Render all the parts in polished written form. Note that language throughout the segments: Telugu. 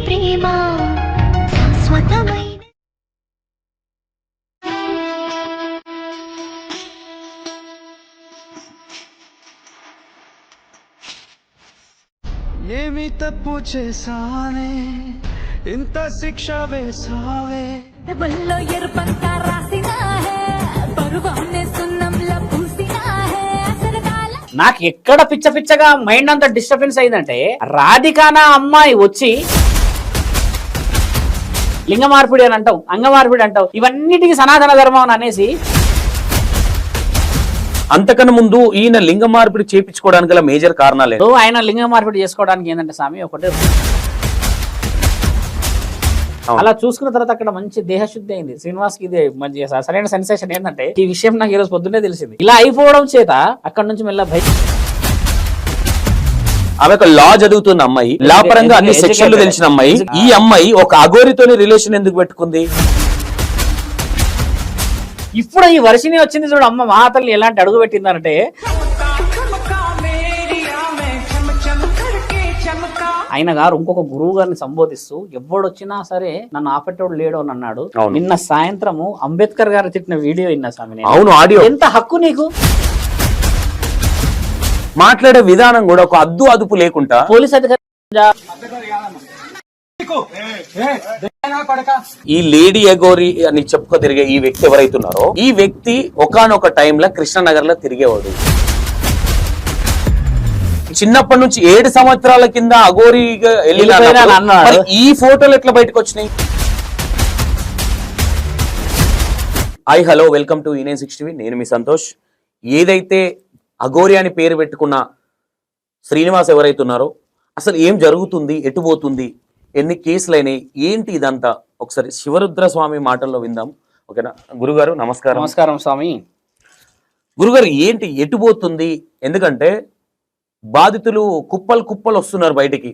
ప్రేమ శాశ్వతమైన ఏమి తప్పు చేసానే ఇంత శిక్ష వేసావే బల్లో ఎరుపంతా రాసినా హే పరువాన్నే సున్నంలా పూసినా హే అసరకాల. నాకు ఎక్కడ పిచ్చ పిచ్చగా మైండ్ అంతా డిస్టర్బెన్స్ అయిందంటే రాధికానా అమ్మాయి వచ్చి లింగ మార్పిడి అని అంటావు, అంగ మార్పిడి అంటావు, ఇవన్నిటికీ సనాతన ధర్మం అని అనేసి అంతకన్నా ముందు ఈయన లింగ మార్పిడి చేయించుకోవడానికి గల మేజర్ కారణాలే. ఆయన లింగ మార్పిడి చేసుకోవడానికి ఏంటంటే స్వామి ఒకటే అలా చూసుకున్న తర్వాత అక్కడ మంచి దేహశుద్ధి అయింది శ్రీనివాస్కి. ఇది మంచి సరైన సెన్సేషన్ ఏంటంటే ఈ విషయం నాకు ఈ రోజు పొద్దున్నే తెలిసింది. ఇలా అయిపోవడం చేత అక్కడ నుంచి మెల్ల బయట ఆమె ఒక లా చదువుతున్న అమ్మాయి, లా పరంగా అన్ని సెక్షన్లు తెలిసిన అమ్మాయి. ఈ అమ్మాయి ఒక అఘోరితోని రిలేషన్ ఎందుకు పెట్టుకుంది? ఇప్పుడు ఈ వర్షిని వచ్చింది చూడు అమ్మ మహాతల్లి ఎలాంటి అడుగు పెట్టిందంటే ఆయన గారు ఇంకొక గురువు గారిని సంబోధిస్తూ ఎవడొచ్చినా సరే నన్ను ఆపేటోడు లేడు అని అన్నాడు. నిన్న సాయంత్రము అంబేద్కర్ గారు తిట్టిన వీడియో విన్నా స్వామి. అవును, ఆడియో. ఎంత హక్కు నీకు? మాట్లాడే విధానం కూడా ఒక అదుపు లేకుండా పోలీస్ అధికారి ఈ లేడీ అఘోరి అని చెప్పుకో తిరిగే ఈ వ్యక్తి ఎవరైతున్నారో ఈ వ్యక్తి ఒకానొక టైంలో కృష్ణనగర్ లో తిరిగేవాడు. చిన్నప్పటి నుంచి 7 సంవత్సరాల కింద అఘోరిగా వెళ్ళి ఈ ఫోటోలు ఎట్లా బయటకు వచ్చినాయి? Hi hello welcome to E960. నేను మీ సంతోష్. ఏదైతే అఘోరి అని పేరు పెట్టుకున్న శ్రీనివాస్ ఎవరైతున్నారో అసలు ఏం జరుగుతుంది, ఎటు పోతుంది, ఎన్ని కేసులు అయినాయి, ఏంటి ఇదంతా ఒకసారి శివరుద్ర స్వామి మాటల్లో విందాం. ఓకేనా గురుగారు? నమస్కారం. నమస్కారం స్వామి. గురుగారు ఏంటి ఎటు పోతుంది? ఎందుకంటే బాధితులు కుప్పలు వస్తున్నారు బయటికి.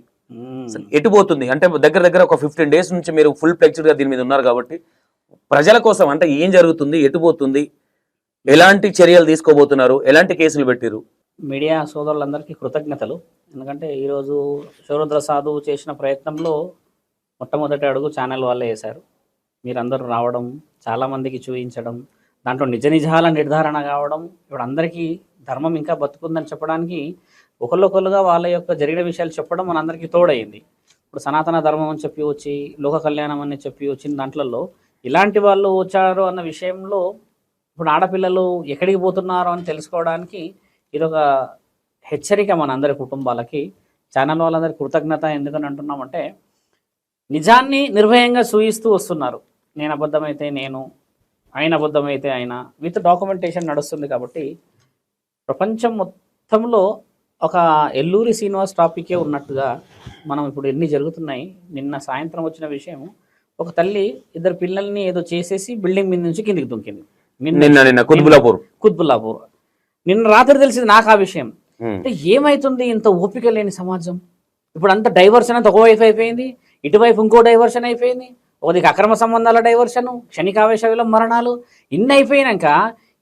ఎటు పోతుంది అంటే దగ్గర ఒక 15 days నుంచి మీరు ఫుల్ ఫ్లెక్స్డ్ గా దీని మీద ఉన్నారు కాబట్టి ప్రజల కోసం అంటే ఏం జరుగుతుంది, ఎటు పోతుంది, ఎలాంటి చర్యలు తీసుకోబోతున్నారు, ఎలాంటి కేసులు పెట్టిరు? మీడియా సోదరులందరికీ కృతజ్ఞతలు. ఎందుకంటే ఈరోజు శివరుద్ర సాధువు చేసిన ప్రయత్నంలో మొట్టమొదటి అడుగు ఛానల్ వాళ్ళే వేశారు. మీరందరూ రావడం, చాలామందికి చూపించడం, దాంట్లో నిజాల నిర్ధారణ కావడం, ఇప్పుడు అందరికీ ధర్మం ఇంకా బతుకుందని చెప్పడానికి ఒకళ్ళొకళ్ళుగా వాళ్ళ యొక్క జరిగిన విషయాలు చెప్పడం మనందరికీ తోడైంది. ఇప్పుడు సనాతన ధర్మం అని చెప్పి వచ్చి, లోక కళ్యాణం అని చెప్పి వచ్చిన దాంట్లలో ఇలాంటి వాళ్ళు వచ్చారు అన్న విషయంలో ఇప్పుడు ఆడపిల్లలు ఎక్కడికి పోతున్నారు అని తెలుసుకోవడానికి ఇదొక హెచ్చరిక మనందరి కుటుంబాలకి. ఛానల్ వాళ్ళందరికీ కృతజ్ఞత. ఎందుకని అంటున్నామంటే నిజాన్ని నిర్భయంగా చూయిస్తూ వస్తున్నారు. నేను అబద్ధమైతే నేను, ఆయన అబద్ధమైతే ఆయన, విత్ డాక్యుమెంటేషన్ నడుస్తుంది. కాబట్టి ప్రపంచం మొత్తంలో ఒక ఎల్లూరి శ్రీనివాస్ టాపికే ఉన్నట్టుగా మనం ఇప్పుడు ఎన్ని జరుగుతున్నాయి. నిన్న సాయంత్రం వచ్చిన విషయం, ఒక తల్లి 2 పిల్లల్ని ఏదో చేసేసి బిల్డింగ్ మీద నుంచి కిందికి దుంకింది. కుత్బుల్లాపూర్. నిన్న రాత్రి తెలిసింది నాకు ఆ విషయం. అంటే ఏమైతుంది ఇంత ఓపిక లేని సమాజం? ఇప్పుడు అంత డైవర్షన్ అంతా ఒకవైపు అయిపోయింది, ఇటువైపు ఇంకో డైవర్షన్ అయిపోయింది. ఒకదికి అక్రమ సంబంధాల డైవర్షను, క్షణికావేశ మరణాలు, ఇన్ని అయిపోయినాక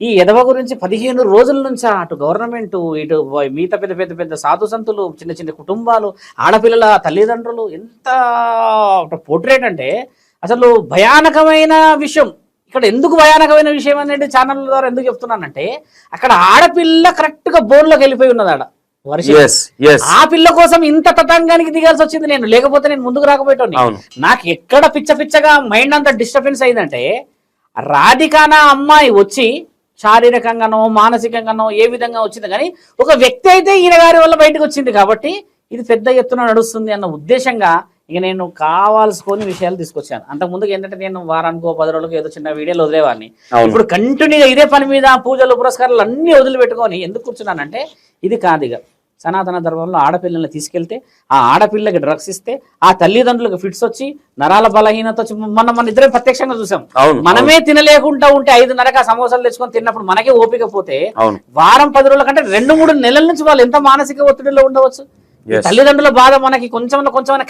ఈ ఎదవ గురించి 15 రోజుల నుంచి అటు గవర్నమెంట్, ఇటు మిగతా పెద్ద సాధు సంతులు, చిన్న కుటుంబాలు, ఆడపిల్లల తల్లిదండ్రులు, ఎంత పోర్ట్రేట్ అంటే అసలు భయానకమైన విషయం. ఇక్కడ ఎందుకు భయానకమైన విషయం అనేది ఛానల్ ద్వారా ఎందుకు చెప్తున్నానంటే అక్కడ ఆడపిల్ల కరెక్ట్ గా బోన్లోకి వెళ్ళిపోయి ఉన్నది. ఆడ ఆ పిల్ల కోసం ఇంత తతంగానికి దిగాల్సి వచ్చింది. నేను లేకపోతే నేను ముందుకు రాకపోయేటోని. నాకు ఎక్కడ పిచ్చగా మైండ్ అంతా డిస్టర్బెన్స్ అయిందంటే రాధికానా అమ్మాయి వచ్చి శారీరకంగానో మానసికంగానో ఏ విధంగా వచ్చింది, కానీ ఒక వ్యక్తి అయితే ఈయన గారి వల్ల బయటకు వచ్చింది కాబట్టి ఇది పెద్ద ఎత్తున నడుస్తుంది అన్న ఉద్దేశంగా ఇక నేను కావాల్సుకొని విషయాలు తీసుకొచ్చాను. అంతకుముందుకు ఏంటంటే నేను వారానికో 10 రోజులకు ఏదో చిన్న వీడియోలు వదిలేవాడిని. ఇప్పుడు కంటిన్యూగా ఇదే పని మీద పూజలు పురస్కారాలు అన్ని వదిలిపెట్టుకొని ఎందుకు కూర్చున్నానంటే ఇది కాదు. ఇక సనాతన ధర్మంలో ఆడపిల్లల్ని తీసుకెళ్తే ఆ ఆడపిల్లకి డ్రగ్స్ ఇస్తే ఆ తల్లిదండ్రులకు ఫిట్స్ వచ్చి నరాల బలహీనత వచ్చి మన ఇద్దరే ప్రత్యక్షంగా చూసాం. మనమే తినలేకుండా ఉంటే 5:30 సమోసాలు తెచ్చుకొని తిన్నప్పుడు మనకే ఓపిక పోతే వారం 10 రోజుల కంటే 2-3 నెలల నుంచి వాళ్ళు ఎంత మానసిక ఒత్తిడిలో ఉండవచ్చు. తల్లిదండ్రుల బాధ మనకి కొంచెం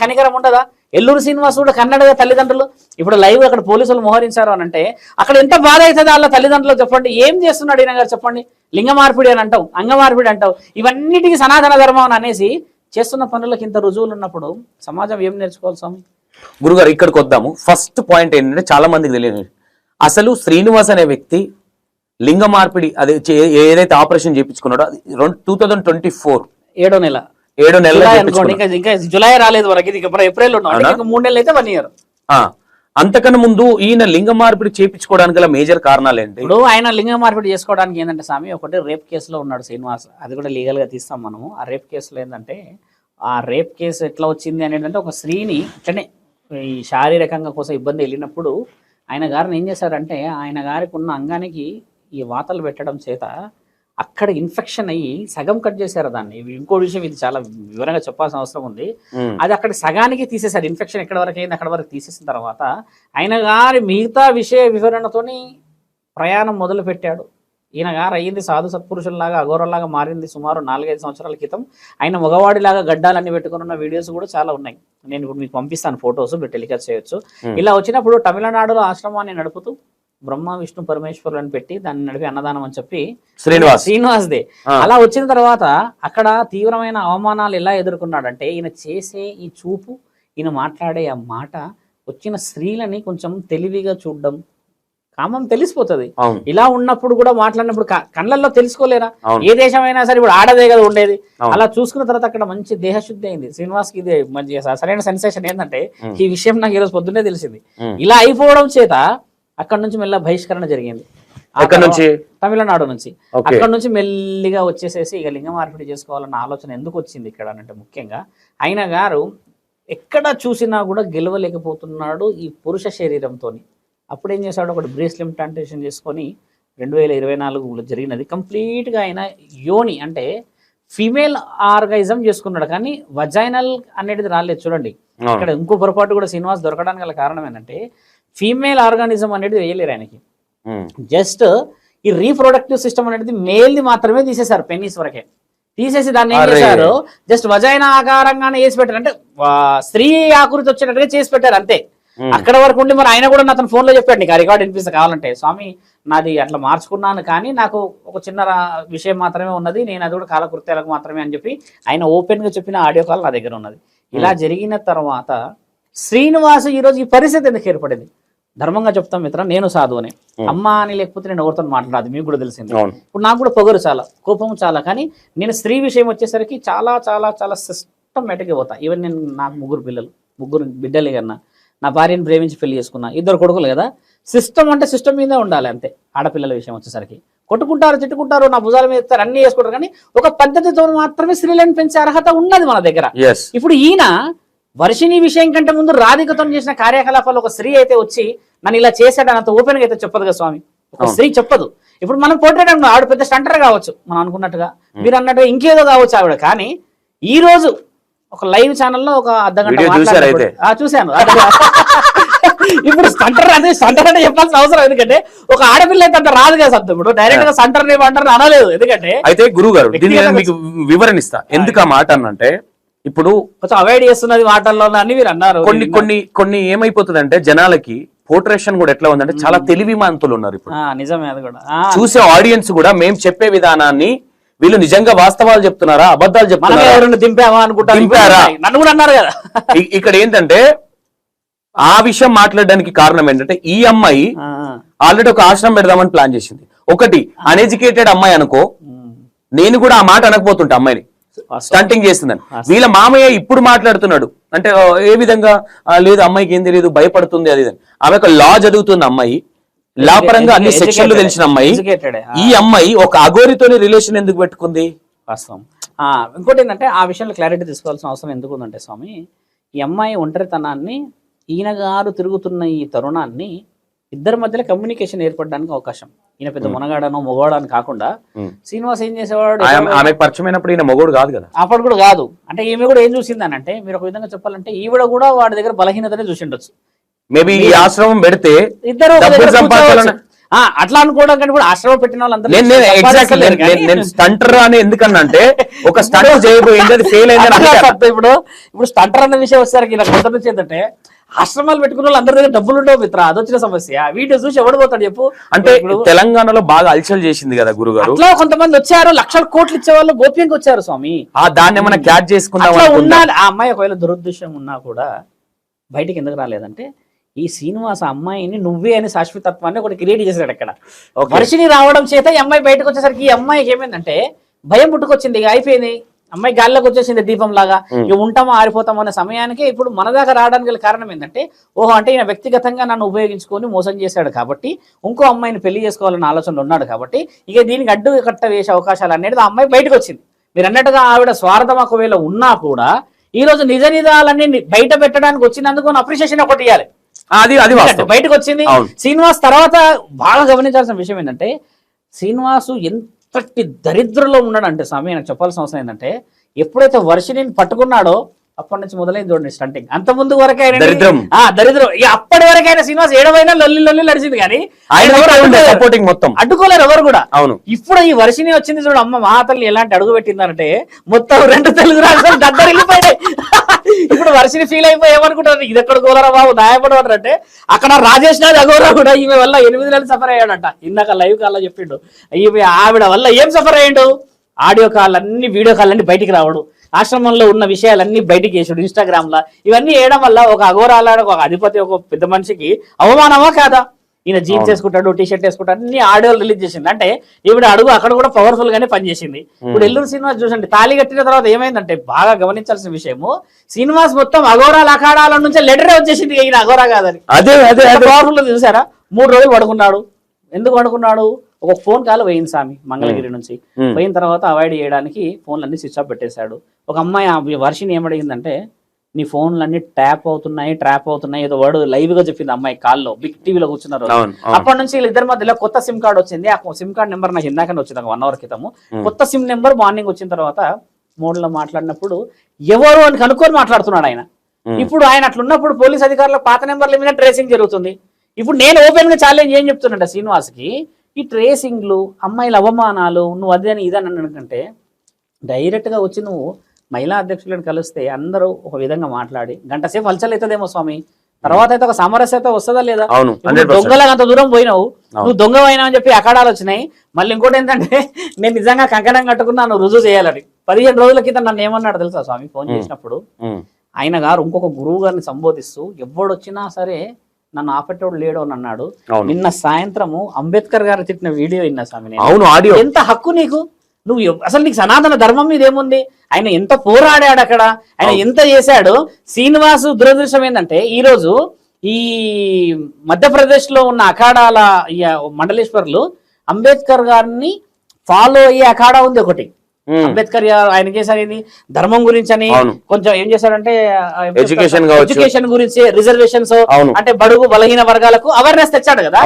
కనికరం ఉండదా? ఎల్లూరు శ్రీనివాస్ కూడా కన్నడగా తల్లిదండ్రులు ఇప్పుడు లైవ్ అక్కడ పోలీసులు మోహరించారు అని అంటే అక్కడ ఎంత బాధ అవుతుంది వాళ్ళ తల్లిదండ్రులు? చెప్పండి, ఏం చేస్తున్నాడు ఈయన గారు చెప్పండి? లింగ మార్పిడి అని అంటావు, అంగ మార్పిడి అంటావు, ఇవన్నిటికీ సనాతన ధర్మం అని అనేసి చేస్తున్న పనులకు ఇంత రుజువులు ఉన్నప్పుడు సమాజం ఏం నేర్చుకోవాలి స్వామి? గురుగారు ఇక్కడికి వద్దాము. ఫస్ట్ పాయింట్ ఏంటంటే చాలా మందికి తెలియదు, అసలు శ్రీనివాస్ అనే వ్యక్తి లింగ మార్పిడి అదే ఏదైతే ఆపరేషన్ చేయించుకున్నాడో 2024 7వ నెల జులై అనుకోండి, ఇంకా జులై రాలేదు వరకు, ఇది ఏప్రిల్ ఉన్నాం, 3 నెలలు అయితే 1 year. అంతకన్నా ముందు ఈయన లింగ మార్పిడి చేయించుకోవడానికి గల మేజర్ కారణాలు ఏంటి? ఇప్పుడు ఆయన లింగ మార్పిడి చేసుకోవడానికి ఏంటంటే స్వామి, ఒకటి రేప్ కేసులో ఉన్నాడు శ్రీనివాస్, అది కూడా లీగల్ గా తీస్తాం మనము. ఆ రేప్ కేసులో ఏంటంటే, ఆ రేప్ కేసు ఎట్లా వచ్చింది అనేది అంటే, ఒక స్త్రీని ఇట్లనే ఈ శారీరకంగా కోసం ఇబ్బంది వెళ్ళినప్పుడు ఆయన గారిని ఏం చేశారంటే, ఆయన గారికి ఉన్న అంగానికి ఈ వాతలు పెట్టడం చేత అక్కడ ఇన్ఫెక్షన్ అయ్యి సగం కట్ చేశారు దాన్ని. ఇంకో విషయం, ఇది చాలా వివరంగా చెప్పాల్సిన అవసరం ఉంది. అది అక్కడ సగానికి తీసేశారు. ఇన్ఫెక్షన్ ఎక్కడ వరకు అయింది అక్కడ వరకు తీసేసిన తర్వాత ఆయన గారి మిగతా విషయ వివరణతోని ప్రయాణం మొదలు పెట్టాడు. ఈయన గారు అయ్యింది సాధు సత్పురుషుల్లాగా అఘోరలాగా మారింది సుమారు 4-5 సంవత్సరాల క్రితం. ఆయన మగవాడిలాగా గడ్డాలన్నీ పెట్టుకుని ఉన్న వీడియోస్ కూడా చాలా ఉన్నాయి. నేను ఇప్పుడు మీకు పంపిస్తాను ఫొటోస్, మీరు టెలికాస్ట్ చేయొచ్చు. ఇలా వచ్చినప్పుడు తమిళనాడులో ఆశ్రమాన్ని నడుపుతూ బ్రహ్మ విష్ణు పరమేశ్వరులను పెట్టి దాన్ని నడిపి అన్నదానం అని చెప్పి శ్రీనివాస్ దే. అలా వచ్చిన తర్వాత అక్కడ తీవ్రమైన అవమానాలు ఎలా ఎదుర్కొన్నాడంటే, ఈయన చేసే ఈ చూపు, ఈయన మాట్లాడే ఆ మాట వచ్చిన స్త్రీలని కొంచెం తెలివిగా చూడడం, కామం తెలిసిపోతుంది. ఇలా ఉన్నప్పుడు కూడా మాట్లాడినప్పుడు కళ్ళల్లో తెలుసుకోలేరా? ఏ దేశమైనా సరే ఇప్పుడు ఆడదే కదా ఉండేది. అలా చూసుకున్న తర్వాత అక్కడ మంచి దేహశుద్ధి అయింది శ్రీనివాస్ కి. ఇదే మంచి సరైన సెన్సేషన్ ఏంటంటే, ఈ విషయం నాకు ఈరోజు పొద్దున్నే తెలిసింది. ఇలా అయిపోవడం చేత అక్కడ నుంచి మెల్ల బహిష్కరణ జరిగింది, తమిళనాడు నుంచి. అక్కడ నుంచి మెల్లిగా వచ్చేసేసి ఇక లింగ మార్పిడి చేసుకోవాలన్న ఆలోచన ఎందుకు వచ్చింది ఇక్కడ అంటే, ముఖ్యంగా ఆయన గారు ఎక్కడ చూసినా కూడా గెలవలేకపోతున్నాడు ఈ పురుష శరీరంతో. అప్పుడు ఏం చేశాడు, ఒకటి బ్రేస్ ఇంప్లాంటేషన్ చేసుకొని 2024లో జరిగినది. కంప్లీట్గా ఆయన యోని అంటే ఫీమేల్ ఆర్గానిజం చేసుకున్నాడు, కానీ వజైనల్ అనేది రాలేదు. చూడండి ఇక్కడ ఇంకో పొరపాటు కూడా శ్రీనివాస్ దొరకడానికి గల కారణం ఏంటంటే, ఫీమేల్ ఆర్గానిజం అనేది వేయలేరు ఆయనకి. జస్ట్ ఈ రీప్రొడక్టివ్ సిస్టమ్ అనేది మేల్ది మాత్రమే తీసేశారు, పెన్నీస్ వరకే తీసేసి దాన్ని ఏం చేశారు, జస్ట్ వజైన ఆకారంగానే వేసి పెట్టారు. అంటే స్త్రీ ఆకృతి వచ్చేటట్టుగా చేసి పెట్టారు అంతే. అక్కడ వరకు ఉండి మరి ఆయన కూడా అతను ఫోన్ లో చెప్పాడు, నీకు ఆ రికార్డ్ వినిపిస్తే కావాలంటే, స్వామి నాది అట్లా మార్చుకున్నాను కానీ నాకు ఒక చిన్న విషయం మాత్రమే ఉన్నది, నేను అది కూడా కాలకృత్యాలకు మాత్రమే అని చెప్పి ఆయన ఓపెన్ గా చెప్పిన ఆడియో కాల్ నా దగ్గర ఉన్నది. ఇలా జరిగిన తర్వాత శ్రీనివాస్ ఈరోజు ఈ పరిస్థితి ఎందుకు ఏర్పడింది? ధర్మంగా చెప్తాం మిత్ర, నేను సాధువునే, అమ్మ అని లేకపోతే నేను ఎవరితో మాట్లాడదు, మీకు కూడా తెలిసింది. ఇప్పుడు నాకు కూడా పొగరు చాలా, కోపం చాలా, కానీ నేను స్త్రీ విషయం వచ్చేసరికి చాలా చాలా చాలా సిస్టమేటిక్గా పోతా. ఈవెన్ నేను, నాకు 3 బిడ్డలే కన్నా, నా భార్యను ప్రేమించి పెళ్లి చేసుకున్నా, 2 కొడుకులు కదా. సిస్టమ్ అంటే సిస్టమ్ మీదే ఉండాలి అంతే. ఆడపిల్లల విషయం వచ్చేసరికి కొట్టుకుంటారు, తిట్టుకుంటారు, నా భుజాల మీద ఇస్తారు, అన్ని చేసుకుంటారు, కానీ ఒక పద్ధతితో మాత్రమే స్త్రీలను పెంచే అర్హత ఉన్నది మన దగ్గర. ఇప్పుడు ఈయన వర్షిణి విషయం కంటే ముందు రాధికతో చేసిన కార్యకలాపాలు ఒక స్త్రీ అయితే వచ్చి నన్ను ఇలా చేశాడని అంత ఓపెన్ గా అయితే చెప్పదు కదా స్వామి, ఒక స్త్రీ చెప్పదు. ఇప్పుడు మనం పోర్ట్రేట్ అనుకున్నాం, ఆవిడ పెద్ద స్టంటర్ కావచ్చు మనం అనుకున్నట్టుగా, మీరు అన్నట్టుగా ఇంకేదో కావచ్చు ఆవిడ, కానీ ఈ రోజు ఒక లైవ్ ఛానల్లో ఒక అర్ధగంట చూశాను. ఇప్పుడు స్టంటర్ అంటే చెప్పాల్సిన అవసరం, ఎందుకంటే ఒక ఆడపిల్ల అయితే అంత రాదు కదా శబ్దం. ఇప్పుడు డైరెక్ట్ గా స్టంటర్ ఏమంటారు అనలేదు, ఎందుకంటే అయితే గురువు గారు మీకు వివరణిస్తా ఎందుకు ఆ మాట అనంటే, ఇప్పుడు కొంచెం అవాయిడ్ చేస్తున్నది మాటల్లో అని మీరు అన్నారు. కొన్ని ఏమైపోతుందంటే జనాలకి పోర్ట్రేషన్ కూడా ఎట్లా ఉందంటే, చాలా తెలివిమంతులు ఉన్నారు ఇప్పుడు. నిజమే, అది కూడా చూసే ఆడియన్స్ కూడా మేము చెప్పే విధానాన్ని వీళ్ళు నిజంగా వాస్తవాలు చెప్తున్నారా అబద్ధాలు చెప్తున్నారా దింపామా అనుకుంటారా, నన్ను కూడా అన్నారు కదా. ఇక్కడ ఏంటంటే ఆ విషయం మాట్లాడడానికి కారణం ఏంటంటే, ఈ అమ్మాయి ఆల్రెడీ ఒక ఆశ్రమం పెడదామని ప్లాన్ చేసింది. ఒకటి అన్ఎడ్యుకేటెడ్ అమ్మాయి అనుకో, నేను కూడా ఆ మాట అనకపోతుంటా అమ్మాయిని స్టంటింగ్ చేస్తుందని. వీళ్ళ మామయ్య ఇప్పుడు మాట్లాడుతున్నాడు అంటే ఏ విధంగా, లేదు అమ్మాయికి ఏం తెలియదు, భయపడుతుంది అది ఇది. ఆమె ఒక లా చదువుతుంది అమ్మాయి, లా పరంగా అన్ని సెక్షన్లు తెలిసిన అమ్మాయి. ఈ అమ్మాయి ఒక అఘోరితోని రిలేషన్ ఎందుకు పెట్టుకుంది? వాస్తవం. ఇంకోటి ఏంటంటే, ఆ విషయంలో క్లారిటీ తీసుకోవాల్సిన అవసరం ఎందుకు ఉందంటే స్వామి, ఈ అమ్మాయి ఒంటరితనాన్ని, ఈయన గారు తిరుగుతున్న ఈ తరుణాన్ని, ఇద్దరి మధ్యలో కమ్యూనికేషన్ ఏర్పడడానికి అవకాశం. ఈయన పెద్ద మునగాడనో మొగోడని కాకుండా శ్రీనివాస్ ఏం చేసేవాడు, ఆమె పరిచయమైనప్పుడు ఈయన మొగోడు కాదు కదా, అప్పుడు కూడా కాదు. అంటే ఈమె కూడా ఏం చూసిందని అంటే, మీరు ఒక విధంగా చెప్పాలంటే ఈవిడ కూడా వాడి దగ్గర బలహీనతనే చూసి ఉండొచ్చు. మేబీ ఈ ఆశ్రమం పెడితే ఇద్దరు అట్లా అనుకోవడం కంటే కూడా ఆశ్రమం పెట్టిన వాళ్ళందరూ నేను స్టంటర్ అని ఎందుకన్నా అంటే, ఒక స్టంటర్ చేయబోయింది అది ఫెయిల్ అయింది. ఇప్పుడు స్టంటర్ అన్న విషయం వచ్చేసరికి ఇలా కొత్త నుంచి ఏంటంటే, ఆశ్రమాలు పెట్టుకున్న వాళ్ళు అందరి దగ్గర డబ్బులు ఉండవు మిత్ర, అదొచ్చిన సమస్య. వీడియో చూసి ఎవడు పోతాడు చెప్పు. అంటే తెలంగాణలో బాగా అల్చల్ చేసింది కదా గురుగారు, అట్లా కొంతమంది వచ్చారు, లక్షల కోట్లు ఇచ్చే వాళ్ళు గోప్యంగా వచ్చారు స్వామి. దాన్ని ఏమైనా క్యాచ్ చేసుకుందాం ఉండాలి. ఆ అమ్మాయి ఒకవేళ దురుద్దేశం ఉన్నా కూడా బయటికి ఎందుకు రాలేదంటే ఈ శ్రీనివాస అమ్మాయిని నువ్వే అని శాశ్వతత్వాన్ని ఒకటి క్రియేట్ చేశాడు అక్కడ. వర్షిని రావడం చేత ఈ అమ్మాయి బయటకు వచ్చేసరికి ఈ అమ్మాయికి ఏమైందంటే భయం పుట్టుకొచ్చింది, ఇక అయిపోయింది, అమ్మాయి గాల్లోకి వచ్చేసింది దీపం లాగా, ఇక ఉంటామో ఆరిపోతామో అనే సమయానికి ఇప్పుడు మన దాకా రావడానికి గల కారణం ఏంటంటే ఓహో అంటే ఈయన వ్యక్తిగతంగా నన్ను ఉపయోగించుకొని మోసం చేశాడు కాబట్టి ఇంకో అమ్మాయిని పెళ్లి చేసుకోవాలన్న ఆలోచనలో ఉన్నాడు కాబట్టి ఇక దీనికి అడ్డు కట్ట వేసే అవకాశాలు అనేది ఆ అమ్మాయి బయటకు వచ్చింది. మీరు అన్నట్టుగా ఆవిడ స్వార్థం ఒకవేళ ఉన్నా కూడా ఈ రోజు నిజ నిజాలన్నీ బయట పెట్టడానికి వచ్చినందుకు అప్రిషియేషన్ ఒకటి ఇవ్వాలి. అది బయటకు వచ్చింది. శ్రీనివాస్ తర్వాత బాగా గమనించాల్సిన విషయం ఏంటంటే శ్రీనివాసు ఎంతటి దరిద్రలో ఉన్నాడంటే స్వామి నాకు చెప్పాల్సిన అవసరం ఏంటంటే ఎప్పుడైతే వర్షిని పట్టుకున్నాడో అప్పటి నుంచి మొదలైంది చూడండి స్టంటింగ్. అంత ముందు వరకు దరిద్రం అప్పటి వరకు అయినా శ్రీనివాస్ ఏడవైనా లొల్లి నడిచింది కానీ సపోర్టింగ్ మొత్తం అడ్డుకోలేరు ఎవరు కూడా. అవును ఇప్పుడు ఈ వర్షిని వచ్చింది చూడు అమ్మ మహాతల్లి ఎలాంటి అడుగు పెట్టిందంటే మొత్తం 2 తెలుగు రాష్ట్రాలు దద్దరిల్లిపోయాయి. ఇప్పుడు వర్షిని ఫీల్ అయిపోయి ఏమనుకుంటారు ఇది ఎక్కడ గోలరా బాబు దాయపడమంటారు అంటే అక్కడ రాజేష్ నాథ్ అగోరా కూడా ఈమె వల్ల 8 నెలలు సఫర్ అయ్యాడంట. ఇందాక లైవ్ కాల్లో చెప్పిండు ఈమె ఆవిడ వల్ల ఏం సఫర్ అయ్యాడు, ఆడియో కాల్ అన్ని వీడియో కాల్ అన్ని బయటికి రావడు, ఆశ్రమంలో ఉన్న విషయాలన్నీ బయటికి వేసాడు ఇన్స్టాగ్రామ్ లా. ఇవన్నీ వేయడం వల్ల ఒక అఘోరాల ఒక అధిపతి ఒక పెద్ద మనిషికి అవమానమా కాదా? ఈయన జీన్స్ వేసుకుంటాడు, టీ షర్ట్ వేసుకుంటాడు, అన్ని ఆడియోలు రిలీజ్ చేసింది. అంటే ఈవిడ అడుగు అక్కడ కూడా పవర్ఫుల్ గానే పనిచేసింది. ఇప్పుడు ఎల్లూరు శ్రీనివాస్ చూసండి తాళి కట్టిన తర్వాత ఏమైందంటే బాగా గమనించాల్సిన విషయము శ్రీనివాస్ మొత్తం అఘోరాల అఖాడాల నుంచి లెటరే వచ్చేసింది ఈయన అఘోరా కాదని. పవర్ఫుల్ చూసారా? 3 రోజులు పడుకున్నాడు. ఎందుకు పడుకున్నాడు? ఒక ఫోన్ కాల్ పోయింది స్వామి మంగళగిరి నుంచి. పోయిన తర్వాత అవాయిడ్ చేయడానికి ఫోన్లన్నీ స్విచ్ ఆఫ్ పెట్టేశాడు. ఒక అమ్మాయి వర్షిని ఏమడిగిందంటే నీ ఫోన్లన్నీ ట్రాప్ అవుతున్నాయి ఏదో వర్డ్ లైవ్ గా చెప్పింది అమ్మాయి కాల్లో, బిగ్ టీవీలో కూర్చున్నారు. అప్పటి నుంచి వీళ్ళిద్దరి మధ్యలో కొత్త సిమ్ కార్డ్ వచ్చింది. ఆ సిమ్ కార్డ్ నెంబర్ నాకు ఇందాకనే వచ్చింది 1 అవర్ క్రితము. కొత్త సిమ్ నెంబర్ మార్నింగ్ వచ్చిన తర్వాత మోడ్లో మాట్లాడినప్పుడు ఎవరు అని కనుక్కొని మాట్లాడుతున్నాడు ఆయన. ఇప్పుడు ఆయన అట్లున్నప్పుడు పోలీస్ అధికారుల పాత నెంబర్ల మీద ట్రేసింగ్ జరుగుతుంది. ఇప్పుడు నేను ఓపెన్ గా ఛాలెంజ్ ఏం చెప్తున్నా శ్రీనివాస్కి, ఈ ట్రేసింగ్లు అమ్మాయిల అవమానాలు నువ్వు అదని ఇదని అనుకంటే డైరెక్ట్ గా వచ్చి నువ్వు మహిళా అధ్యక్షులను కలిస్తే అందరూ ఒక విధంగా మాట్లాడి గంట సేపు హల్చలవుతుందేమో స్వామి, తర్వాత అయితే ఒక సామరస్యత వస్తుందా లేదా? దొంగలకు అంత దూరం పోయినావు, నువ్వు దొంగ అయినా అని చెప్పి అఖాడాలు వచ్చినాయి. మళ్ళీ ఇంకోటి ఏంటంటే నేను నిజంగా కంకణం కట్టుకున్నాను రుజువు చేయాలని. 15 రోజుల క్రితం నన్ను ఏమన్నాడు తెలుసా స్వామి ఫోన్ చేసినప్పుడు, ఆయన గారు ఇంకొక గురువు గారిని సంబోధిస్తూ ఎవడొచ్చినా సరే నన్ను ఆపేటోడు లేడు అని అన్నాడు. నిన్న సాయంత్రము అంబేద్కర్ గారు తిట్టిన వీడియో విన్నా స్వామి. ఎంత హక్కు నీకు? నువ్వు అసలు నీకు సనాతన ధర్మం మీద ఏముంది? ఆయన ఎంత పోరాడాడు అక్కడ, ఆయన ఎంత చేశాడు. శ్రీనివాసు దురదృష్టం ఏంటంటే ఈ రోజు ఈ మధ్యప్రదేశ్ లో ఉన్న అఖాడాల మండలేశ్వర్లు అంబేద్కర్ గారిని ఫాలో అయ్యే అఖాడా ఉంది ఒకటి. అంబేద్కర్ ఆయన చేశారు ధర్మం గురించి అని కొంచెం ఏం చేశారంటే ఎడ్యుకేషన్ గురించి రిజర్వేషన్స్ అంటే బడుగు బలహీన వర్గాలకు అవేర్నెస్ తెచ్చాడు కదా.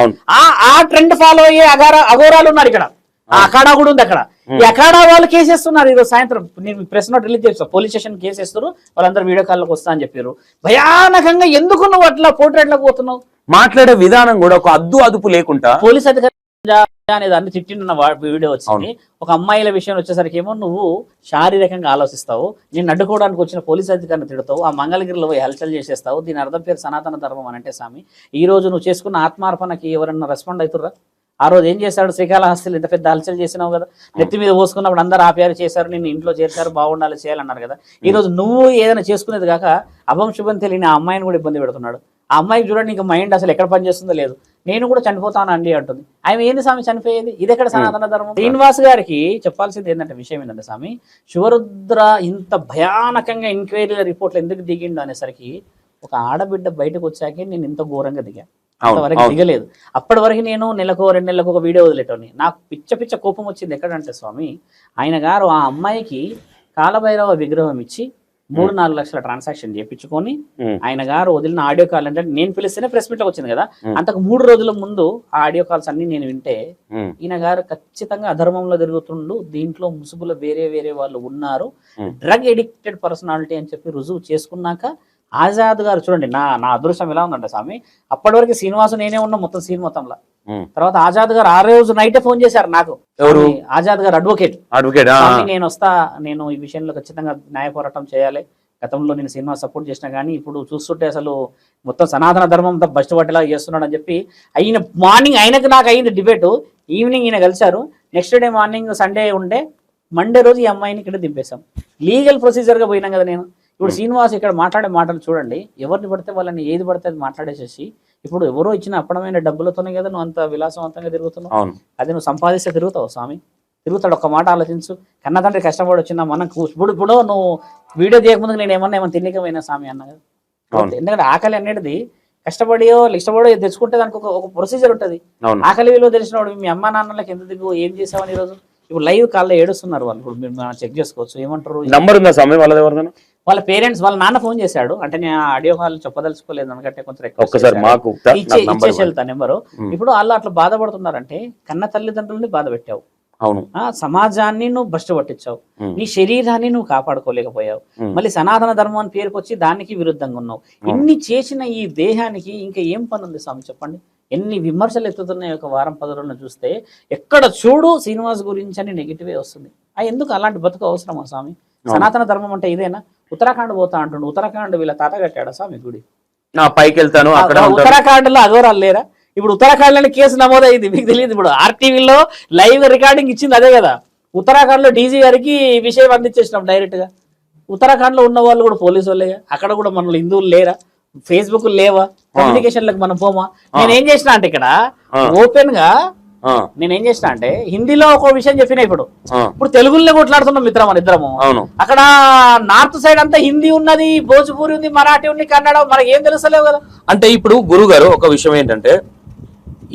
ఆ ట్రెండ్ ఫాలో అయ్యే అఘోరాలు ఉన్నారు ఇక్కడ. ఆ అఖాడా కూడా ఉంది అక్కడ. ఈ అఖాడా వాళ్ళు కేసేస్తున్నారు. ఈరోజు సాయంత్రం నేను ప్రెస్ నోట్ రిలీజ్ చేస్తాను, పోలీస్ స్టేషన్ కేసేస్తారు, వాళ్ళందరూ వీడియో కాల్లోకి వస్తా అని చెప్పారు. భయానకంగా ఎందుకు నువ్వు అట్లా పోర్ట్రేట్లకు పోతున్నావు? మాట్లాడే విధానం కూడా ఒక అదుపు లేకుండా పోలీస్ అధికారి అనేది అన్ని తిట్టిన వీడియో వచ్చింది. ఒక అమ్మాయిల విషయం వచ్చేసరికి ఏమో నువ్వు శారీరకంగా ఆలోచిస్తావు, నేను అడ్డుకోవడానికి వచ్చిన పోలీస్ అధికారిని తిడతావు, ఆ మంగళగిరిలో పోయి హల్చల్ చేసేస్తావు. దీని అర్థం పేరు సనాతన ధర్మం అని అంటే స్వామి ఈ రోజు నువ్వు చేసుకున్న ఆత్మార్పణకి ఎవరన్నా రెస్పాండ్ అవుతుర్రా? ఆ రోజు ఏం చేశాడు? శ్రీకాళహస్తిలో ఇంత పెద్ద హల్చల్ చేసినావు కదా, నెత్తి మీద పోసుకున్నప్పుడు అందరూ ఆప్యారు చేశారు, నేను ఇంట్లో చేశారు, బాగుండాలి చేయాలన్నారు కదా. ఈ రోజు నువ్వు ఏదైనా చేసుకునేది కాక అభం శుభం తెలియని ఆ అమ్మాయిని కూడా ఇబ్బంది పెడుతున్నాడు. ఆ అమ్మాయికి చూడండి ఇంకా మైండ్ అసలు ఎక్కడ పనిచేస్తుందో లేదు. నేను కూడా చనిపోతాను అండి అంటుంది. ఆమె ఏంది స్వామి చనిపోయేది? ఇది ఎక్కడ సనాతన ధర్మం? శ్రీనివాస్ గారికి చెప్పాల్సింది ఏంటంటే విషయం ఏంటంటే స్వామి శివరుద్ర ఇంత భయానకంగా ఎంక్వైరీ రిపోర్ట్లు ఎందుకు దిగిండు అనేసరికి ఒక ఆడబిడ్డ బయటకు వచ్చాకే నేను ఇంత ఘోరంగా దిగా, అంతవరకు దిగలేదు. అప్పటి వరకు నేను నెలకు 2 నెలలకు ఒక వీడియో వదిలేటోని. నాకు పిచ్చ కోపం వచ్చింది. ఎక్కడంటే స్వామి ఆయన గారు ఆ అమ్మాయికి కాలభైరవ విగ్రహం ఇచ్చి 3-4 లక్షల ట్రాన్సాక్షన్ చేయించుకొని ఆయన గారు వదిలిన ఆడియో కాల్ అంటే నేను పిలిస్తేనే ప్రెస్ మీట్ లో వచ్చింది కదా, అంతకు 3 రోజుల ముందు ఆ ఆడియో కాల్స్ అన్ని నేను వింటే ఈయన గారు ఖచ్చితంగా అధర్మంలో తిరుగుతుండు, దీంట్లో ముసుగులో వేరే వాళ్ళు ఉన్నారు, డ్రగ్ ఎడిక్టెడ్ పర్సనాలిటీ అని చెప్పి రుజువు చేసుకున్నాక ఆజాద్ గారు చూడండి నా అదృష్టం ఎలా ఉందంటే స్వామి అప్పటి వరకు శ్రీనివాసు నేనే ఉన్నా మొత్తం సీన్ మొత్తంలో. తర్వాత ఆజాద్ గారు ఆ రోజు నైటే ఫోన్ చేశారు నాకు. ఆజాద్ గారు అడ్వకేట్. నేను వస్తా, నేను ఈ విషయంలో ఖచ్చితంగా న్యాయ పోరాటం చేయాలి, గతంలో నేను సినిమా సపోర్ట్ చేసినా కానీ ఇప్పుడు చూస్తుంటే అసలు మొత్తం సనాతన ధర్మం బస్ట్ పట్టేలా చేస్తున్నాడు అని చెప్పి అయిన మార్నింగ్ ఆయనకు నాకు అయింది డిబేటు. ఈవినింగ్ ఈయన కలిశారు. నెక్స్ట్ డే మార్నింగ్ సండే ఉండే మండే రోజు ఈ అమ్మాయిని ఇక్కడ దింపేశాం. లీగల్ ప్రొసీజర్ గా పోయినాం కదా. నేను ఇప్పుడు శ్రీనివాస్ ఇక్కడ మాట్లాడే మాటలు చూడండి, ఎవరిని పడితే వాళ్ళని ఏది పడితే అది మాట్లాడేసేసి, ఇప్పుడు ఎవరో ఇచ్చిన అప్పడమైన డబ్బులతోనే కదా నువ్వు అంత విలాసవంతంగా తిరుగుతున్నావు. అది నువ్వు సంపాదిస్తే తిరుగుతావు స్వామి, తిరుగుతాడు. ఒక్క మాట ఆలోచించు, కన్న తండ్రి కష్టపడి వచ్చిందా మనకు. ఇప్పుడు నువ్వు వీడియో చేయకముందుకు నేను ఏమన్నా తిన్నకమైనా స్వామి అన్న కదా. ఎందుకంటే ఆకలి అనేది కష్టపడియో ఇష్టపడో తెచ్చుకుంటే దానికి ఒక ప్రొసీజర్ ఉంటుంది. ఆకలి విలువ తెలిసినవాడు మీ అమ్మా నాన్నలకు ఎంత దిగు ఏం చేసావని ఈరోజు ఇప్పుడు లైవ్ కాల్లో ఏడుస్తున్నారు వాళ్ళు. ఇప్పుడు మీరు చెక్ చేసుకోవచ్చు. ఏమంటారు, నంబర్ ఉందా స్వామి వాళ్ళ పేరెంట్స్, వాళ్ళ నాన్న ఫోన్ చేశాడు అంటే నేను ఆడియో కాల్ చెప్పదలుచుకోలేదు ఎందుకంటే కొంచెం ఇచ్చేసి వెళ్తా నెంబరు. ఇప్పుడు వాళ్ళు అట్లా బాధపడుతున్నారంటే కన్న తల్లిదండ్రులని బాధ పెట్టావు, సమాజాన్ని నువ్వు భ్రష్టు పట్టించావు, నీ శరీరాన్ని నువ్వు కాపాడుకోలేకపోయావు, మళ్ళీ సనాతన ధర్మం అని పేరుకొచ్చి దానికి విరుద్ధంగా ఉన్నావు. ఇన్ని చేసిన ఈ దేహానికి ఇంకా ఏం పని ఉంది స్వామి చెప్పండి. ఎన్ని విమర్శలు ఎత్తుతున్నాయి ఒక వారం 10 రోజులను చూస్తే. ఎక్కడ చూడు శ్రీనివాస్ గురించి అని నెగిటివే వస్తుంది. ఎందుకు అలాంటి బతుకు అవసరమా స్వామి? సనాతన ధర్మం అంటే ఇదేనా? ఉత్తరాఖండ్ పోతా అంటుండు, ఉత్తరాఖండ్ వీళ్ళ తాత కట్టాడా స్వామి గుడి? పైకి వెళ్తాను. ఉత్తరాఖండ్ లో అఘోరాలు లేరా? ఇప్పుడు ఉత్తరాఖండ్ లోని కేసు నమోదైంది, మీకు తెలియదు. ఇప్పుడు ఆర్టీవీలో లైవ్ రికార్డింగ్ ఇచ్చింది అదే కదా. ఉత్తరాఖండ్ లో డీజీ గారికి విషయం అందించేసినాం డైరెక్ట్ గా. ఉత్తరాఖండ్ లో ఉన్న వాళ్ళు కూడా పోలీసు వాళ్ళేగా, అక్కడ కూడా మన హిందువులు లేరా? ఫేస్బుక్ లేవా? కమ్యూనికేషన్లకు మనం పోమా? నేనేం చేసిన అంటే ఇక్కడ ఓపెన్ గా నేనేం చేసిన అంటే హిందీలో ఒక విషయం చెప్పిన, ఇప్పుడు తెలుగులో కొట్లాడుతున్నాం మిత్రం మన ఇద్దరము. అక్కడ నార్త్ సైడ్ అంతా హిందీ ఉన్నది, భోజ్పూరి ఉంది, మరాఠీ ఉంది, కన్నడ, మనకి ఏం తెలుస్తలేవు కదా. అంటే ఇప్పుడు గురువు గారు ఒక విషయం ఏంటంటే,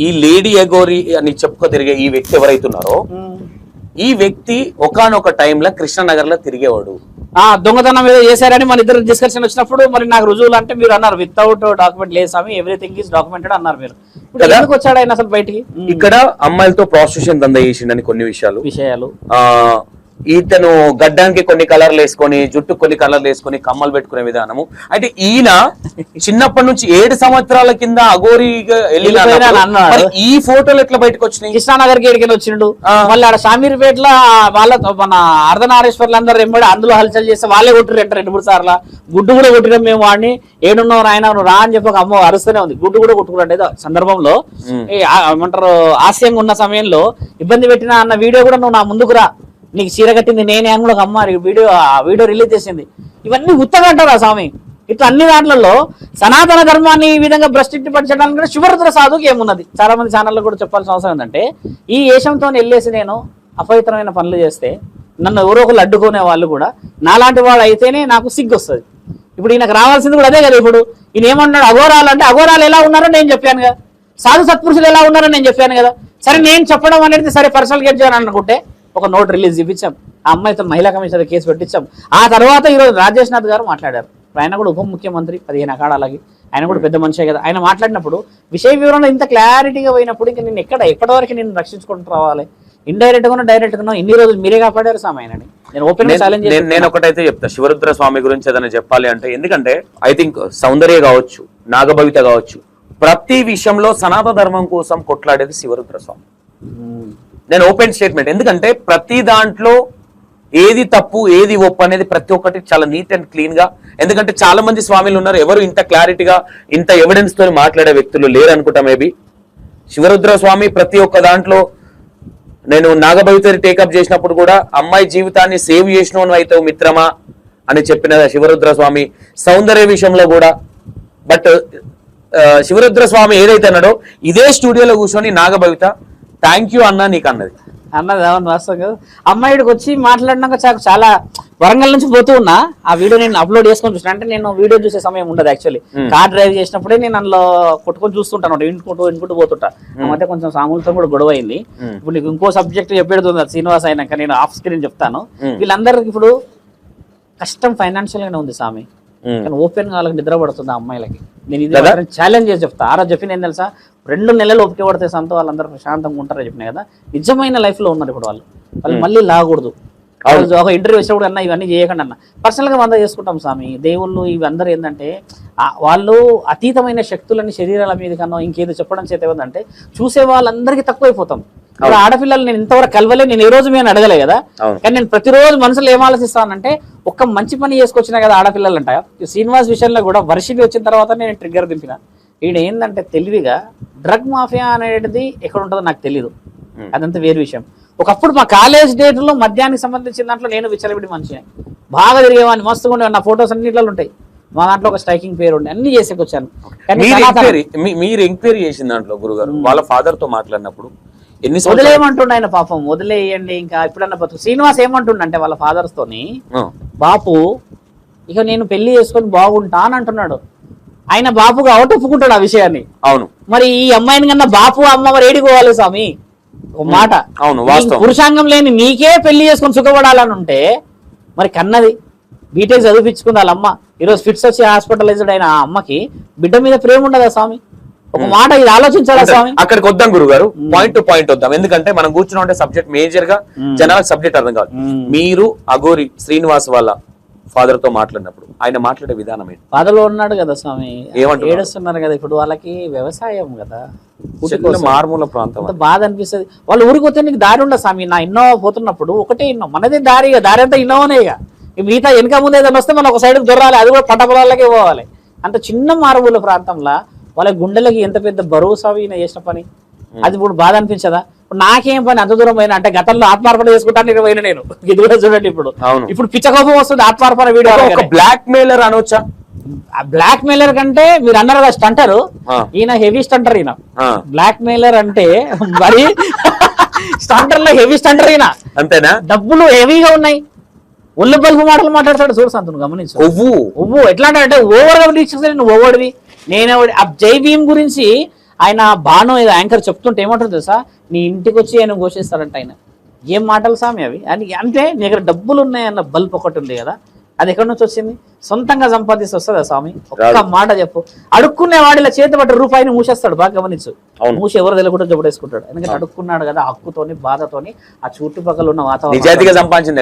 ఈ లేడీ అఘోరి అని చెప్పుకో తిరిగే ఈ వ్యక్తి ఎవరైతున్నారో, ఈ వ్యక్తి ఒకానొక టైంలో కృష్ణనగర్ లో తిరిగేవాడు. దొంగతనం ఏదో చేశారని మన ఇద్దరు డిస్కషన్ వచ్చినప్పుడు మరి నాకు రుజువులు అంటే మీరు అన్నారు వితౌట్ డాక్యుమెంట్ లేదు స్వామి, ఎవ్రీథింగ్ ఈస్ డాక్యుమెంటెడ్ అన్నారు మీరు. ఎందుకు వచ్చాడు ఆయన అసలు బయటికి? ఇక్కడ అమ్మాయిలతో ప్రాస్టిట్యూషన్ దందా చేసిండని కొన్ని విషయాలు ఇతను గడ్డానికి కొన్ని కలర్లు వేసుకొని, జుట్టు కొన్ని కలర్లు వేసుకొని, కమ్మలు పెట్టుకునే విధానము. అయితే ఈయన చిన్నప్పటి నుంచి 7 సంవత్సరాల కింద అఘోరిగా ఈ ఫోటోలు ఎట్లా బయటకు వచ్చినాయి? కృష్ణానగర్ గేడికి వచ్చిండు, మళ్ళీ ఆడ షామీర్పేటలో వాళ్ళ మన అర్ధనారేశ్వర్లు అందరూ ఎంబడి అందులో హల్చల్ చేస్తే వాళ్ళే కొట్టిరంట 2-3 సార్లు. గుడ్డు కూడా కొట్టినాం మేము వాడిని. ఏడున్నావు ఆయన రా అని చెప్పి ఒక అమ్మ అరుస్తూనే ఉంది. గుడ్డు కూడా కొట్టుకున్నట్టు సందర్భంలో ఏమంటారు ఆశయంగా ఉన్న సమయంలో ఇబ్బంది పెట్టినా అన్న వీడియో కూడా నువ్వు నా ముందుకు రా, నీకు చీర కట్టింది నేనే అని కూడా ఒక అమ్మ వీడియో రిలీజ్ చేసింది. ఇవన్నీ ఉత్తగా అంటారా స్వామి? ఇట్లా అన్ని దాంట్లో సనాతన ధర్మాన్ని ఈ విధంగా భ్రష్టించడానికి కూడా శివరుద్ర సాధువుకి ఏమున్నది? చాలా మంది ఛానల్లో కూడా చెప్పాల్సిన అవసరం ఏంటంటే, ఈ ఏషంతో వెళ్ళేసి నేను అపవిత్రమైన పనులు చేస్తే నన్ను ఎవరో ఒకళ్ళు అడ్డుకునే వాళ్ళు కూడా నాలాంటి వాడు అయితేనే నాకు సిగ్గు వస్తుంది. ఇప్పుడు ఈయనకు రావాల్సింది కూడా అదే కదా. ఇప్పుడు ఈయన ఏమన్నాడు, అఘోరాలు అంటే అఘోరాలు ఎలా ఉన్నారో నేను చెప్పాను కదా, సాధు సత్పురుషులు ఎలా ఉన్నారో నేను చెప్పాను కదా. సరే నేను చెప్పడం అనేది సరే పర్సనల్ గెట్ చేయాలని అనుకుంటే ఒక నోట్ రిలీజ్ ఇప్పించాం, ఆ అమ్మాయితో మహిళా కమిషనర్ కేసు పెట్టించాం. ఆ తర్వాత ఈరోజు రాజేష్ నాథ్ గారు మాట్లాడారు. ఆయన కూడా ఉప ముఖ్యమంత్రి 15 అఖాడాలకి, ఆయన కూడా పెద్ద మనిషే కదా. ఆయన మాట్లాడినప్పుడు విషయ వివరంలో ఇంత క్లారిటీగా పోయినప్పుడు ఇంకా నేను ఎప్పటివరకు నేను రక్షించుకుంటూ రావాలి? ఇండైరెక్ట్ గానో డైరెక్ట్ గానో ఇన్ని రోజులు మీరే కాపాడారు సామాయనని నేను ఓపెన్ ఛాలెంజ్. నేను ఒకటైతే చెప్తా, శివరుద్ర స్వామి గురించి ఏదైనా చెప్పాలి అంటే, ఎందుకంటే ఐ థింక్ సౌందర్య కావచ్చు, నాగభవిత కావచ్చు, ప్రతి విషయంలో సనాతన ధర్మం కోసం కొట్లాడేది శివరుద్ర స్వామి. నేను ఓపెన్ స్టేట్మెంట్, ఎందుకంటే ప్రతి దాంట్లో ఏది తప్పు ఏది ఒప్పు అనేది ప్రతి ఒక్కటి చాలా నీట్ అండ్ క్లీన్ గా. ఎందుకంటే చాలా మంది స్వామిలు ఉన్నారు, ఎవరు ఇంత క్లారిటీగా ఇంత ఎవిడెన్స్ తో మాట్లాడే వ్యక్తులు లేరు అనుకుంటా. మేబీ శివరుద్ర స్వామి ప్రతి ఒక్క దాంట్లో, నేను నాగభవితరి టేకప్ చేసినప్పుడు కూడా అమ్మాయి జీవితాన్ని సేవ్ చేసినోను అయితే మిత్రమా అని చెప్పిన శివరుద్ర స్వామి, సౌందర్య విషయంలో కూడా. బట్ శివరుద్ర స్వామి ఏదైతే అన్నాడో ఇదే స్టూడియోలో కూర్చొని నాగభవిత థ్యాంక్ యూ అన్నా నీకు అన్నది అవును వాస్తవం కదా. అమ్మాయిడికి వచ్చి మాట్లాడినాక చాలా వరంగల్ నుంచి పోతూ ఉన్నా, ఆ వీడియో నేను అప్లోడ్ చేసుకొని చూసిన. అంటే నేను వీడియో చూసే సమయం ఉండదు యాక్చువల్లీ, కార్ డ్రైవ్ చేసినప్పుడే నేను అందులో కొట్టుకొని చూస్తుంటాను, ఇంటుకుంటూ పోతుంటా. ఆ మధ్య కొంచెం సాములతో కూడా గొడవ అయింది. ఇప్పుడు నీకు ఇంకో సబ్జెక్ట్ చెప్పేడుతుంది శ్రీనివాస్ అయినాక నేను ఆఫ్ స్క్రీన్ చెప్తాను. వీళ్ళందరికి ఇప్పుడు కష్టం ఫైనాన్షియల్ గానే ఉంది స్వామి, కానీ ఓపెన్ గా వాళ్ళకి నిద్ర పడుతుంది ఆ అమ్మాయిలకి. నేను ఇది ఛాలెంజ్ చేసి చెప్తా. ఆ రోజు చెప్పిన ఏం తెలుసా, 2 నెలలు ఒప్పిక పడితే సంతో వాళ్ళందరూ ప్రశాంతంగా ఉంటారని చెప్పిన కదా. నిజమైన లైఫ్ లో ఉన్నారు ఇప్పుడు వాళ్ళు మళ్ళీ లాగకూడదు. ఒక ఇంటర్వ్యూ వచ్చినప్పుడు అన్న ఇవన్నీ చేయకండి అన్న, పర్సనల్ గా వంద చేసుకుంటాం స్వామి. దేవుళ్ళు ఇవి అందరూ ఏంటంటే వాళ్ళు అతీతమైన శక్తులని శరీరాల మీద కన్నా ఇంకేదో చెప్పడం చేత ఏమందంటే చూసే వాళ్ళందరికీ తక్కువైపోతాం. ఇప్పుడు ఆడపిల్లలు నేను ఇంతవరకు కలవలే, నేను ఏ రోజు మేము అడగలే కదా. కానీ నేను ప్రతిరోజు మనసులో ఏం ఆలోచిస్తానంటే ఒక్క మంచి పని చేసుకొచ్చినా కదా ఆడపిల్లలు అంట. శ్రీనివాస్ విషయంలో కూడా వర్షిని వచ్చిన తర్వాత నేను ట్రిగ్గర్ దింపిన. ఈయన ఏంటంటే తెలివిగా డ్రగ్ మాఫియా అనేది ఎక్కడ ఉంటుందో నాకు తెలియదు, అదంతా వేరే విషయం. ఒకప్పుడు మా కాలేజ్ డేట్లో మద్యానికి సంబంధించిన దాంట్లో నేను విచ్చలవిడి మనిషిని. బాగా తిరిగేవాడిని, మస్తుగా ఉండేవాడిని. నా ఫొటోస్ అన్నిట్లో ఉంటాయి. మా దాంట్లో ఒక స్ట్రైకింగ్ పేరు ఉండే, అన్ని చేసేకొచ్చాను. కానీ మీరు ఎంక్వైరీ చేసిన దాంట్లో గురుగారు వాళ్ళ ఫాదర్ తో మాట్లాడినప్పుడు ఎన్ని వదిలేయమంటుండే ఆయన, పాపం వదిలేయండి ఇంకా ఇప్పుడన్నా బతుకు. శ్రీనివాస్ ఏమంటుండ అంటే వాళ్ళ ఫాదర్స్ తోని, బాపు ఇక నేను పెళ్లి చేసుకొని బాగుంటా అని అంటున్నాడు. ఆయన బాపు కాబట్టి ఒప్పుకుంటాడు ఆ విషయాన్ని. అవును, మరి ఈ అమ్మాయిని కన్నా బాపు అమ్మ మరి ఏడిపోవాలి స్వామి, ఒక మాట. అవును, పురుషాంగం లేని నీకే పెళ్లి చేసుకొని సుఖపడాలని ఉంటే మరి కన్నది బీటెక్ చదివించుకుంది వాళ్ళ అమ్మ. ఈరోజు ఫిట్స్ వచ్చి హాస్పిటలైజ్డ్ అయిన ఆ అమ్మకి బిడ్డ మీద ప్రేమ ఉండదా స్వామి? ఒక మాట ఇది ఆలోచించాలా స్వామి? అక్కడికి వద్దాం గురుగారు, పాయింట్ టు పాయింట్ వద్దాం. ఎందుకంటే మనం కూర్చున్నా ఉంటే సబ్జెక్ట్ మేజర్ గా జనాలకు సబ్జెక్ట్ అర్థం కాదు. మీరు అఘోరి శ్రీనివాస్ వాళ్ళ ఫాదర్ తో మాట్లాడినప్పుడు ఆయన మాట్లాడే విధానం ఏంటి? బాధలో ఉన్నాడు కదా స్వామి, ఏడుస్తున్నారు కదా. ఇప్పుడు వాళ్ళకి వ్యవసాయం కదా, మారుమూల ప్రాంతం, బాధ అనిపిస్తుంది. వాళ్ళు ఊరికి పోతే నీకు దారి ఉండదు స్వామి. నా ఇన్నోవా పోతున్నప్పుడు ఒకటే ఇన్నోవా, మనదే దారి, దారి అంతా ఇన్నోవానే. ఇక మిగతా వెనక ముందు ఏదైనా వస్తే మనం ఒక సైడ్ దొరాలి, అది కూడా పంట పొలాలకే పోవాలి. అంత చిన్న మారుమూల ప్రాంతంలో వాళ్ళ గుండెలకి ఎంత పెద్ద బరువు స్వామి ఈయన చేసిన పని. అది ఇప్పుడు బాధ అనిపించదా? నాకేం పని అంత దూరం పోయినా అంటే గతంలో ఆత్మార్పణ చేసుకుంటాను పోయినా నేను. ఇది కూడా చూడండి, ఇప్పుడు పిచ్చకోపం వస్తుంది ఆత్మార్పణ వీడియో. బ్లాక్ మెయిలర్ అనొచ్చా? బ్లాక్ మెయిలర్ కంటే మీరు అన్నారు కదా స్టంటర్, ఈయన హెవీ స్టంటర్. ఈయన బ్లాక్ మెయిలర్ అంటే మరి స్టంటర్ లో హెవీ స్టంటర్ ఈయన. అంతేనా? డబ్బులు హెవీగా ఉన్నాయి. ఒళ్ళు బల్బు మాటలు మాట్లాడతాడు చూడు సంతును, గమనించు. ఒవ్వు ఎట్లా అంటే ఓవర్ గా నువ్వు ఓవర్వి నేను జై భీమ్ గురించి ఆయన బాను ఏదో యాంకర్ చెప్తుంటే ఏమంటారు తెలుసా, నీ ఇంటికి వచ్చి ఆయన ఘోషిస్తాడంట. ఆయన ఏం మాటలు స్వామి అవి అని. అంటే నీ దగ్గర డబ్బులు ఉన్నాయన్న బల్బ్ ఒకటి ఉంది కదా, అది ఎక్కడి నుంచి వచ్చింది? సొంతంగా సంపాదిస్తే వస్తుందా స్వామి? ఒక్క మాట చెప్పు. అడుక్కునే వాడిలా చేతి పట్టి రూపాయిని మూసేస్తాడు, బాగా గమనించు. మూసి ఎవరు తెలియకుండా జబడేసుకుంటాడు. ఎందుకంటే అడుక్కున్నాడు కదా, హక్కుతోని బాధతోని ఆ చుట్టుపక్కల ఉన్న వాతావరణం నిజాయితీగా సంపాదించింది,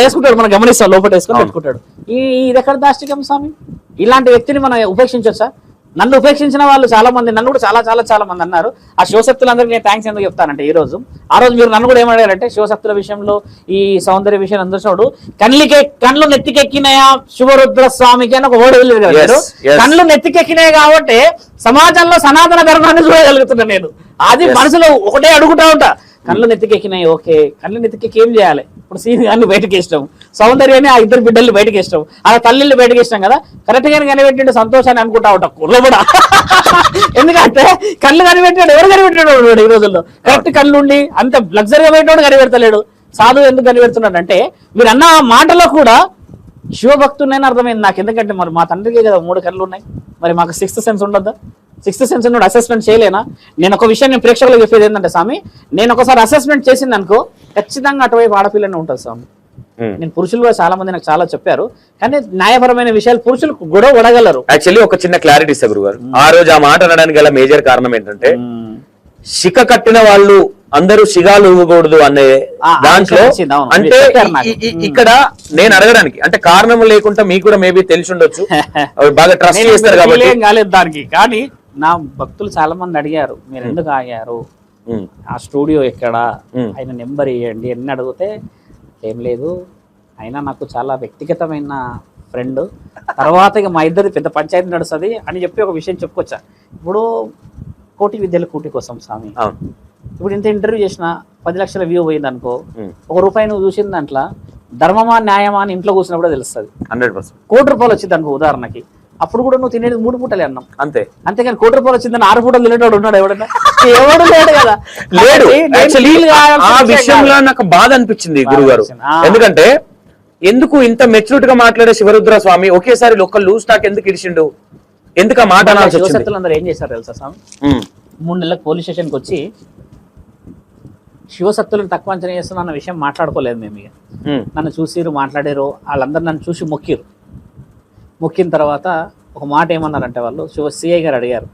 వేసుకుంటాడు. మనం గమనిస్తాం, లోపల వేసుకొని పెట్టుకుంటాడు. ఇది ఎక్కడ దాష్టికం స్వామి? ఇలాంటి వ్యక్తిని మనం ఉపేక్షించొచ్చా? నన్ను ఉపేక్షించిన వాళ్ళు చాలా మంది, నన్ను కూడా చాలా చాలా చాలా మంది అన్నారు. ఆ శివశక్తులందరికీ నేను థ్యాంక్స్ ఎందుకు చెప్తానంటే, ఈ రోజు ఆ రోజు మీరు నన్ను కూడా ఏమడిగారంటే, శివశక్తుల విషయంలో ఈ సౌందర్య విషయం అందరినోడు కళ్ళు నెత్తికెక్కినాయా శివరుద్ర స్వామికి అని ఒక ఓడి వెళ్ళారు కదా. కళ్ళు నెత్తికెక్కినాయి కాబట్టి సమాజంలో సనాతన ధర్మాన్ని చూడగలుగుతున్నా నేను. అది మనసులో ఒకటే అడుగుతా ఉంటా, కళ్ళు నెత్తికెక్కినాయి, ఓకే, కళ్ళు నెత్తికెక్కి ఏం చేయాలి? ఇప్పుడు సీన్ గారిని బయటకి ఇష్టం, సౌందర్యాన్ని ఆ ఇద్దరు బిడ్డల్ని బయటకి ఇష్టం, ఆ తల్లిని బయటకి ఇష్టం కదా. కరెక్ట్ గాని కనిపెట్టిండు సంతోషాన్ని అనుకుంటా ఉంటా కుర్ర కూడా. ఎందుకంటే కళ్ళు కనిపెట్టాడు, ఎవరు కనిపెట్టాడు ఈ రోజుల్లో? కరెక్ట్ కళ్ళు ఉండి అంత లగ్జరీగా పెట్టాడు, కనిపెడతలేడు. సాధువు ఎందుకు కనిపెడుతున్నాడు అంటే, మీరు అన్న మాటలో కూడా శివభక్తున్నైనా అర్థమైంది నాకు. ఎందుకంటే మరి మా తండ్రికి కదా 3 కళ్ళు ఉన్నాయి, మరి మాకు 6th సెన్స్ ఉండద్దా? 6th సెన్స్ ఉన్నోడు అసెస్మెంట్ చేయలేనా? నేను ఒక విషయం నేను ప్రేక్షకులకు చెప్పేది ఏంటంటే స్వామి, నేను ఒకసారి అసెస్మెంట్ చేసింది అనుకో, ఖచ్చితంగా అటువైపు ఆడపిల్లనే ఉంటుంది స్వామి. నేను పురుషులు కూడా చాలా మంది నాకు చాలా చెప్పారు, కానీ న్యాయపరమైన విషయాలు పురుషులు గొడవ పడగలరు. యాక్చువల్లీ ఒక చిన్న క్లారిటీ ఇస్తా గురుగారు. ఆ రోజు ఆ మాట అనడానికి గల మేజర్ కారణం ఏంటంటే, శిఖ కట్టిన వాళ్ళు అందరూ శిగాలు ఊగకూడదు అనే దాంట్లో. అంటే ఇక్కడ నేను అడగడానికి అంటే కారణం లేకుండా మీకు కూడా మేబీ తెలిసి ఉండొచ్చు, బాగా ట్రస్ట్ చేస్తారు కాబట్టి కాలేదు దానికి. కానీ నా భక్తులు చాలా మంది అడిగారు, మీరు ఎందుకు ఆగారు, ఆ స్టూడియో ఎక్కడ, ఆయన నెంబర్ ఇవ్వండి అని అడిగితే, ఏం లేదు అయినా నాకు చాలా వ్యక్తిగతమైన ఫ్రెండ్, తర్వాత ఇక మా ఇద్దరి పెద్ద పంచాయతీ నడుస్తుంది అని చెప్పి ఒక విషయం చెప్పుకొచ్చా. ఇప్పుడు కోటి విద్యల కూటి కోసం స్వామి, ఇప్పుడు ఇంత ఇంటర్వ్యూ చేసిన 10 లక్షల వ్యూ పోయింది అనుకో, 1 రూపాయి నువ్వు చూసిన దాంట్లో ధర్మమా న్యాయమా అని ఇంట్లో కూర్చున్నప్పుడు తెలుస్తుంది. 100% కోటి రూపాయలు వచ్చింది అనుకో ఉదాహరణకి, అప్పుడు కూడా నువ్వు తినేది 3 పూటలే అన్నాం అంతే. అంతేకాని కోటి రూపాయలు వచ్చిందని 6 పూటలు తినేటోడు ఉన్నాడు ఎవడన్నా? ఎవడు లేడు కదా. లేడు. ఆ విషయంలో నాకు బాధ అనిపించింది గురుగారు. ఎందుకంటే ఎందుకు ఇంత మెచ్యూరిటీ గా మాట్లాడే శివరుద్ర స్వామి ఒకేసారి ఒక లూజ్ టాక్ ఎందుకు ఇడిచిండు? ఎందుకు ఆ మాట అనాల్సి వచ్చింది? శివశక్తులందరూ ఏం చేశారు తెలుసా స్వామి? 3 నెలలకు పోలీస్ స్టేషన్కి వచ్చి శివశక్తులను తక్కువ అంచనా చేస్తున్నా అన్న విషయం మాట్లాడుకోలేదు మేము. ఇక నన్ను చూసిరు, మాట్లాడారు, వాళ్ళందరూ నన్ను చూసి మొక్కిరు. మొక్కిన తర్వాత ఒక మాట ఏమన్నారంటే వాళ్ళు, సిఐ గారు అడిగారు,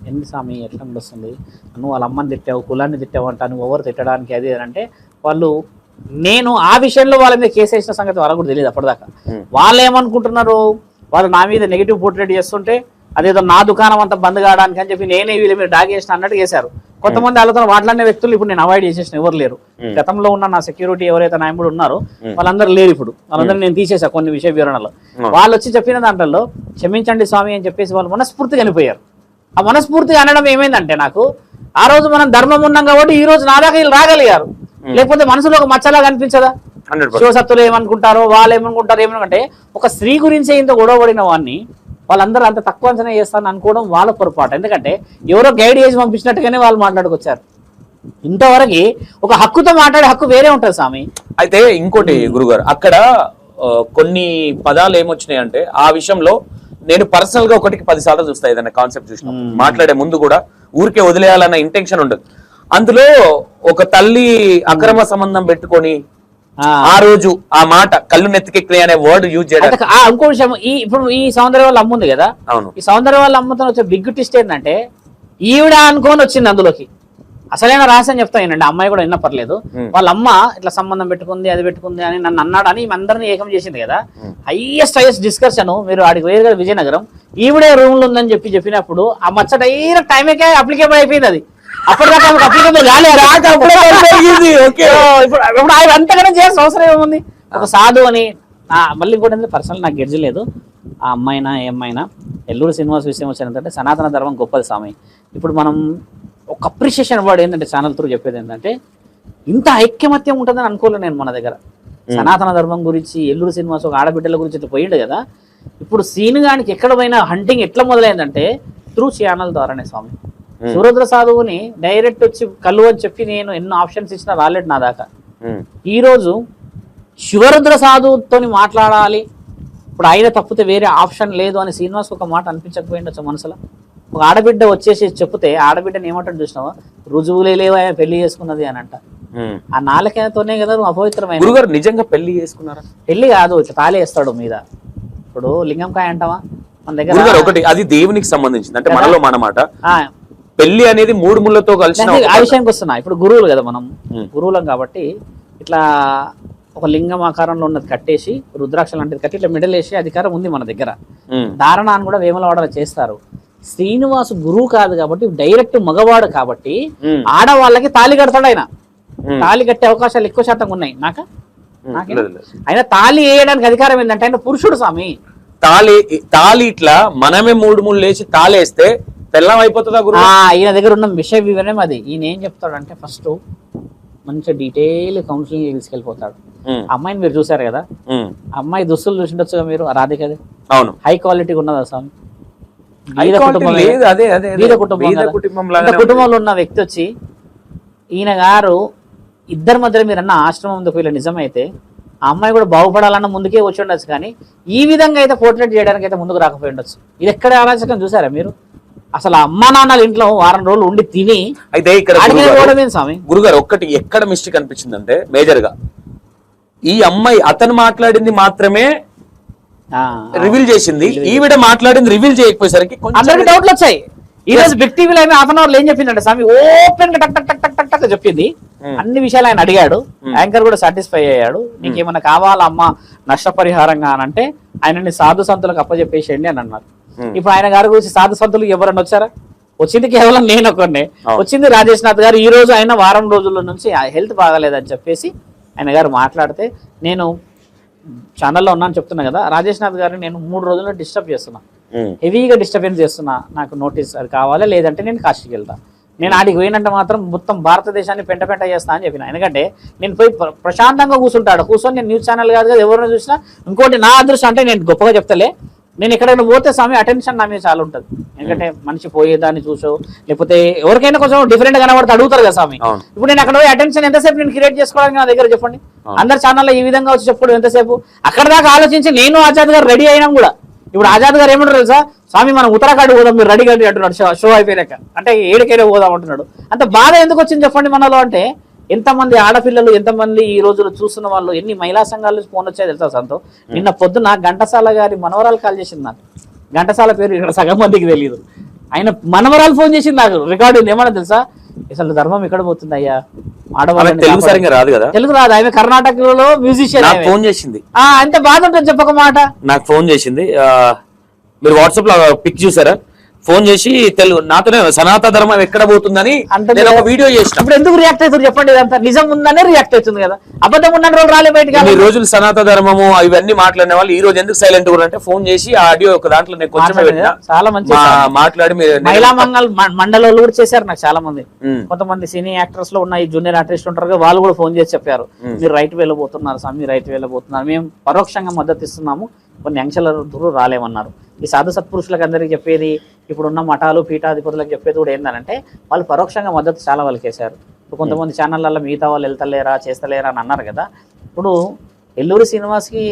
ఎన్ని స్వామి ఎట్లా వస్తుంది, నువ్వు వాళ్ళ అమ్మని తిట్టావు, కులాన్ని తిట్టావు అంటా, నువ్వు ఎవరు తిట్టడానికి అది అంటే, వాళ్ళు నేను ఆ విషయంలో వాళ్ళ మీద కేసు వేసిన సంగతి వాళ్ళకు కూడా తెలియదు అప్పటిదాకా. వాళ్ళు ఏమనుకుంటున్నారు, వాళ్ళు నా మీద నెగిటివ్ పోర్ట్రేట్ చేస్తుంటే అదేదో నా దుకాణం అంతా బంద్ కావడానికి అని చెప్పి నేనే వీళ్ళ మీద డాగ్ చేసిన అన్నట్టు చేశారు. కొంతమంది వాళ్ళతో మాట్లాడిన వ్యక్తులు ఇప్పుడు నేను అవాయిడ్ చేసేసిన ఎవరు లేరు. గతంలో ఉన్న నా సెక్యూరిటీ ఎవరైతే నాయకుడు ఉన్నారో వాళ్ళందరూ లేరు ఇప్పుడు, వాళ్ళందరూ నేను తీసేసా కొన్ని విషయ వివరణలో. వాళ్ళు వచ్చి చెప్పిన దాంట్లో క్షమించండి స్వామి అని చెప్పేసి వాళ్ళు మనస్ఫూర్తిగా అనిపోయారు. ఆ మనస్ఫూర్తిగా అనడం ఏమైందంటే, నాకు ఆ రోజు మనం ధర్మం ఉన్నాం కాబట్టి ఈ రోజు నా దాకా వీళ్ళు రాగలిగారు, లేకపోతే మనసులో ఒక మచ్చలాగా అనిపించదా? 100%. శివసత్తులు ఏమనుకుంటారో వాళ్ళు ఏమనుకుంటారో ఏమనుకుంటే ఒక స్త్రీ గురించే ఇంత గొడవపడిన వాడిని వాళ్ళందరూ అంత తక్కువ అంచనా చేస్తారని అనుకోవడం వాళ్ళ పొరపాటు. ఎందుకంటే ఎవరో గైడ్ చేసి పంపించినట్టుగానే వాళ్ళు మాట్లాడుకొచ్చారు. ఇంతవరకు ఒక హక్కుతో మాట్లాడే హక్కు వేరే ఉంటుంది స్వామి. అయితే ఇంకోటి గురుగారు, అక్కడ కొన్ని పదాలు ఏమొచ్చినాయి అంటే ఆ విషయంలో నేను పర్సనల్ గా 1కి 10 సార్లు చూస్తా ఏదైనా కాన్సెప్ట్ చూసిన మాట్లాడే ముందు కూడా ఊరికే వదిలేయాలన్న ఇంటెన్షన్ ఉండదు. అందులో ఒక తల్లి అక్రమ సంబంధం పెట్టుకొని ఆ రోజు ఆ మాట కళ్ళు నెత్తికెక్కి అనే వర్డ్ యూజ్ చేయడం. ఇంకో విషయం, ఇప్పుడు ఈ సౌందర్య వాళ్ళ అమ్మ ఉంది కదా, అవును, ఈ సౌందర్య వాళ్ళ అమ్మతో వచ్చే బిగ్ ట్విస్ట్ ఏంటంటే ఈవిడ అనుకోని వచ్చింది అందులోకి. అసలైన రహస్యం చెప్తానండి, అమ్మాయి కూడా విన్న పర్లేదు. వాళ్ళ అమ్మ ఇట్లా సంబంధం పెట్టుకుంది అది పెట్టుకుంది అని నన్ను అన్నాడు అని అందరినీ ఏకం చేసింది కదా. హైయెస్ట్ డిస్కషన్ మీరు ఆడికి వేరు కదా విజయనగరం, ఈవిడే రూమ్ లో ఉందని చెప్పినప్పుడు ఆ మచ్చ డైరెక్ట్ టైంకే అప్లికేబుల్ అయిపోయింది. అది అప్పటిదాకా అప్లికేబుల్ కాలేదు. ఇప్పుడు ఆయన అంతగానే చేయాల్సిన అవసరం ఏముంది? ఒక సాధు అని మళ్ళీ ఇంకోటి పర్సనల్ నాకు గెడ్జి లేదు. ఆ అమ్మాయినా ఏమైనా ఎల్లూరు శ్రీనివాస్ విషయం వచ్చిందంటే సనాతన ధర్మం గొప్పది స్వామి. ఇప్పుడు మనం ఒక అప్రిషియేషన్ వర్డ్ ఏంటంటే ఛానల్ త్రూ చెప్పేది ఏంటంటే ఇంత ఐక్యమత్యం ఉంటుందని అనుకోలేదు నేను మన దగ్గర. సనాతన ధర్మం గురించి ఎల్లూరు శ్రీనివాస్ ఒక ఆడబిడ్డల గురించి ఇట్లా పోయిండు కదా. ఇప్పుడు సీన్ గానికి ఎక్కడ పోయినా హంటింగ్ ఎట్లా మొదలైందంటే త్రూ ఛానల్ ద్వారానే స్వామి. సురుద్ర సాధువుని డైరెక్ట్ వచ్చి కళ్ళు అని చెప్పి నేను ఎన్నో ఆప్షన్స్ ఇచ్చినా రాలేదు నా దాకా. ఈరోజు శివరుద్ర సాధువుతో మాట్లాడాలి, ఇప్పుడు ఆయన తప్పితే వేరే ఆప్షన్ లేదు అని శ్రీనివాస్ ఒక మాట అనిపించకపోయిండొచ్చు మనసులో. ఒక ఆడబిడ్డ వచ్చేసి చెప్తే ఆడబిడ్డని ఏమంటాడు చూసినావా, రుజువులే లేవా పెళ్లి చేసుకున్నది అని అంట. ఆ నాలుకతోనే కదా నువ్వు అపవిత్రమైన. గురుగారు నిజంగా పెళ్లి చేసుకున్నారా? పెళ్లి కాదు, ఇట్లా తాళి వేస్తాడు మీద. ఇప్పుడు లింగంకాయ అంటావా మన దగ్గర ఒకటి, అది దేవునికి సంబంధించింది అంటే మనలో మనమాట. పెళ్లి అనేది 3 ముళ్ళతో కలిసి ఆ విషయానికి వస్తున్నా. ఇప్పుడు గురువులు కదా మనం, గురువులం కాబట్టి ఇట్లా ఒక లింగం ఆకారంలో ఉన్నది కట్టేసి రుద్రాక్ష లాంటిది కట్టి ఇట్లా మిడల్ వేసే అధికారం ఉంది మన దగ్గర. ధారణ అని కూడా వేములవాడలో చేస్తారు. శ్రీనివాసు గురువు కాదు కాబట్టి డైరెక్ట్ మగవాడు కాబట్టి ఆడవాళ్ళకి తాళి కడతాడు ఆయన. తాళి కట్టే అవకాశాలు ఎక్కువ శాతం ఉన్నాయి. ఆయన తాళి వేయడానికి అధికారం ఏంటంటే ఆయన పురుషుడు స్వామి. తాళి ఇట్లా మనమే 3 ముళ్ళు వేసి తాళేస్తే పెళ్ళం అయిపోతుందా గురు? ఈయన దగ్గర ఉన్న విషయ వివరణం అది. ఈయన ఏం చెప్తాడంటే ఫస్ట్ మంచిగా డీటెయిల్ కౌన్సిలింగ్ తీసుకెళ్ళిపోతాడు. అమ్మాయిని మీరు చూసారు కదా, అమ్మాయి దుస్తులు చూసిండొచ్చుగా మీరు, రాధికది. అవును, హై క్వాలిటీ ఉన్నదా స్వామి? కుటుంబంలో ఉన్న వ్యక్తి వచ్చి ఈయన గారు ఇద్దరి మధ్య మీరు అన్న ఆశ్రమం ఉంది వీళ్ళ నిజమైతే ఆ అమ్మాయి కూడా బాగుపడాలన్న ముందుకే వచ్చి ఉండొచ్చు. కానీ ఈ విధంగా అయితే పోర్ట్రేట్ చేయడానికి అయితే ముందుకు రాకపోయి ఉండొచ్చు. ఇది ఎక్కడ అరాచకం చూసారా మీరు? అసలు అమ్మా నాన్నల ఇంట్లో వారం రోజులు ఉండి తిని అయితే ఇక్కడ స్వామి. గురుగారు ఒక్కటి ఎక్కడ మిస్టేక్ అనిపించింది అంటే మేజర్ గా ఈ అమ్మాయి అతను మాట్లాడింది మాత్రమే రివీల్ చేసింది, ఈవిడ మాట్లాడింది రివీల్ చేయకపోయేసరికి అందరికి డౌట్లు వచ్చాయి. ఈ రోజు బిగ్ టీవీలో ఆయన హాఫ్ అన్ అవర్ ఏం చెప్పిందంటే స్వామి ఓపెన్ గా టక్ టక్ టక్ టక్ టక్ చెప్పింది. అన్ని విషయాలు ఆయన అడిగాడు, యాంకర్ కూడా సాటిస్ఫై అయ్యాడు. నీకేమన్నా కావాలా అమ్మ నష్టపరిహారంగా అని అంటే ఆయనని సాధు సంతులకు అప్పచెప్పేసేయండి అని అన్నారు. ఇప్పుడు ఆయన గారి గురించి సాధు సంతులు ఎవరన్నా వచ్చారా? వచ్చింది కేవలం నేను ఒకరినే. వచ్చింది రాజేష్ నాథ్ గారు. ఈ రోజు ఆయన వారం రోజుల నుంచి హెల్త్ బాగాలేదని చెప్పేసి ఆయన గారు మాట్లాడితే నేను ఛానల్లో ఉన్నాను చెప్తున్నా కదా, రాజేష్ నాథ్ గారిని నేను 3 రోజుల్లో డిస్టర్బ్ చేస్తున్నా, హెవీగా డిస్టర్బెన్స్ చేస్తున్నా. నాకు నోటీస్ అది కావాలి, లేదంటే నేను కాశీకి వెళ్తా. నేను ఆడికి పోయినంటే మాత్రం మొత్తం భారతదేశాన్ని పెంట చేస్తా అని చెప్పిన. ఎందుకంటే నేను పోయి ప్రశాంతంగా కూర్చుంటాడు. కూర్చొని నేను న్యూస్ ఛానల్ కాదు కదా, ఎవరైనా చూసినా. ఇంకోటి నా అదృష్టం అంటే నేను గొప్పగా చెప్తలే, నేను ఎక్కడైనా పోతే స్వామి అటెన్షన్ నా మీద చాలా ఉంటుంది. ఎందుకంటే మనిషి పోయేదాన్ని చూసో లేకపోతే ఎవరికైనా కొంచెం డిఫరెంట్ గా కనబడితే అడుగుతారు కదా స్వామి. ఇప్పుడు నేను అక్కడ పోయి అటెన్షన్ ఎంతసేపు నేను క్రియేట్ చేసుకోవడానికి నా దగ్గర చెప్పండి. అందరు ఛానల్లో ఈ విధంగా వచ్చి చెప్పుకోవడం ఎంతసేపు? అక్కడ దాకా ఆలోచించి నేను ఆజాద్ గారు రెడీ అయినాం కూడా. ఇప్పుడు ఆజాద్ గారు ఏమంటారు తెలుసా, స్వామి మనం ఉత్తరాఖండ్ పోదాం మీరు రెడీ కండి అంటున్నాడు షో అయిపోయాక. అంటే ఏడికైనా పోదాం అంటున్నాడు. అంత బాధ ఎందుకు వచ్చింది చెప్పండి మనలో? అంటే ఎంతమంది ఆడపిల్లలు, ఎంతమంది ఈ రోజులు చూస్తున్న వాళ్ళు, ఎన్ని మహిళా సంఘాలు ఫోన్ వచ్చాయి తెలుసా సంతో. నిన్న పొద్దున ఘంటసాల గారి మనవరాలు కాల్ చేసింది నాకు. ఘంటసాల పేరు ఇక్కడ సగం మందికి తెలియదు. ఆయన మనవరాలు ఫోన్ చేసింది నాకు, రికార్డు ఉంది. ఏమన్నా తెలుసా, అసలు ధర్మం ఎక్కడ పోతుంది అయ్యా, ఆడవాళ్ళని తెలుగు రాదు. ఆమె కర్ణాటకలో మ్యూజిషియన్. ఫోన్ చేసింది, అంత బాధ ఉంటుంది చెప్పక మాట. నాకు ఫోన్ చేసింది. మీరు వాట్సాప్ లో పిక్ చూసారా? ఫోన్ చేసి నాతోనే సనాతన ధర్మం ఎక్కడ పోతుందని అంటే నేను ఒక వీడియో చేసిన. ఇప్పుడు ఎందుకు రియాక్ట్ అవుతారు చెప్పండి? ఇదంతా నిజం ఉందనే రియాక్ట్ అవుతుంది కదా, అబద్ధం ఉన్న రోజు రాలే బయటకి. ఈ రోజులు సనాతన ధర్మము ఇవన్నీ మాట్లాడిన వాళ్ళు ఈ రోజు ఎందుకు సైలెంట్ కూడా అంటే ఫోన్ చేసి ఆ ఆడియో ఒక దాంట్లో నేను కొంచెం చాలా మంచి మాట్లాడి మహిళా మండలి కూడా చేశారు నాకు చాలా మంది. కొంతమంది సినీ యాక్టర్స్ లో ఉన్న ఈ జూనియర్ ఆర్టిస్ట్ ఉంటారు వాళ్ళు కూడా ఫోన్ చేసి చెప్పారు, మీరు రైట్ వెళ్ళబోతున్నారు స్వామి, రైట్ వెళ్ళబోతున్నారు, మేము పరోక్షంగా మద్దతు ఇస్తున్నాము, కొన్ని ఆంక్షల దూరం రాలేమన్నారు. ఈ సాధు సత్పురుషులకు అందరికి చెప్పేది, ఇప్పుడున్న మఠాలు పీఠాధిపతులకు చెప్పేది కూడా ఏంటంటే వాళ్ళు పరోక్షంగా మద్దతు చాలా వాళ్ళకి వేశారు. ఇప్పుడు కొంతమంది ఛానళ్ళల్లో మిగతా వాళ్ళు వెళ్తలేరా చేస్తలేరా అని అన్నారు కదా. ఇప్పుడు ఎల్లూరి శ్రీనివాస్కి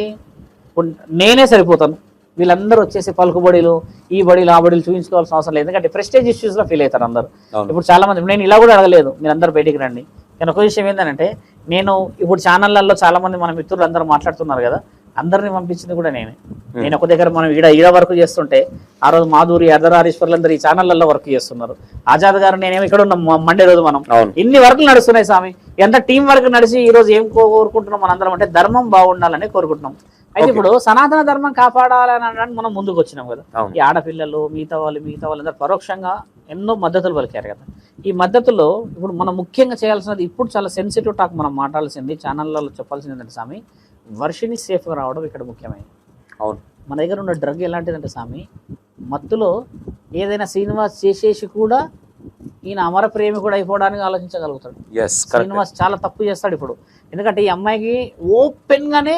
ఇప్పుడు నేనే సరిపోతాను, వీళ్ళందరూ వచ్చేసి పలుకుబడిలు ఈ బడిలు ఆ బడిలు చూపించుకోవాల్సిన అవసరం లేదు, ఎందుకంటే ప్రెస్టేజ్ ఇష్యూస్లో ఫీల్ అవుతారు అందరూ. ఇప్పుడు చాలా మంది, నేను ఇలా కూడా అడగలేదు, మీరు అందరూ బయటికి రండి. కానీ ఒక విషయం ఏంటంటే నేను ఇప్పుడు ఛానళ్ళల్లో చాలా మంది మన మిత్రులు అందరూ మాట్లాడుతున్నారు కదా, అందరిని పంపించింది కూడా నేనే. నేను ఒక దగ్గర మనం ఈడ వర్క్ చేస్తుంటే ఆ రోజు మాధురి అర్ధరారీశ్వర్లందరూ ఈ ఛానళ్ళల్లో వర్క్ చేస్తున్నారు. ఆజాద్ గారు నేనేమో ఇక్కడ ఉన్న మండే రోజు మనం ఇన్ని వర్క్లు నడుస్తున్నాయి స్వామి, ఎంత టీం వర్క్ నడిచి ఈ రోజు ఏం కోరుకుంటున్నాం మనందరం అంటే ధర్మం బాగుండాలని కోరుకుంటున్నాం. అయితే ఇప్పుడు సనాతన ధర్మం కాపాడాలని అనడానికి మనం ముందుకు వచ్చినాం కదా. ఈ ఆడపిల్లలు మిగతా వాళ్ళందరూ పరోక్షంగా ఎన్నో మద్దతులు పలికారు కదా. ఈ మద్దతులో ఇప్పుడు మనం ముఖ్యంగా చేయాల్సినది, ఇప్పుడు చాలా సెన్సిటివ్ టాక్ మనం మాట్లాడాల్సింది, ఛానళ్ళలో చెప్పాల్సింది ఏంటంటే స్వామి, వర్షిని సేఫ్గా రావడం ఇక్కడ ముఖ్యమైనది. అవును, మన దగ్గర ఉన్న డ్రగ్ ఎలాంటిదంటే స్వామి, మత్తులో ఏదైనా శ్రీనివాస్ చేసేసి కూడా ఈయన అమర ప్రేమి కూడా అయిపోవడానికి ఆలోచించగలుగుతాడు. శ్రీనివాస్ చాలా తప్పు చేస్తాడు ఇప్పుడు, ఎందుకంటే ఈ అమ్మాయికి ఓపెన్గానే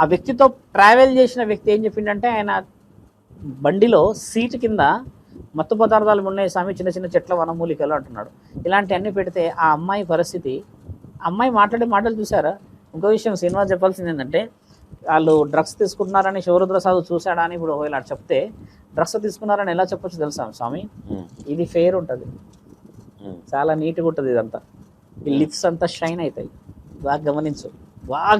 ఆ వ్యక్తితో ట్రావెల్ చేసిన వ్యక్తి ఏం చెప్పిండంటే, ఆయన బండిలో సీటు కింద మత్తు పదార్థాలు ఉన్నాయి స్వామి, చిన్న చిన్న చెట్ల వనమూలికలు అంటున్నాడు. ఇలాంటివన్నీ పెడితే ఆ అమ్మాయి పరిస్థితి, అమ్మాయి మాట్లాడే మాటలు చూసారా? ఇంకో విషయం శ్రీనివాస్ చెప్పాల్సింది ఏంటంటే, వాళ్ళు డ్రగ్స్ తీసుకుంటున్నారని శివరుద్రసాద్ చూశాడా అని ఇప్పుడు ఒకవేళ చెప్తే, డ్రగ్స్ తీసుకున్నారని ఎలా చెప్పొచ్చు తెలుసా స్వామి? ఇది ఫెయిర్ ఉంటుంది, చాలా నీట్గా ఉంటుంది, ఇదంతా ఈ లిప్స్ అంతా షైన్ అవుతాయి, బాగా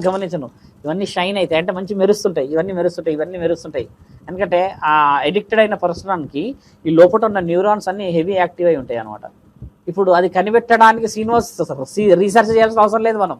గమనించను, ఇవన్నీ షైన్ అవుతాయి అంటే మంచి మెరుస్తుంటాయి, ఇవన్నీ మెరుస్తుంటాయి. ఎందుకంటే ఆ ఎడిక్టెడ్ అయిన పర్సన్కి ఈ లోపల ఉన్న న్యూరాన్స్ అన్ని హెవీ యాక్టివ్ అయి ఉంటాయి అనమాట. ఇప్పుడు అది కనిపెట్టడానికి శ్రీనివాస్ రీసెర్చ్ చేయాల్సిన అవసరం లేదు. మనం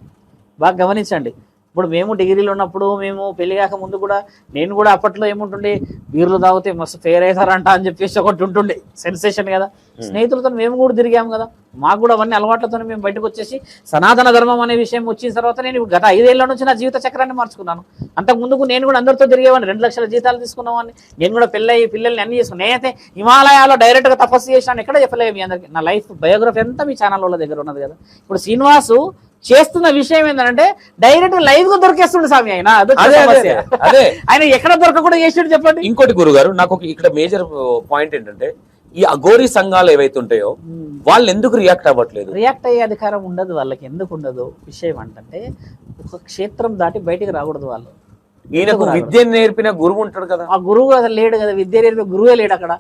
బాగా గమనించండి, ఇప్పుడు మేము డిగ్రీలో ఉన్నప్పుడు, మేము పెళ్లి కాక ముందు కూడా, నేను కూడా అప్పట్లో ఏముంటుండే, బీర్లు తాగితే మస్తు ఫేర్ అవుతారంట అని చెప్పేసి ఒకటి ఉంటుండే సెన్సేషన్ కదా. స్నేహితులతో మేము కూడా తిరిగాము కదా, మాకు కూడా అవన్నీ అలవాట్లతో మేము బయటకు వచ్చేసి సనాతన ధర్మం అనే విషయం వచ్చిన తర్వాత నేను గత 5 ఏళ్ల నుంచి నా జీవిత చక్రాన్ని మార్చుకున్నాను. అంతకు ముందుకు నేను కూడా అందరితో తిరిగేవాడిని, 2 లక్షల జీతాలు తీసుకున్నామని, నేను కూడా పిల్లల్ని అన్ని చేసుకున్నాను. నేనైతే హిమాలయాల్లో డైరెక్ట్గా తపస్సు చేసినాను, ఎక్కడ చెప్పలేదు మీ అందరికీ. నా లైఫ్ బయోగ్రఫీ అంతా మీ ఛానల్ వాళ్ళ దగ్గర ఉన్నది కదా. ఇప్పుడు శ్రీనివాసు చేస్తున్న విషయం ఏంటంటే డైరెక్ట్ లైవ్ గా దొరికేస్తుండే స్వామి ఆయన. ఆయన ఎక్కడ దొరకకుండా చేసాడు చెప్పండి. ఇంకోటి గురుగారు, నాకు ఇక్కడ మేజర్ పాయింట్ ఏంటంటే, ఈ అఘోరీ సంఘాలు ఏవైతే ఉంటాయో వాళ్ళు ఎందుకు రియాక్ట్ అవ్వట్లేదు? రియాక్ట్ అయ్యే అధికారం ఉండదు వాళ్ళకి. ఎందుకు ఉండదు విషయం అంటే, ఒక క్షేత్రం దాటి బయటికి రాకూడదు వాళ్ళు. ఈయనకు విద్య నేర్పిన గురువు ఉంటాడు కదా, ఆ గురువు అసలు లేడు కదా, విద్య నేర్పిన గురువే లేడు అక్కడ,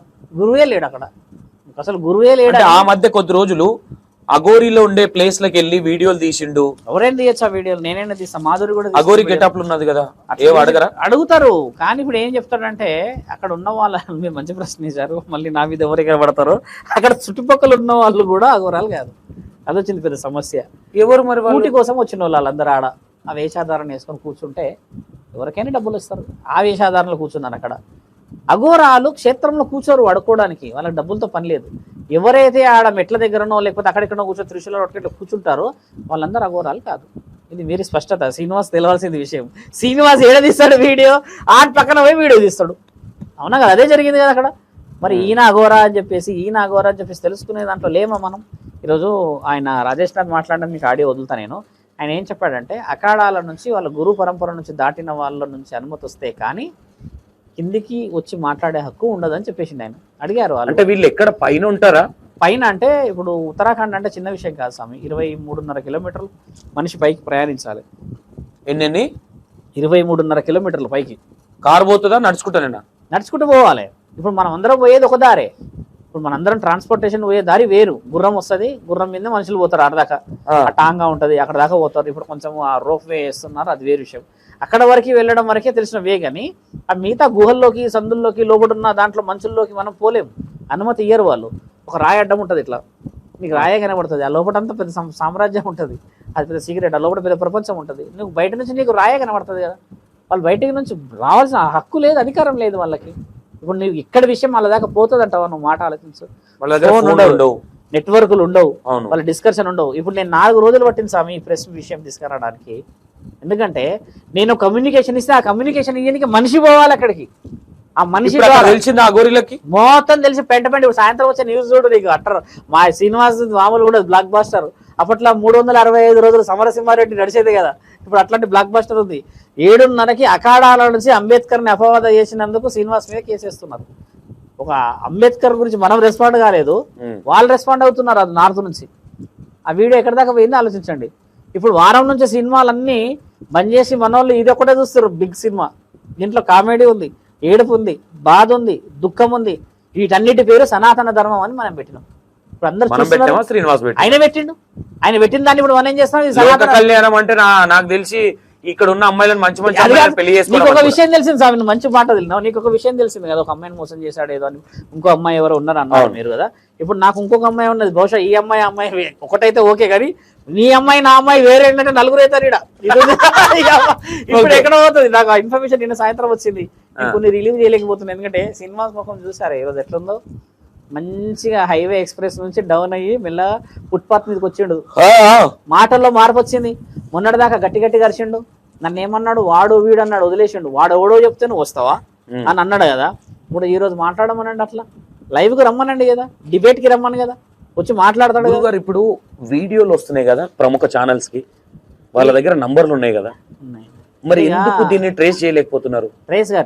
అసలు గురువే లేడు. ఆ మధ్య కొద్ది రోజులు అఘోరీలో ఉండే ప్లేస్ లకి వెళ్ళి వీడియోలు తీసిండు. ఎవరైనా తీయచ్చు ఆ వీడియోలు, నేనైనా తీస్తా. మాధురి కూడా అఘోరీ గెటప్ ఉన్నది కదా, అడుగుతారు. కానీ ఇప్పుడు ఏం చెప్తాడంటే, అక్కడ ఉన్న వాళ్ళ, మీరు మంచి ప్రశ్న ఇచ్చారు, మళ్ళీ నా మీద ఎవరికి పడతారో, అక్కడ చుట్టుపక్కల ఉన్న వాళ్ళు కూడా అఘోరాలు కాదు. అది వచ్చింది పెద్ద సమస్య. ఎవరు మరి ఊటి కోసం వచ్చిన వాళ్ళందరూ ఆడ ఆ వేషాధారణ వేసుకొని కూర్చుంటే ఎవరికైనా డబ్బులు ఇస్తారు. ఆ వేషాధారణలో కూర్చున్నారు అక్కడ. అఘోరాలు క్షేత్రంలో కూర్చోరు అడుకోవడానికి, వాళ్ళకి డబ్బులతో పని లేదు. ఎవరైతే ఆడ మెట్ల దగ్గరనో లేకపోతే అక్కడెక్కడో కూర్చో త్రిశూల ఇట్లా కూర్చుంటారో వాళ్ళందరూ అఘోరాలు కాదు. ఇది మీరు స్పష్టత. శ్రీనివాస్ తెలవాల్సింది విషయం. శ్రీనివాస్ ఏడ తీస్తాడు వీడియో, ఆడ పక్కన పోయి వీడియో తీస్తాడు. అవునా కదా, అదే జరిగింది కదా అక్కడ. మరి ఈయన అఘోరా అని చెప్పేసి తెలుసుకునే దాంట్లో లేమా మనం? ఈరోజు ఆయన రాజేష్ నాథ్ మాట్లాడడం మీకు ఆడియో వదులుతా నేను. ఆయన ఏం చెప్పాడంటే, అఖాడాల నుంచి వాళ్ళ గురు పరంపర నుంచి దాటిన వాళ్ళ నుంచి అనుమతి వస్తే కానీ కిందికి వచ్చి మాట్లాడే హక్కు ఉండదని చెప్పేసింది ఆయన. అడిగారు వాళ్ళు, అంటే వీళ్ళు ఎక్కడ పైన ఉంటారా? పైన అంటే ఇప్పుడు ఉత్తరాఖండ్ అంటే చిన్న విషయం కాదు స్వామి. 23.5 కిలోమీటర్లు మనిషి పైకి ప్రయాణించాలి. ఎన్ని? 23.5 కిలోమీటర్లు పైకి. కారు పోతుందా, నడుచుకుంటూ పోవాలి. ఇప్పుడు మనం అందరం పోయేది ఒక దారే. ఇప్పుడు మనందరం ట్రాన్స్పోర్టేషన్ పోయే దారి వేరు. గుర్రం వస్తుంది, గుర్రం మీద మనుషులు పోతారు, ఆడదాకా టాంగా ఉంటుంది, అక్కడ దాకా పోతారు. ఇప్పుడు కొంచెం ఆ రోప్ వే వేస్తున్నారు, అది వేరు విషయం. అక్కడ వరకు వెళ్ళడం వరకే తెలిసిన వే, కానీ ఆ మిగతా గుహల్లోకి సందుల్లోకి లోబడున్న దాంట్లో మనుషుల్లోకి మనం పోలేము, అనుమతి ఇయ్యరు వాళ్ళు. ఒక రాయి అడ్డం ఉంటుంది, ఇట్లా నీకు రాయే కనబడుతుంది, ఆ లోపలంతా పెద్ద సామ్రాజ్యం ఉంటుంది, అది పెద్ద సీక్రెట్, ఆ లోపల పెద్ద ప్రపంచం ఉంటుంది. నువ్వు బయట నుంచి నీకు రాయే కనబడుతుంది కదా, వాళ్ళు బయటికి నుంచి రావాల్సిన హక్కు లేదు, అధికారం లేదు వాళ్ళకి. ఇప్పుడు నువ్వు ఇక్కడ విషయం వాళ్ళ దాకా పోతుంది అంటావా? నువ్వు మాట ఆలోచించు. వాళ్ళ దగ్గర ఫోన్ ఫోన్లు ఉండవు, నెట్వర్క్లు ఉండవు, అవును. వాళ్ళ డిస్కషన్ ఉండవు. ఇప్పుడు నేను 4 రోజులు పట్టింది స్వామి ఈ ప్రెస్ విషయం తీసుకురావడానికి. ఎందుకంటే నేను కమ్యూనికేషన్ ఇస్తే ఆ కమ్యూనికేషన్ ఇయ్యడానికి మనిషి పోవాలి అక్కడికి. ఆ మనిషి తెలిసింది ఆ గోరీలకి మొత్తం తెలిసి పెంట సాయంత్రం వచ్చే న్యూస్ చూడు నీకు. అట్టర్ మా శ్రీనివాస్ మామూలు కూడా బ్లాక్ బాస్టర్. అప్పట్లో 365 రోజులు సమరసింహారెడ్డి నడిచేది కదా. ఇప్పుడు అట్లాంటి బ్లాక్ బాస్టర్ ఉంది. 7:30కి అఖాడాల నుంచి అంబేద్కర్ని అపవాద చేసినందుకు శ్రీనివాస్ మీద కేసేస్తున్నారు. ఒక అంబేద్కర్ గురించి మనం రెస్పాండ్ కాలేదు, వాళ్ళు రెస్పాండ్ అవుతున్నారు. అది నార్త్ నుంచి. ఆ వీడియో ఎక్కడి దాకా పోయిందో ఆలోచించండి. ఇప్పుడు వారం నుంచి సినిమాలన్నీ బంద్ చేసి మన వాళ్ళు ఇది ఒకటే చూస్తారు. బిగ్ సినిమా, దీంట్లో కామెడీ ఉంది, ఏడుపు ఉంది, బాధ ఉంది, దుఃఖం ఉంది. వీటన్నిటి పేరు సనాతన ధర్మం అని మనం పెట్టినాం. ఇప్పుడు అందరూ ఆయన పెట్టిండు. ఆయన పెట్టిన దాన్ని ఇప్పుడు మనం ఏం చేస్తాం? కళ్యాణం అంటే నాకు తెలిసి ఇక్కడ ఉన్న అమ్మాయిలను మంచి మంచి పెళ్లి చేసుకోవాలి. నీకు ఒక విషయం తెలిసింది స్వామి, నువ్వు మంచి మాట తెలినావు. నీకు ఒక విషయం తెలిసింది కదా, ఒక అమ్మాయిని మోసం చేశాడు ఏదో అని. ఇంకో అమ్మాయి ఎవరో ఉన్నారు అన్నారు మీరు కదా. ఇప్పుడు నాకు ఇంకొక అమ్మాయి ఉన్నది. బహుశా ఈ అమ్మాయి ఒకటైతే ఓకే, కానీ నీ అమ్మాయి నా అమ్మాయి వేరే ఏంటంటే 4 అవుతారు ఇక్కడ. ఇప్పుడు ఎక్కడ పోతుంది? నాకు ఆ ఇన్ఫర్మేషన్ నిన్న సాయంత్రం వచ్చింది. కొన్ని రిలీవ్ చేయలేకపోతుంది. ఎందుకంటే సినిమా ముఖం చూసారా ఈరోజు ఎట్లుందో. మంచిగా హైవే ఎక్స్ప్రెస్ నుంచి డౌన్ అయ్యి మెల్లగా ఫుట్పాత్ మీదకి వచ్చిండు. మాటల్లో మార్పు వచ్చింది. మొన్నటిదాకా గట్టి గట్టి గరిచిండు. నన్ను ఏమన్నాడు? వాడు వీడు అన్నాడు, వదిలేసిండు. వాడు ఎవడో చెప్తే నువ్వు వస్తావా అని అన్నాడు కదా. ఇప్పుడు ఈ రోజు మాట్లాడమనండి, అట్లా లైవ్ కి రమ్మనండి కదా, డిబేట్ కి రమ్మను కదా, వచ్చి మాట్లాడతాడు కదా. ఇప్పుడు వీడియోలు వస్తున్నాయి కదా ప్రముఖ ఛానల్స్ కి, వాళ్ళ దగ్గర నంబర్లు ఉన్నాయి కదా, మరి ఎందుకు దీన్ని ట్రేస్ చేయలేకపోతున్నారు?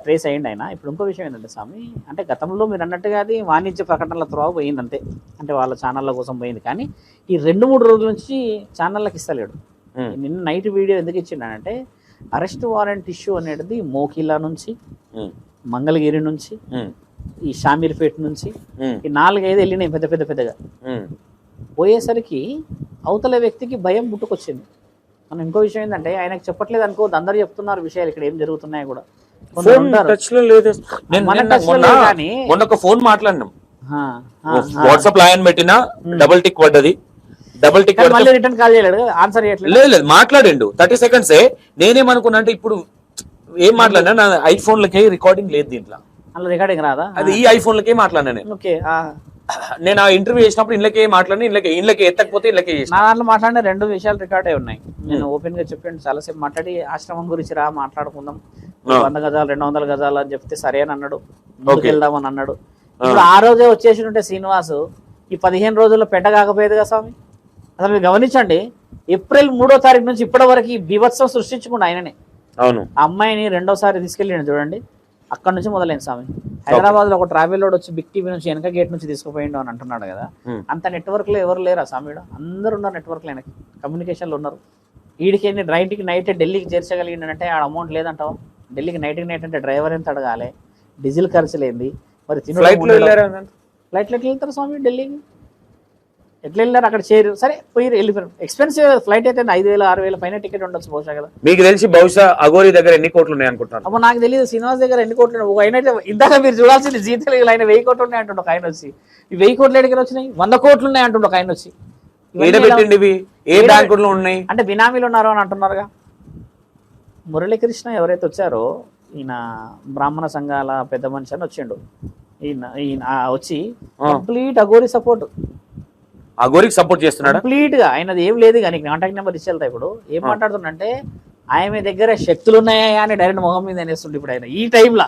ట్రేస్ అయ్యింది ఆయన. ఇప్పుడు ఇంకో విషయం ఏంటంటే స్వామి, అంటే గతంలో మీరు అన్నట్టుగా అది వాణిజ్య ప్రకటనల త్రోవ పోయింది అంతే. అంటే వాళ్ళ ఛానళ్ళ కోసం పోయింది. కానీ ఈ 2-3 రోజుల నుంచి ఛానళ్ళకి ఇస్తలేడు. నిన్న నైట్ వీడియో ఎందుకు ఇచ్చిండంటే, అరెస్ట్ వారెంట్ ఇష్యూ అనేది మోకిలా నుంచి, మంగళగిరి నుంచి, ఈ షామీర్పేట నుంచి ఈ 4-5 వెళ్ళినాయి పెద్దగా. పోయేసరికి అవతల వ్యక్తికి భయం పుట్టుకొచ్చింది. మనం ఇంకో విషయం ఏంటంటే, ఆయనకు చెప్పట్లేదు అనుకో, అందరు చెప్తున్నారు విషయాలు ఇక్కడ ఏం జరుగుతున్నాయో కూడా. మొన్న ఒక ఫోన్ మాట్లాడినాం, వాట్సాప్ లో ఆయన పెట్టిన డబుల్ టిక్ పడ్డది. డబుల్ టిక్ రిటర్న్ కాల్ చేయలేడు, ఆన్సర్ లేదు మాట్లాడిండు 30 seconds. నేనేమనుకున్నా అంటే ఇప్పుడు ఏం మాట్లాడినా నా ఐఫోన్ లకే రికార్డింగ్ లేదు, దీంట్లో అలా రికార్డింగ్ రాదా? అది ఈ ఐఫోన్ లకే మాట్లాడినా నేను ఆ ఇంటర్వ్యూ చేసినప్పుడు ఇళ్ళకే మాట్లాడి ఇళ్ళకి ఎత్తకపోతే ఇళ్ళకే నా దాంట్లో మాట్లాడిన 2 విషయాలు రికార్డ్ అయి ఉన్నాయి. నేను ఓపెన్ గా చెప్పాను, చాలాసేపు మాట్లాడి ఆశ్రమం గురించి రా మాట్లాడుకుందాం, 100 గజాలు 200 గజాలు అని చెప్తే సరే అని అన్నాడు, వెళ్దామని అన్నాడు. ఇప్పుడు ఆ రోజే వచ్చేసి ఉంటే శ్రీనివాసు ఈ 15 రోజుల్లో పెట్ట కాకపోయేది కదా స్వామి. అసలు మీరు గమనించండి, ఏప్రిల్ 3వ తారీఖు నుంచి ఇప్పటి వరకు ఈ బీభత్సం సృష్టించుకుండా ఆయననే. అవును, ఆ అమ్మాయిని 2వసారి తీసుకెళ్ళిండు చూడండి, అక్కడ నుంచి మొదలైంది స్వామి. హైదరాబాద్ లో ఒక ట్రావెల్ లోడ్ వచ్చి బిగ్ టీవీ నుంచి వెనక గేట్ నుంచి తీసుకుపోయిండు అని అంటున్నాడు కదా. అంత నెట్వర్క్ లో ఎవరు లేరా స్వామి? అందరు ఉన్నారు నెట్వర్క్ లో, ఆయనకి కమ్యూనికేషన్ లో ఉన్నారు. వీడికి నైట్కి నైట్ ఢిల్లీకి చేర్చగలిగిందంటే ఆడ అమౌంట్ లేదంటావు. ఢిల్లీకి నైట్కి నైట్ అంటే డ్రైవర్ ఎంత అడగాలి, డీజిల్ ఖర్చు లేంది, మరి ఫ్లైట్లో ఎట్లా వెళ్తారు స్వామి ఢిల్లీకి? ఎట్లా వెళ్ళారు? అక్కడ చేరు సరే పోయి వెళ్ళిపోయారు. ఎక్స్పెన్సివ్ ఫ్లైట్ అయితే 5,000-6,000 పైన టికెట్ ఉండొచ్చు బహుశా కదా. మీకు తెలిసి బహుశా అఘోరి దగ్గర ఎన్ని కోట్లు ఉన్నాయి అనుకుంటారు? అప్పుడు నాకు తెలియదు. శ్రీనివాస్ దగ్గర ఎన్ని కోట్లు ఉన్నాయి? ఒక ఆయన అయితే ఇందాక మీరు చూడాల్సింది జీ తెలుగులో ఆయన 1000 కోట్లు ఉన్నాయి అంటుండే ఒక ఆయన వచ్చి. ఈ 1000 కోట్లు ఎక్కడికి వచ్చినాయి? 100 కోట్లు ఉన్నాయి అంటుండే ఒక ఆయన వచ్చి. ఏ బ్యాంకుల్లో ఉన్నాయి అంటే బినామీలు ఉన్నారు అని అంటున్నారుగా. మురళీకృష్ణ ఎవరైతే వచ్చారో, ఈయన బ్రాహ్మణ సంఘాల పెద్ద మనిషి అని వచ్చిండు. ఈయన వచ్చి కంప్లీట్ అఘోరి సపోర్ట్, అఘోరికి సపోర్ట్ చేస్తున్నాడు కంప్లీట్ గా. ఆయనది ఏం లేదు కానీ కాంటాక్ట్ నెంబర్ ఇచ్చి వెళ్తా. ఇప్పుడు ఏం మాట్లాడుతున్నంటే, ఆయన దగ్గర శక్తులు ఉన్నాయా అని డైరెక్ట్ మొహం మీద అనేస్తుండే. ఇప్పుడు ఆయన ఈ టైంలో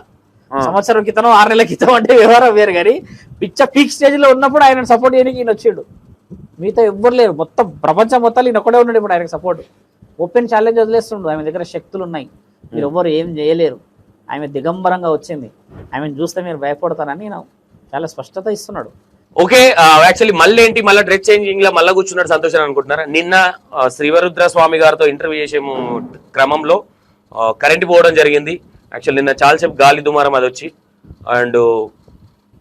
సంవత్సరం క్రితం 6 నెలల క్రితం అంటే వ్యవహారం వేరు, కానీ పిచ్చ పీక్ స్టేజ్ లో ఉన్నప్పుడు ఆయన సపోర్ట్ చేయడానికి ఈయన వచ్చిండు. మీతో ఎవ్వరు లేరు, మొత్తం ప్రపంచం మొత్తం ఈయన ఒక్కడే ఉన్నాడు ఇప్పుడు ఆయనకు సపోర్ట్. ఓపెన్ ఛాలెంజ్ వదిలేస్తుండు, ఆమె దగ్గర శక్తులు ఉన్నాయి, మీరు ఎవ్వరు ఏం చేయలేరు, ఆమె దిగంబరంగా వచ్చింది, ఆమెను చూస్తే మీరు భయపడతారని నేను చాలా స్పష్టత ఇస్తున్నాడు. ఓకే, యాక్చువల్లీ మళ్ళీ ఏంటి, మళ్ళీ డ్రెస్ చేంజింగ్ లో మళ్ళీ కూర్చున్నాడు సంతోషం అనుకుంటున్నారా? నిన్న శ్రీవరుద్ర స్వామి గారితో ఇంటర్వ్యూ చేసే క్రమంలో కరెంట్ పోవడం జరిగింది. యాక్చువల్లీ నిన్న చాలాసేపు గాలి దుమారం అది వచ్చి, అండ్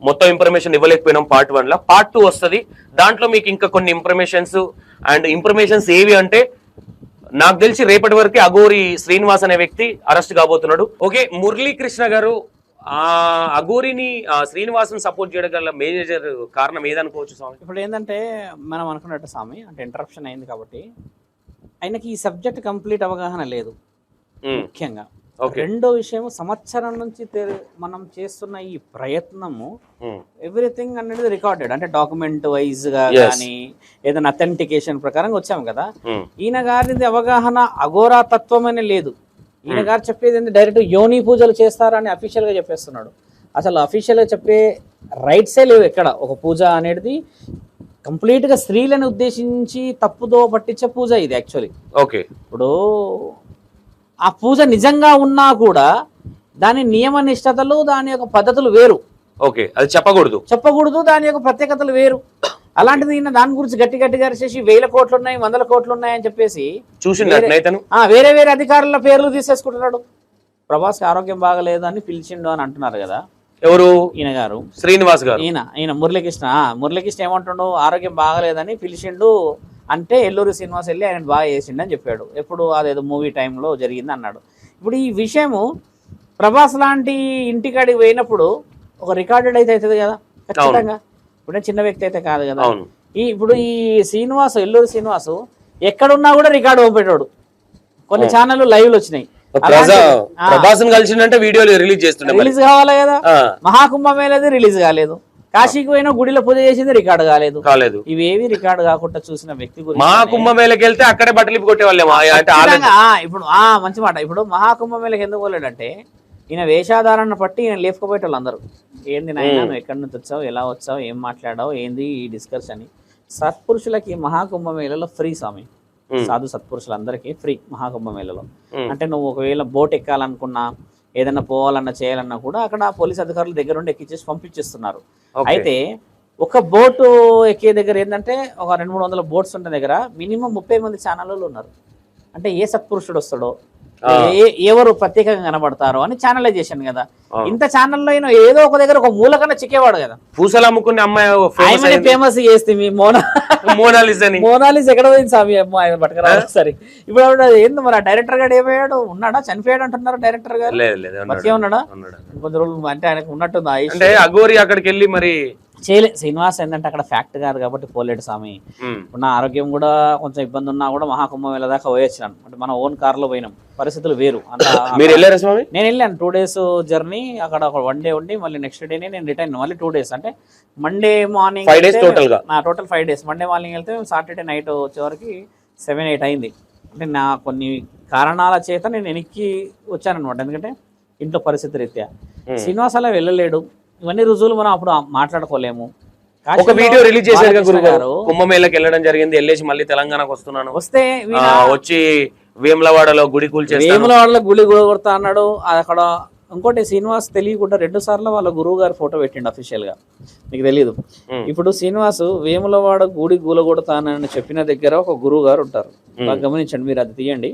మొత్తం ఇన్ఫర్మేషన్ ఇవ్వలేకపోయినాం పార్ట్ 1 లో. పార్ట్ 2 వస్తుంది, దాంట్లో మీకు ఇంకా కొన్ని ఇన్ఫర్మేషన్స్ ఏవి అంటే, నాకు తెలిసి రేపటి వరకు అఘోరి శ్రీనివాస్ అనే వ్యక్తి అరెస్ట్ కాబోతున్నాడు. ఓకే, మురళీకృష్ణ గారు అఘోరిని శ్రీనివాసుని సపోర్ట్ చేయడం గల మేజర్ కారణం ఏదనుకోవచ్చు స్వామి? ఇప్పుడు ఏంటంటే మనం అనుకున్నట్టు స్వామి, అంటే ఇంటరప్షన్ అయింది కాబట్టి ఆయనకి ఈ సబ్జెక్ట్ కంప్లీట్ అవగాహన లేదు. ముఖ్యంగా రెండో విషయం, సంవత్సరం నుంచి మనం చేస్తున్న ఈ ప్రయత్నము ఎవ్రీథింగ్ అనేది రికార్డెడ్, అంటే డాక్యుమెంట్ వైజ్ గా కానీ ఏదైనా అథెంటికేషన్ ప్రకారం వచ్చాము కదా. ఈయన గారిది అవగాహన అఘోరా తత్వం అనే లేదు. ఈయన గారు చెప్పేది ఏంటి, డైరెక్ట్ యోని పూజలు చేస్తారని అఫీషియల్ గా చెప్పేస్తున్నాడు. అసలు అఫీషియల్ గా చెప్పే రైట్సే లేవు ఎక్కడ. ఒక పూజ అనేది కంప్లీట్ గా స్త్రీలను ఉద్దేశించి తప్పుదో పట్టించే పూజ ఇది యాక్చువల్లీ. ఓకే, ఇప్పుడు ఆ పూజ నిజంగా ఉన్నా కూడా దాని నియమ నిష్టతలు, దాని యొక్క పద్ధతులు వేరు. ఓకే, అది చెప్పకూడదు, దాని యొక్క ప్రత్యేకతలు వేరు. అలాంటిది ఈయన దాని గురించి గట్టిగా అరిచేసి 1000 కోట్లు ఉన్నాయి, 100 కోట్లు ఉన్నాయని చెప్పేసి వేరే వేరే అధికారుల పేర్లు తీసేసుకుంటున్నాడు. ప్రభాస్ ఆరోగ్యం బాగలేదు అని పిలిచిండు అని అంటున్నారు కదా. ఎవరు? ఈయన గారు, శ్రీనివాస్ గారు. ఈయన మురళీకృష్ణ ఏమంటుండు, ఆరోగ్యం బాగలేదని పిలిచిండు అంటే ఎల్లూరి శ్రీనివాస్ వెళ్ళి ఆయన బాగా చేసిండు అని చెప్పాడు. ఎప్పుడు అదేదో మూవీ టైంలో జరిగింది అన్నాడు. ఇప్పుడు ఈ విషయము ప్రభాస్ లాంటి ఇంటికాడికి పోయినప్పుడు ఒక రికార్డెడ్ అయితే అవుతుంది కదా ఖచ్చితంగా. ఇప్పుడు చిన్న వ్యక్తి అయితే కాదు కదా. ఇప్పుడు ఈ శ్రీనివాస్, ఎల్లూరి శ్రీనివాసు ఎక్కడున్నా కూడా రికార్డు పంపేటాడు. కొన్ని ఛానళ్ళు లైవ్లు వచ్చినాయి, కలిసిందంటే వీడియోలు రిలీజ్ కావాలి కదా. మహాకుంభమేళది రిలీజ్ కాలేదు, కాశీకి పోయిన గుడిలో పూజ చేసింది రికార్డు కాలేదు. ఇవేవి రికార్డు కాకుండా చూసిన వ్యక్తి గురించి మహాకుంభమేళకి వెళ్తే అక్కడే బట్టలు కొట్టేవాళ్ళేమో. ఇప్పుడు మంచి మాట. ఇప్పుడు మహాకుంభమేళకి ఎందుకు పోలేడంటే ఈయన వేషాధారణ పట్టి ఈయన లేపుకుపోయేటోళ్ళు అందరూ. ఏంది నాయన, నువ్వు ఎక్కడి నుంచి వచ్చావు, ఎలా వచ్చావు, ఏం మాట్లాడావు, ఏంది ఈ డిస్కస్ అని. సత్పురుషులకి మహాకుంభమేళలో ఫ్రీ స్వామి, సాధు సత్పురుషులందరికీ ఫ్రీ మహాకుంభమేళలో. అంటే నువ్వు ఒకవేళ బోట్ ఎక్కాలనుకున్నా, ఏదైనా పోవాలన్నా చేయాలన్నా కూడా అక్కడ పోలీస్ అధికారుల దగ్గర ఉండి ఎక్కించేసి పంపించేస్తున్నారు. అయితే ఒక బోటు ఎక్కే దగ్గర ఏంటంటే ఒక 200-300 బోట్స్ ఉన్న దగ్గర మినిమం 30 మంది ఛానళ్ళు ఉన్నారు. అంటే ఏ సత్పురుషుడు వస్తాడో, ఎవరు ప్రత్యేకంగా కనబడతారో అని ఛానలైజేషన్ కదా. ఇంత ఛానల్లో ఏదో ఒక దగ్గర ఒక మూల కన్నా చిక్కేవాడు కదా. పూసలు అమ్ముకునే అమ్మాయి ఫేమస్ చేస్తే మోనాలిస్ ఎక్కడ పోయింది స్వామి అమ్మాయి పట్టుకురా సరే. ఇప్పుడు ఏంది మరి, ఆ డైరెక్టర్ గారు ఏమయ్యాడు, ఉన్నాడా, చనిపోయాడు అంటున్నారు డైరెక్టర్ గారు. బతికే ఉన్నాడా? కొద్ది రోజులు అంటే ఆయనకు ఉన్నట్టుంది. అంటే అఘోరి అక్కడికి వెళ్ళి మరి చేయలే. శ్రీనివాస్ ఏంటంటే అక్కడ ఫ్యాక్ట్ కాదు కాబట్టి పోలేడు స్వామి. నా ఆరోగ్యం కూడా కొంచెం ఇబ్బంది ఉన్నా కూడా మహాకుంభమేళ దాకా పోయొచ్చినాను. అంటే మన ఓన్ కార్ లో పోయినాం, పరిస్థితులు వేరు. నేను వెళ్ళాను 2 days జర్నీ. అక్కడ ఒక 1 day ఉండి మళ్ళీ నెక్స్ట్ డేనే నేను రిటర్న్. మళ్ళీ 2 days అంటే Monday morning total 5 days. Monday morning వెళ్తే సాటర్డే నైట్ వచ్చేవరకు 7-8 అయింది. అంటే నా కొన్ని కారణాల చేత నేను వెనక్కి వచ్చానమాట, ఎందుకంటే ఇంట్లో పరిస్థితి రీత్యా. శ్రీనివాస్ అలా వెళ్ళలేడు. ఇవన్నీ రుజువులు మనం అప్పుడు మాట్లాడుకోలేము. ఒక వీడియో రిలీజ్ చేశారు గురుగారు, కుంభమేళకి వెళ్ళడం జరిగింది, వెళ్ళేసి మళ్ళీ తెలంగాణకు వస్తున్నాను, వస్తే వచ్చి వేములవాడలో గుడి కూల్చేస్తాను, వేములవాడలో గుడి కొడతా అన్నాడు. అక్కడ ఇంకోటి శ్రీనివాస్ తెలియకుండా 2 సార్లు వాళ్ళ గురువు గారు ఫోటో పెట్టిండు అఫీషియల్ గా, మీకు తెలియదు. ఇప్పుడు శ్రీనివాస్ వేములవాడ గుడి కూలగొడతానని చెప్పిన దగ్గర ఒక గురువు గారు ఉంటారు, బాగా గమనించండి మీరు, అది తీయండి.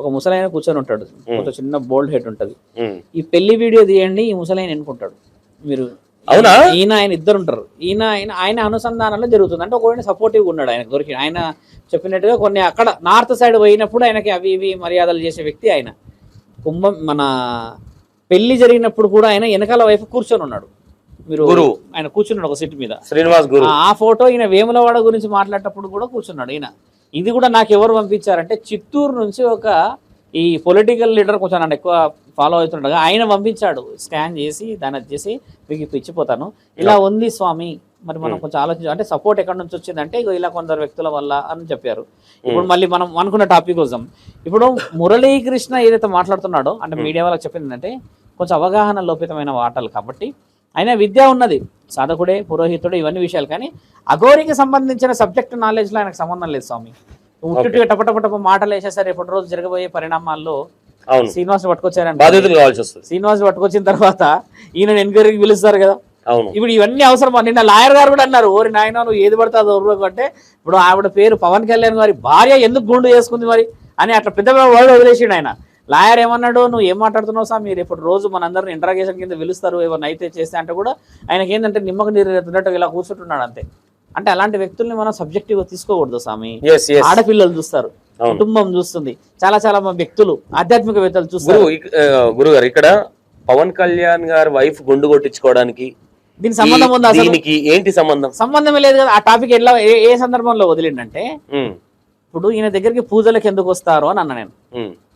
ఒక ముసలైన కూర్చొని ఉంటాడు, కొంచెం చిన్న బోల్డ్ హెడ్ ఉంటది. ఈ పెళ్లి వీడియో తీయండి, ఈ ముసలైన ఎన్నుకుంటాడు మీరు. అవునా? ఆయన ఇద్దరు ఉంటారు. ఆయన అనుసంధానంలో జరుగుతుంది. అంటే ఒకవేళ సపోర్టివ్ ఉన్నాడు, ఆయనకు దొరికి. ఆయన చెప్పినట్టుగా కొన్ని అక్కడ నార్త్ సైడ్ పోయినప్పుడు ఆయనకి అవి ఇవి మర్యాదలు చేసే వ్యక్తి ఆయన. మన పెళ్లి జరిగినప్పుడు కూడా ఆయన వెనకాల వైపు కూర్చొని ఉన్నాడు. మీరు ఆయన కూర్చున్నాడు ఒక సీట్ మీద, శ్రీనివాస్ గురు. ఆ ఫోటో ఈయన వేములవాడ గురించి మాట్లాడేటప్పుడు కూడా కూర్చున్నాడు ఈయన. ఇది కూడా నాకు ఎవరు పంపించారంటే చిత్తూరు నుంచి ఒక ఈ పొలిటికల్ లీడర్, కొంచెం నన్ను ఎక్కువ ఫాలో అవుతుండగా ఆయన పంపించాడు. స్కాన్ చేసి దాన్ని వచ్చేసి మీకు ఇప్పుడు ఇచ్చిపోతాను, ఇలా ఉంది స్వామి, మరి మనం కొంచెం ఆలోచించాలి. అంటే సపోర్ట్ ఎక్కడి నుంచి వచ్చిందంటే ఇలా కొందరు వ్యక్తుల వల్ల అని చెప్పారు. ఇప్పుడు మళ్ళీ మనం అనుకున్న టాపిక్ కోసం ఇప్పుడు మురళీకృష్ణ ఏదైతే మాట్లాడుతున్నాడో, అంటే మీడియా వాళ్ళకి చెప్పింది అంటే కొంచెం అవగాహన లోపితమైన వాటలు కాబట్టి. ఆయన విద్య ఉన్నది, సాధకుడే, పురోహితుడే, ఇవన్నీ విషయాలు. కానీ అఘోరికి సంబంధించిన సబ్జెక్ట్ నాలెడ్జ్లో ఆయనకు సంబంధం లేదు స్వామి. ఉట్టుగా టపటపటప మాటలు వేసేసరి ఎప్పటి రోజు జరగబోయే పరిణామాల్లో శ్రీనివాస్ పట్టుకొచ్చారని, శ్రీనివాస్ పట్టుకొచ్చిన తర్వాత ఈయన ఎంక్వైరీకి పిలుస్తారు కదా. ఇప్పుడు ఇవన్నీ అవసరం. నిన్న లాయర్ గారు కూడా అన్నారు, ఓరి నాయన నువ్వు ఏది పడితే అది ఊరు అంటే, ఇప్పుడు ఆవిడ పేరు పవన్ కళ్యాణ్ గారి భార్య ఎందుకు గుండు చేసుకుంది మరి అని అట్లా పెద్ద వర్డ్ వదిలేసిండు ఆయన. లాయర్ ఏమన్నాడు, నువ్వు ఏం మాట్లాడుతున్నావు సార్, మీరు ఇప్పుడు రోజు మనందరిని ఇంటరాగేషన్ కింద పిలుస్తారు ఏమన్నా అయితే చేస్తే అంటే కూడా ఆయనకి ఏంటంటే నిమ్మకు నీరు ఎత్తున్నట్టు ఇలా కూర్చుంటున్నాడు అంతే. అంటే అలాంటి వ్యక్తుల్ని మనం సబ్జెక్టివ్ గా తీసుకోకూడదు స్వామి. ఆడపిల్లలు చూస్తారు, కుటుంబం చూస్తుంది, చాలా చాలా వ్యక్తులు, ఆధ్యాత్మికవేత్తలు చూస్తారు. గురుగారు ఇక్కడ పవన్ కళ్యాణ్ గారి వైఫ్ గుండు కొట్టించుకోవడానికి దీనికి సంబంధం ఉందా? దీనికి ఏంటి సంబంధం? సంబంధమే లేదు కదా. ఆ టాపిక్ ఎట్లా ఏ సందర్భంలో వదిలిండంటే, ఇప్పుడు ఈయన దగ్గరికి పూజలకు ఎందుకు వస్తారు అని అన్న నేను.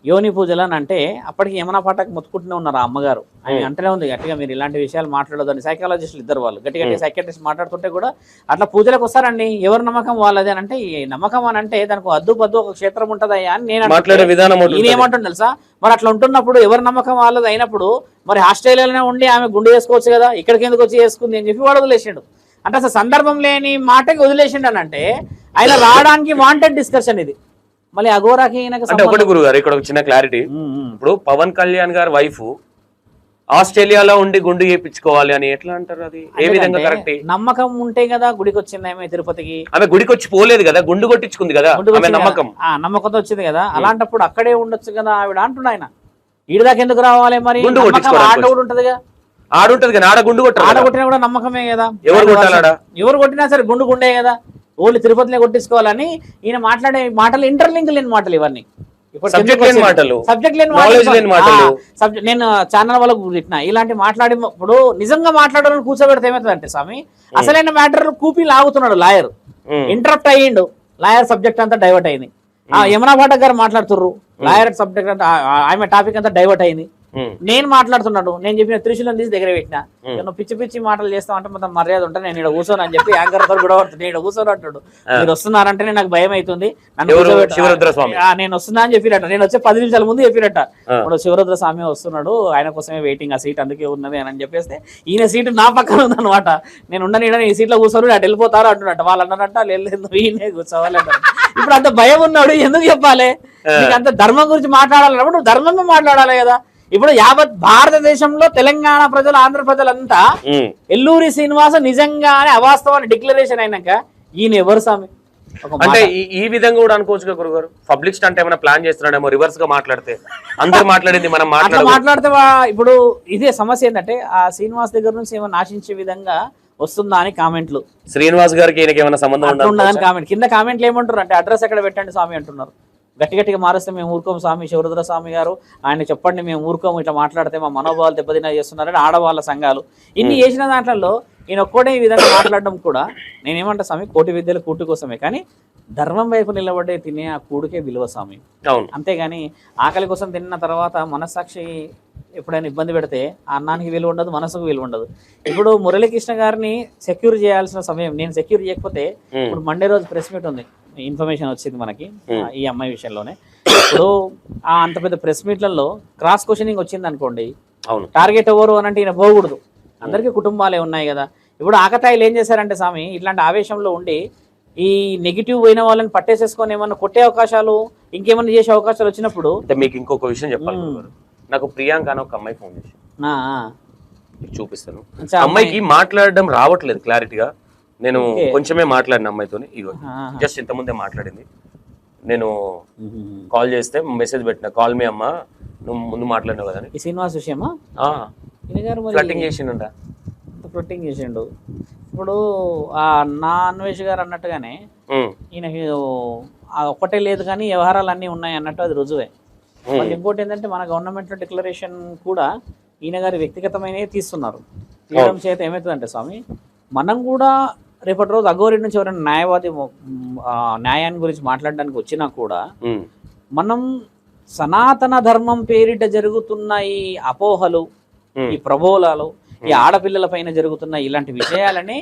యోని పూజలు అని అంటే అప్పటికి యమునా పాటకు మొత్తుకుంటూనే ఉన్నారు ఆ అమ్మగారు. ఆయన అంటనే ఉంది గట్టిగా మీరు ఇలాంటి విషయాలు మాట్లాడదని. సైకాలజిస్టులు ఇద్దరు వాళ్ళు గట్టిగా సైకాట్రిస్ట్ మాట్లాడుతుంటే కూడా అట్లా పూజలకు వస్తారండి, ఎవరి నమ్మకం వాళ్ళది అని అంటే, ఈ నమ్మకం అని అంటే దానికి అద్దు పద్దు ఒక క్షేత్రం ఉంటదయ్యా అని నేను ఈయన ఏమంటుంది తెలుసా, మరి అట్లా ఉంటున్నప్పుడు ఎవరి నమ్మకం వాళ్ళది అయినప్పుడు మరి ఆస్ట్రేలియాలోనే ఉండి ఆమె గుండు చేసుకోవచ్చు కదా, ఇక్కడికి ఎందుకు వచ్చి చేసుకుంది అని చెప్పి వాడు వదిలేసిండు. అంటే అసలు సందర్భం లేని మాటకి వదిలేసిండు అని అంటే ఆయన రావడానికి వాంటెడ్ డిస్కషన్ ఇది. మళ్ళీ అఘోరాకి అంటే ఒకటి గురుగారు ఇక్కడ ఒక చిన్న క్లారిటీ. ఇప్పుడు పవన్ కళ్యాణ్ గారి వైఫ్ ఆస్ట్రేలియాలో ఉండి గుండు చేయించుకోవాలి అని ఎట్లా అంటారు? అది ఏ విధంగా కరెక్ట్? నమ్మకం ఉంటే కదా గుడికి వచ్చింది ఆమె తిరుపతికి. ఆమె గుడికి వచ్చి పోలేదు కదా, గుండు కొట్టించుకుంది కదా, నమ్మకం నమ్మకంతో వచ్చింది కదా. అలాంటప్పుడు అక్కడే ఉండొచ్చు కదా ఆవిడ అంటున్నా. ఆయన ఈడి దాకా ఎందుకు రావాలి మరి? ఆట కూడా ఉంటదిగా, ఆడుంటది కదా, ఆడ గుండు కొట్టాలి, ఆడ కొట్టినా కూడా నమ్మకమే కదా. ఎవరు కొట్టినా సరే గుండు గుండే కదా, ఓన్లీ తిరుపతిలో కొట్టించుకోవాలని ఈయన మాట్లాడే మాటలు ఇంటర్లింక్ లేని మాటలు ఇవన్నీ. సబ్జెక్ట్ లేని మాటలు. నేను ఛానల్ వాళ్ళకు తిట్టినా ఇలాంటి మాట్లాడినప్పుడు నిజంగా మాట్లాడాలని కూర్చోబెడితే ఏమవుతుంది అంటే స్వామి అసలైన మ్యాటర్ కూపీ లాగుతున్నాడు లాయర్, ఇంటరప్ట్ అయ్యిండు, లాయర్ సబ్జెక్ట్ అంతా డైవర్ట్ అయింది. యమునా పాఠక్ గారు మాట్లాడుతుర్రు, లాయర్ సబ్జెక్ట్ అంతా ఆమె టాపిక్ అంతా డైవర్ట్ అయింది. నేను మాట్లాడుతున్నాడు, నేను చెప్పిన త్రిశూలం తీసి దగ్గర పెట్టినా, నేను పిచ్చి పిచ్చి మాటలు చేస్తాం అంటే మొత్తం మర్యాద ఉంటే నేను ఇక్కడ కూర్చోను అని చెప్పి యాంకర్ తో కూడా నేను ఇక్కడ కూర్చొని అంటాడు. మీరు వస్తున్నారంటే నాకు భయం అవుతుంది, నేను వస్తున్నా అని చెప్పినట్ట. నేను వచ్చే 10 నిమిషాల ముందు చెప్పినట్ట, ఇప్పుడు శివరుద్ర స్వామి వస్తున్నాడు, ఆయన కోసమే వెయిటింగ్, ఆ సీట్ అందుకే ఉన్నది అని చెప్పేస్తే ఈయన సీటు నా పక్కన ఉందన్నమాట. నేను ఉండని ఈ సీట్లో కూర్చొని అటు వెళ్ళిపోతారు అంటున్నట్ట. వాళ్ళు అన్నారంట లేదు ఈయనే కూర్చోవాలి అంటారు. ఇప్పుడు అంత భయం ఉన్నాడు, ఎందుకు చెప్పాలి? నీకు అంత ధర్మం గురించి మాట్లాడాలన్నప్పుడు నువ్వు ధర్మంగా మాట్లాడాలి కదా. ఇప్పుడు యావత్ భారతదేశంలో తెలంగాణ ప్రజలు, ఆంధ్ర ప్రజలంతా ఎల్లూరి శ్రీనివాస నిజంగానే అవాస్తవాన్ని డిక్లరేషన్ అయినాక ఈయన ఎవరు స్వామి? అంటే ఈ విధంగా కూడా అనుకోవచ్చు గురుగారు, పబ్లిక్ స్టంట్ ఏమైనా ప్లాన్ చేస్తున్నాడేమో, రివర్స్ గా మాట్లాడితే అందరూ మాట్లాడింది మనం మాట్లాడితే. ఇప్పుడు ఇదే సమస్య ఏంటంటే ఆ శ్రీనివాస్ దగ్గర నుంచి ఏమైనా ఆశించే విధంగా వస్తుందా అని కామెంట్లు. శ్రీనివాస్ గారికి ఏమైనా సంబంధం ఉండదని కామెంట్ కింద కామెంట్లు ఏమంటారు అంటే అడ్రస్ ఎక్కడ పెట్టండి స్వామి అంటున్నారు. గట్టిగా మారేస్తే మేము ఊరుకోము స్వామి, శివరుద్ర స్వామి గారు ఆయన చెప్పండి మేము ఊరుకోము, ఇట్లా మాట్లాడితే మా మనోభావాలు దెబ్బతిన్నా చేస్తున్నారని ఆడవాళ్ళ సంఘాలు ఇన్ని చేసిన దాంట్లో ఈయన ఒక్కడే ఈ విధంగా మాట్లాడడం కూడా నేనేమంటా స్వామి, కోటి విద్యల కూటు కోసమే, కానీ ధర్మం వైపు నిలబడే తినే ఆ కూడుకే విలువ స్వామి. అంతేగాని ఆకలి కోసం తిన్న తర్వాత మనస్సాక్షి ఎప్పుడైనా ఇబ్బంది పెడితే ఆ అన్నానికి విలువ ఉండదు, మనసుకు విలువ ఉండదు. ఇప్పుడు మురళీకృష్ణ గారిని సెక్యూర్ చేయాల్సిన సమయం, నేను సెక్యూర్ చేయకపోతే ఇప్పుడు మండే రోజు ప్రెస్ మీట్ ఉంది, ఇన్ఫర్మేషన్ వచ్చింది మనకి ఈ అమ్మాయి విషయంలోనే. ఇప్పుడు ఆ అంత పెద్ద ప్రెస్ మీట్లలో క్రాస్ క్వశ్చనింగ్ వచ్చింది అనుకోండి, టార్గెట్ ఎవరు అని అంటే ఈయన పోకూడదు, అందరికీ కుటుంబాలే ఉన్నాయి కదా. ఇప్పుడు ఆకతాయిలు ఏం చేశారంటే స్వామి ఇట్లాంటి ఆవేశంలో ఉండి ఈ నెగిటివ్ పోయిన వాళ్ళని పట్టేసేసుకొని ఏమన్నా కొట్టే అవకాశాలు, ఇంకేమన్నా చేసే అవకాశాలు వచ్చినప్పుడు. మీకు ఇంకొక విషయం చెప్పాలి, నాకు ప్రియాంక అని ఒక అమ్మాయి ఫోన్ చేసి చూపిస్తాను. అమ్మాయికి మాట్లాడడం రావట్లేదు క్లారిటీగా, నేను కొంచెమే మాట్లాడిన అమ్మాయితోని, ఇగో జస్ట్ ఇంతకుముందే మాట్లాడింది. నేను కాల్ చేస్తే మెసేజ్ పెట్టిన, కాల్ మీ అమ్మ, నువ్వు ముందు మాట్లాడినావు కదా ఈ శ్రీనివాస్ విషయమా, ఫ్లట్టింగ్ చేసిండ, ఫ్లట్టింగ్ చేసిండు. ఇప్పుడు ఆ నా అన్వేష్ గారు అన్నట్టుగానే ఈయనకి ఒక్కటే లేదు కానీ వ్యవహారాలు అన్నీ ఉన్నాయి అన్నట్టు అది రుజువే. మళ్ళీ ఇంకోటి ఏంటంటే మన గవర్నమెంట్ డిక్లరేషన్ కూడా ఈయన గారి వ్యక్తిగతమైనవి తీస్తున్నారు. తీయడం చేత ఏమవుతుందంటే స్వామి మనం కూడా రేపటి రోజు అఘోరి నుంచి ఎవరైనా న్యాయవాది న్యాయాన్ని గురించి మాట్లాడడానికి వచ్చినా కూడా మనం సనాతన ధర్మం పేరిట జరుగుతున్న ఈ అపోహలు, ఈ ప్రబోధాలు, ఈ ఆడపిల్లల పైన జరుగుతున్న ఇలాంటి విషయాలని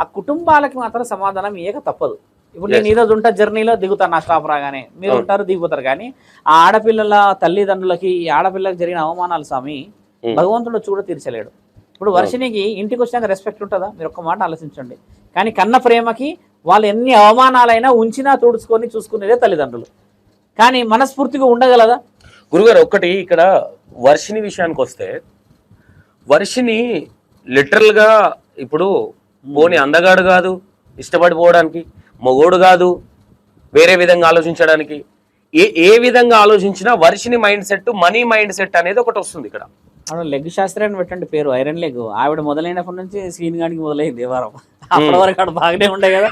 ఆ కుటుంబాలకి మాత్రం సమాధానం ఇయ్యక తప్పదు. ఇప్పుడు నేను ఈరోజు ఉంటా జర్నీలో దిగుతాను, నా స్టాప్ రాగానే మీరు ఉంటారు దిగిపోతారు, కానీ ఆ ఆడపిల్లల తల్లిదండ్రులకి ఈ ఆడపిల్లలకు జరిగిన అవమానాలు స్వామి భగవంతుడు చూడ తీర్చలేడు. ఇప్పుడు వర్షినికి ఇంటికి వచ్చినాక రెస్పెక్ట్ ఉంటుందా? మీరు ఒక్క మాట ఆలోచించండి. కానీ కన్న ప్రేమకి వాళ్ళు ఎన్ని అవమానాలైనా ఉంచినా తుడుచుకొని చూసుకునేదే తల్లిదండ్రులు. కానీ మనస్ఫూర్తిగా ఉండగలదా? గురుగారు ఒక్కటి ఇక్కడ వర్షిని విషయానికి వస్తే, వర్షిని లిటరల్ గా ఇప్పుడు పోనీ అందగాడు కాదు, ఇష్టపడిపోవడానికి మొగోడు కాదు, వేరే విధంగా ఆలోచించడానికి, ఏ విధంగా ఆలోచించినా Varshini mind set, money mind set అనేది ఒకటి వస్తుంది ఇక్కడ. ఆవిడ లెగ్ శాస్త్రాన్ని పెట్టండి పేరు, ఐరన్ లెగ్. ఆవిడ మొదలైనప్పటి నుంచి సీన్ గాడికి మొదలైంది వారం, అప్పటి వరకు ఆవిడ బాగానే ఉండే కదా.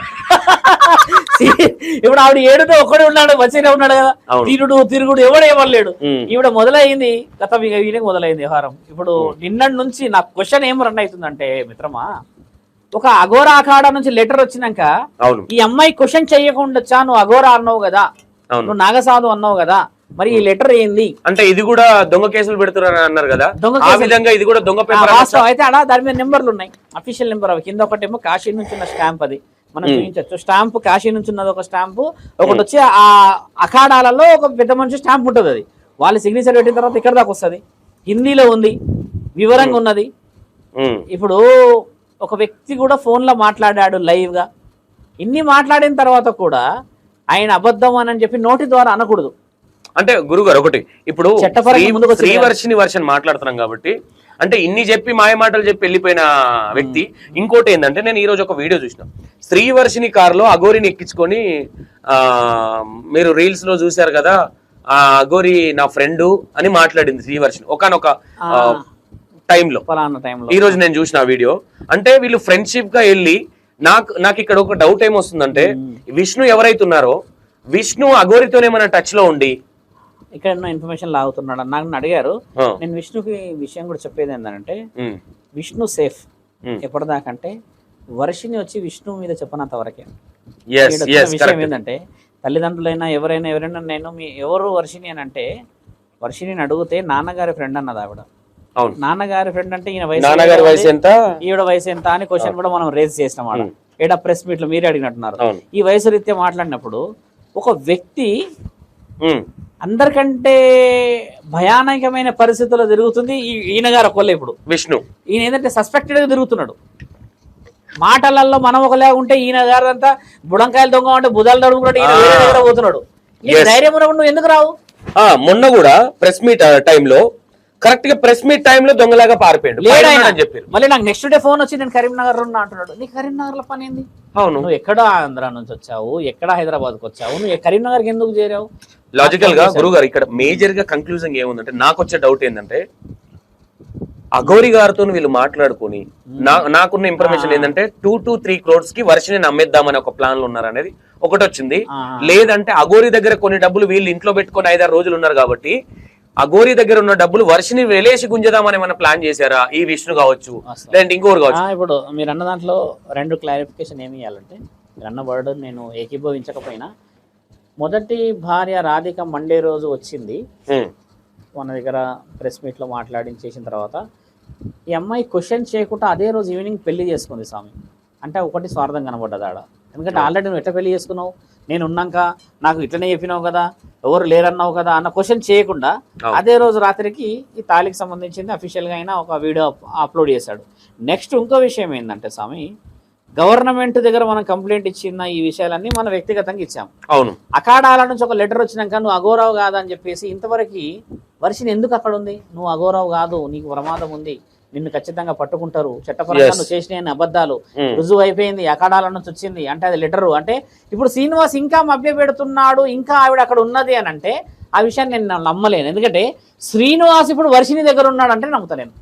ఇప్పుడు ఆవిడ ఏడుతో ఒక్కడే ఉన్నాడు, మంచిగానే ఉన్నాడు కదా, తిరుగుడు ఎవడు ఏమనలేడు. ఈవిడ మొదలైంది గత వీడికి మొదలైంది వ్యవహారం. ఇప్పుడు నిన్నటి నుంచి నా క్వశ్చన్ ఏం రన్ అవుతుందంటే మిత్రమా, ఒక అఘోరా అఖాడా నుంచి లెటర్ వచ్చినాక ఈ అమ్మాయి క్వశ్చన్ చెయ్యకుండా, నువ్వు అఘోరా అన్నావు కదా, నువ్వు నాగసాధు అన్నావు కదా, మరి ఈ లెటర్ ఏంది అంటే ఇది కూడా దొంగ కేసులు పెడుతున్నారని అన్నారు కదా, దొంగ ఆ విధంగా ఇది కూడా దొంగ పేపర్ వాస్తవం అయితే ఆడ దాని మీద నెంబర్లు ఉన్నాయి, అఫీషియల్ నెంబర్. అవి కింద ఒకటేమో కాశీ నుంచి ఉన్న స్టాంప్, అది మనం చూపించవచ్చు. స్టాంప్ కాశీ నుంచి ఉన్నది ఒక స్టాంపు, ఒకటి వచ్చి ఆ అఖాడాలలో ఒక పెద్ద మనిషి స్టాంప్ ఉంటుంది, అది వాళ్ళు సిగ్నేచర్ పెట్టిన తర్వాత ఇక్కడ దాకా వస్తుంది. హిందీలో ఉంది, వివరంగా ఉన్నది. ఇప్పుడు ఒక వ్యక్తి కూడా ఫోన్లో మాట్లాడాడు లైవ్ గా, ఇన్ని మాట్లాడిన తర్వాత కూడా ఆయన అబద్ధం అని చెప్పి నోటి ద్వారా అనకూడదు. అంటే గురుగారు ఒకటి, ఇప్పుడు శ్రీవర్షిని వర్షన్ మాట్లాడుతున్నాం కాబట్టి, అంటే ఇన్ని చెప్పి మాయ మాటలు చెప్పి వెళ్ళిపోయిన వ్యక్తి. ఇంకోటి ఏంటంటే, నేను ఈ రోజు ఒక వీడియో చూసిన, శ్రీవర్షిని కారులో అఘోరిని ఎక్కించుకొని, మీరు రీల్స్ లో చూసారు కదా, ఆ అఘోరి నా ఫ్రెండ్ అని మాట్లాడింది శ్రీవర్షిని ఒకనొక టైంలో. ఈ రోజు నేను చూసిన వీడియో. అంటే వీళ్ళు ఫ్రెండ్షిప్ గా వెళ్ళి, నాకు ఇక్కడ ఒక డౌట్ ఏమొస్తుందంటే, విష్ణు ఎవరైతే ఉన్నారో విష్ణు అఘోరితోనే మన టచ్ లో ఉండి ఇక్కడ ఇన్ఫర్మేషన్ లాగుతున్నాడు నాకు అడిగారు. నేను విష్ణుకి విషయం కూడా చెప్పేది ఏంటంటే, విష్ణు సేఫ్ ఎప్పటిదాకంటే వర్షిని వచ్చి విష్ణు మీద చెప్పనంత వరకే. విషయం ఏంటంటే, తల్లిదండ్రులైనా ఎవరైనా నేను ఎవరు వర్షిని అని అంటే, వర్షిని అడిగితే నాన్నగారి ఫ్రెండ్ అన్నది ఆవిడ. నాన్నగారి ఫ్రెండ్ అంటే ఈయన వయసు ఎంత, ఈవిడ వయసు ఎంత అని క్వశ్చన్ కూడా మనం రేజ్ చేసినాం ఆడ. ఏడా ప్రెస్ మీట్ లో మీరే అడిగినట్టున్నారు. ఈ వయసు రీత్యా మాట్లాడినప్పుడు ఒక వ్యక్తి అందరికంటే భయానకమైన పరిస్థితుల్లో తిరుగుతుంది ఈయన గారు ఒకళ్ళే. ఇప్పుడు విష్ణు ఈయన ఏంటంటే సస్పెక్టెడ్ గా తిరుగుతున్నాడు. మాటలలో మనం ఒకలాగా ఉంటే ఈయన గారు అంతా బుడంకాయలు దొంగ అంటే బుధాలు తడుగుతున్నాడు, ఈయన వేరే దగ్గర పోతున్నాడు. ధైర్యం ఉన్నప్పుడు నువ్వు ఎందుకు రావు? మొన్న కూడా ప్రెస్ మీట్ టైంలో కరెక్ట్ గా ప్రెస్ మీట్ టైంలో దొంగలాగా పారిపోయాడు అని చెప్పారు. మళ్ళీ నాకు నెక్స్ట్ డే ఫోన్ వచ్చి నేను కరీంనగర్ ఉన్నా అంటున్నాడు. నీ కరీంనగర్ లో పని ఏంది? అవును, నువ్వు ఎక్కడ ఆంధ్ర నుంచి వచ్చావు, ఎక్కడ హైదరాబాద్ కు వచ్చావు, నువ్వు కరీంనగర్ కి ఎందుకు చేరావు? లాజికల్ గా గురుగారు ఇక్కడ మేజర్ గా కంక్లూజన్ ఏముందంటే, నాకు వచ్చే డౌట్ ఏంటంటే, అఘోరి గారితో వీళ్ళు మాట్లాడుకుని, నాకున్న ఇన్ఫర్మేషన్ ఏంటంటే 2 to 3 crores కి వర్షిని అమ్మేద్దామని ఒక ప్లాన్ లో ఉన్నారు అనేది ఒకటి వచ్చింది. లేదంటే అఘోరి దగ్గర కొన్ని డబ్బులు వీళ్ళు ఇంట్లో పెట్టుకుని 5-6 రోజులు ఉన్నారు కాబట్టి అఘోరి దగ్గర ఉన్న డబ్బులు వర్షిని వెలేసి గుంజదామని ఏమైనా ప్లాన్ చేశారా? ఈ విష్ణు కావచ్చు, లేదంటే ఇంకోరు కావచ్చు. ఇప్పుడు మీరు అన్న దాంట్లో 2 క్లారిఫికేషన్ ఏమి ఇవ్వాలంటే, మీరు అన్న వర్డ్ నేను ఏకీభవించకపోయినా, మొదటి భార్య రాధిక మండే రోజు వచ్చింది మన దగ్గర ప్రెస్ మీట్ లో మాట్లాడించేసిన తర్వాత, ఈ అమ్మాయి క్వశ్చన్ చేయకుండా అదే రోజు ఈవినింగ్ పెళ్లి చేసుకుంది స్వామి. అంటే ఒకటి స్వార్థం కనబడ్డది ఆడ. ఎందుకంటే ఆల్రెడీ నువ్వు ఎట్లా పెళ్లి చేసుకున్నావు, నేను ఉన్నాక నాకు ఇట్లనే చెప్పినావు కదా, ఎవరు లేరన్నావు కదా అన్న క్వశ్చన్ చేయకుండా అదే రోజు రాత్రికి ఈ తాళికి సంబంధించింది అఫీషియల్ గా అయినా ఒక వీడియో అప్లోడ్ చేశాడు. నెక్స్ట్ ఇంకో విషయం ఏంటంటే స్వామి, గవర్నమెంట్ దగ్గర మనం కంప్లైంట్ ఇచ్చిన ఈ విషయాలన్నీ మనం వ్యక్తిగతంగా ఇచ్చాము. అవును, అఖాడాల నుంచి ఒక లెటర్ వచ్చినాక నువ్వు అఘోరావు కాదని చెప్పేసి ఇంతవరకు వర్షిని ఎందుకు అక్కడ ఉంది? నువ్వు అఘోరావు కాదు, నీకు ప్రమాదం ఉంది, నిన్ను ఖచ్చితంగా పట్టుకుంటారు, చట్టపరంగా నువ్వు చేసిన అబద్ధాలు రుజువు అయిపోయింది, అఖాడాల నుంచి వచ్చింది అంటే అది లెటరు. అంటే ఇప్పుడు శ్రీనివాస్ ఇంకా మభ్య పెడుతున్నాడు, ఇంకా ఆవిడ అక్కడ ఉన్నది అని అంటే ఆ విషయాన్ని నేను నమ్మలేను. ఎందుకంటే శ్రీనివాస్ ఇప్పుడు వర్షిని దగ్గర ఉన్నాడు అంటే నమ్ముతలేను.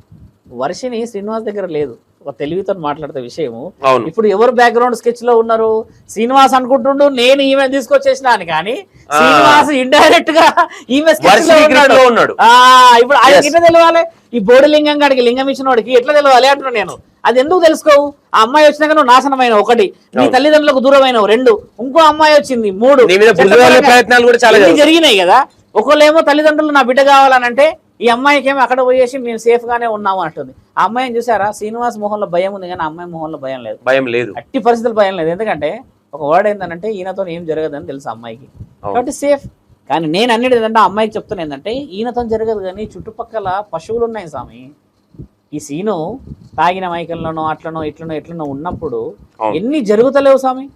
వర్షిని శ్రీనివాస్ దగ్గర లేదు. ఒక తెలివితో మాట్లాడితే విషయము, ఇప్పుడు ఎవరు బ్యాక్గ్రౌండ్ స్కెచ్ లో ఉన్నారు? శ్రీనివాస్ అనుకుంటుండు నేను ఈమె తీసుకొచ్చేసిన అని, కానీ శ్రీనివాస్ ఇండైరెక్ట్ గా ఈమె స్కెచ్ లో ఉన్నాడు. ఇప్పుడు ఆయనకి ఎట్లా తెలవాలి? ఈ బోడి లింగం గాడికి లింగం ఇచ్చిన వాడికి ఎట్లా తెలవాలి అంటున్నా నేను. అది ఎందుకు తెలుసుకోవు? ఆ అమ్మాయి వచ్చినాక నువ్వు నాశనమైన, ఒకటి నీ తల్లిదండ్రులకు దూరమైనవు, 2 ఇంకో అమ్మాయి వచ్చింది, 3 జరిగినాయి కదా. ఒకళ్ళేమో తల్లిదండ్రులు నా బిడ్డ కావాలనంటే, ఈ అమ్మాయికి ఏమో అక్కడ పోయేసి మేము సేఫ్ గానే ఉన్నాము అంటుంది. ఆ అమ్మాయిని చూసారా? శ్రీనివాస్ మొహంలో భయం ఉంది కానీ ఆ అమ్మాయి మొహంలో భయం లేదు. అట్టి పరిస్థితులు భయం లేదు. ఎందుకంటే ఒక వర్డ్ ఏంటంటే, ఈయనతో ఏం జరగదని తెలుసు అమ్మాయికి, కాబట్టి సేఫ్. కానీ నేను అన్నిటి ఏంటంటే అమ్మాయికి చెప్తున్నా ఏంటంటే, ఈయనతో జరగదు కానీ చుట్టుపక్కల పశువులు ఉన్నాయి స్వామి. ఈ సీను తాగిన మైకల్లోనో అట్లనో ఎట్లనో ఉన్నప్పుడు ఎన్ని జరుగుతలేవు స్వామి.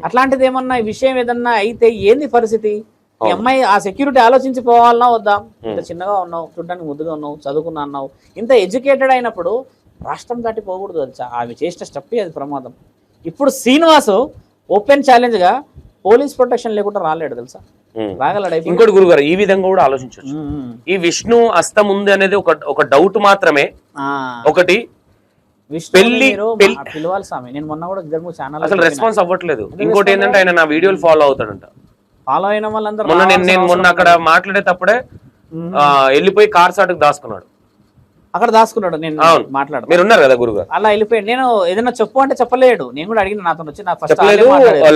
అట్లాంటిది ఏమన్నా విషయం ఏదన్నా అయితే ఏంది పరిస్థితి? ఈ అమ్మాయి ఆ సెక్యూరిటీ ఆలోచించి పోవాలన్నా వద్దా? ఇంత చిన్నగా ఉన్నావు, చూడడానికి ముద్దుగా ఉన్నావు, చదువుకున్నా అన్నావు, ఇంత ఎడ్యుకేటెడ్ అయినప్పుడు రాష్ట్రం దాటి పోకూడదు తెలుసా? అవి చేసిన స్టెప్ అది ప్రమాదం. ఇప్పుడు శ్రీనివాసు ఓపెన్ ఛాలెంజ్ గా పోలీస్ ప్రొటెక్షన్ లేకుండా రాలేడు తెలుసా? రాగలడు. ఇంకోటి గురుగారు, ఈ విధంగా కూడా ఆలోచించవచ్చు. ఈ విష్ణు హస్తం ఉంది అనేది ఒక డౌట్ మాత్రమే. ఒకటి పిలవాలి స్వామి. నేను మొన్న కూడా ఇద్దరు ఛానల్ అసలు రెస్పాన్స్ అవ్వట్లేదు. ఇంకోటి ఏంటంటే ఆయన నా వీడియోలు ఫాలో అవుతాడంట. ఫాలో అయిన వాళ్ళందరూ మొన్న అక్కడ మాట్లాడేటప్పుడే వెళ్ళిపోయి కార్ సాటుకు దాచుకున్నాడు. అక్కడ దాచుకున్నాడు. నేను మాట్లాడు మీరు ఉన్నారు కదా గురుగారు, అలా వెళ్ళిపోయాడు. నేను ఏదైనా చెప్పు అంటే చెప్పలేడు. నేను కూడా అడిగిన, నాతో వచ్చి నా ఫస్ట్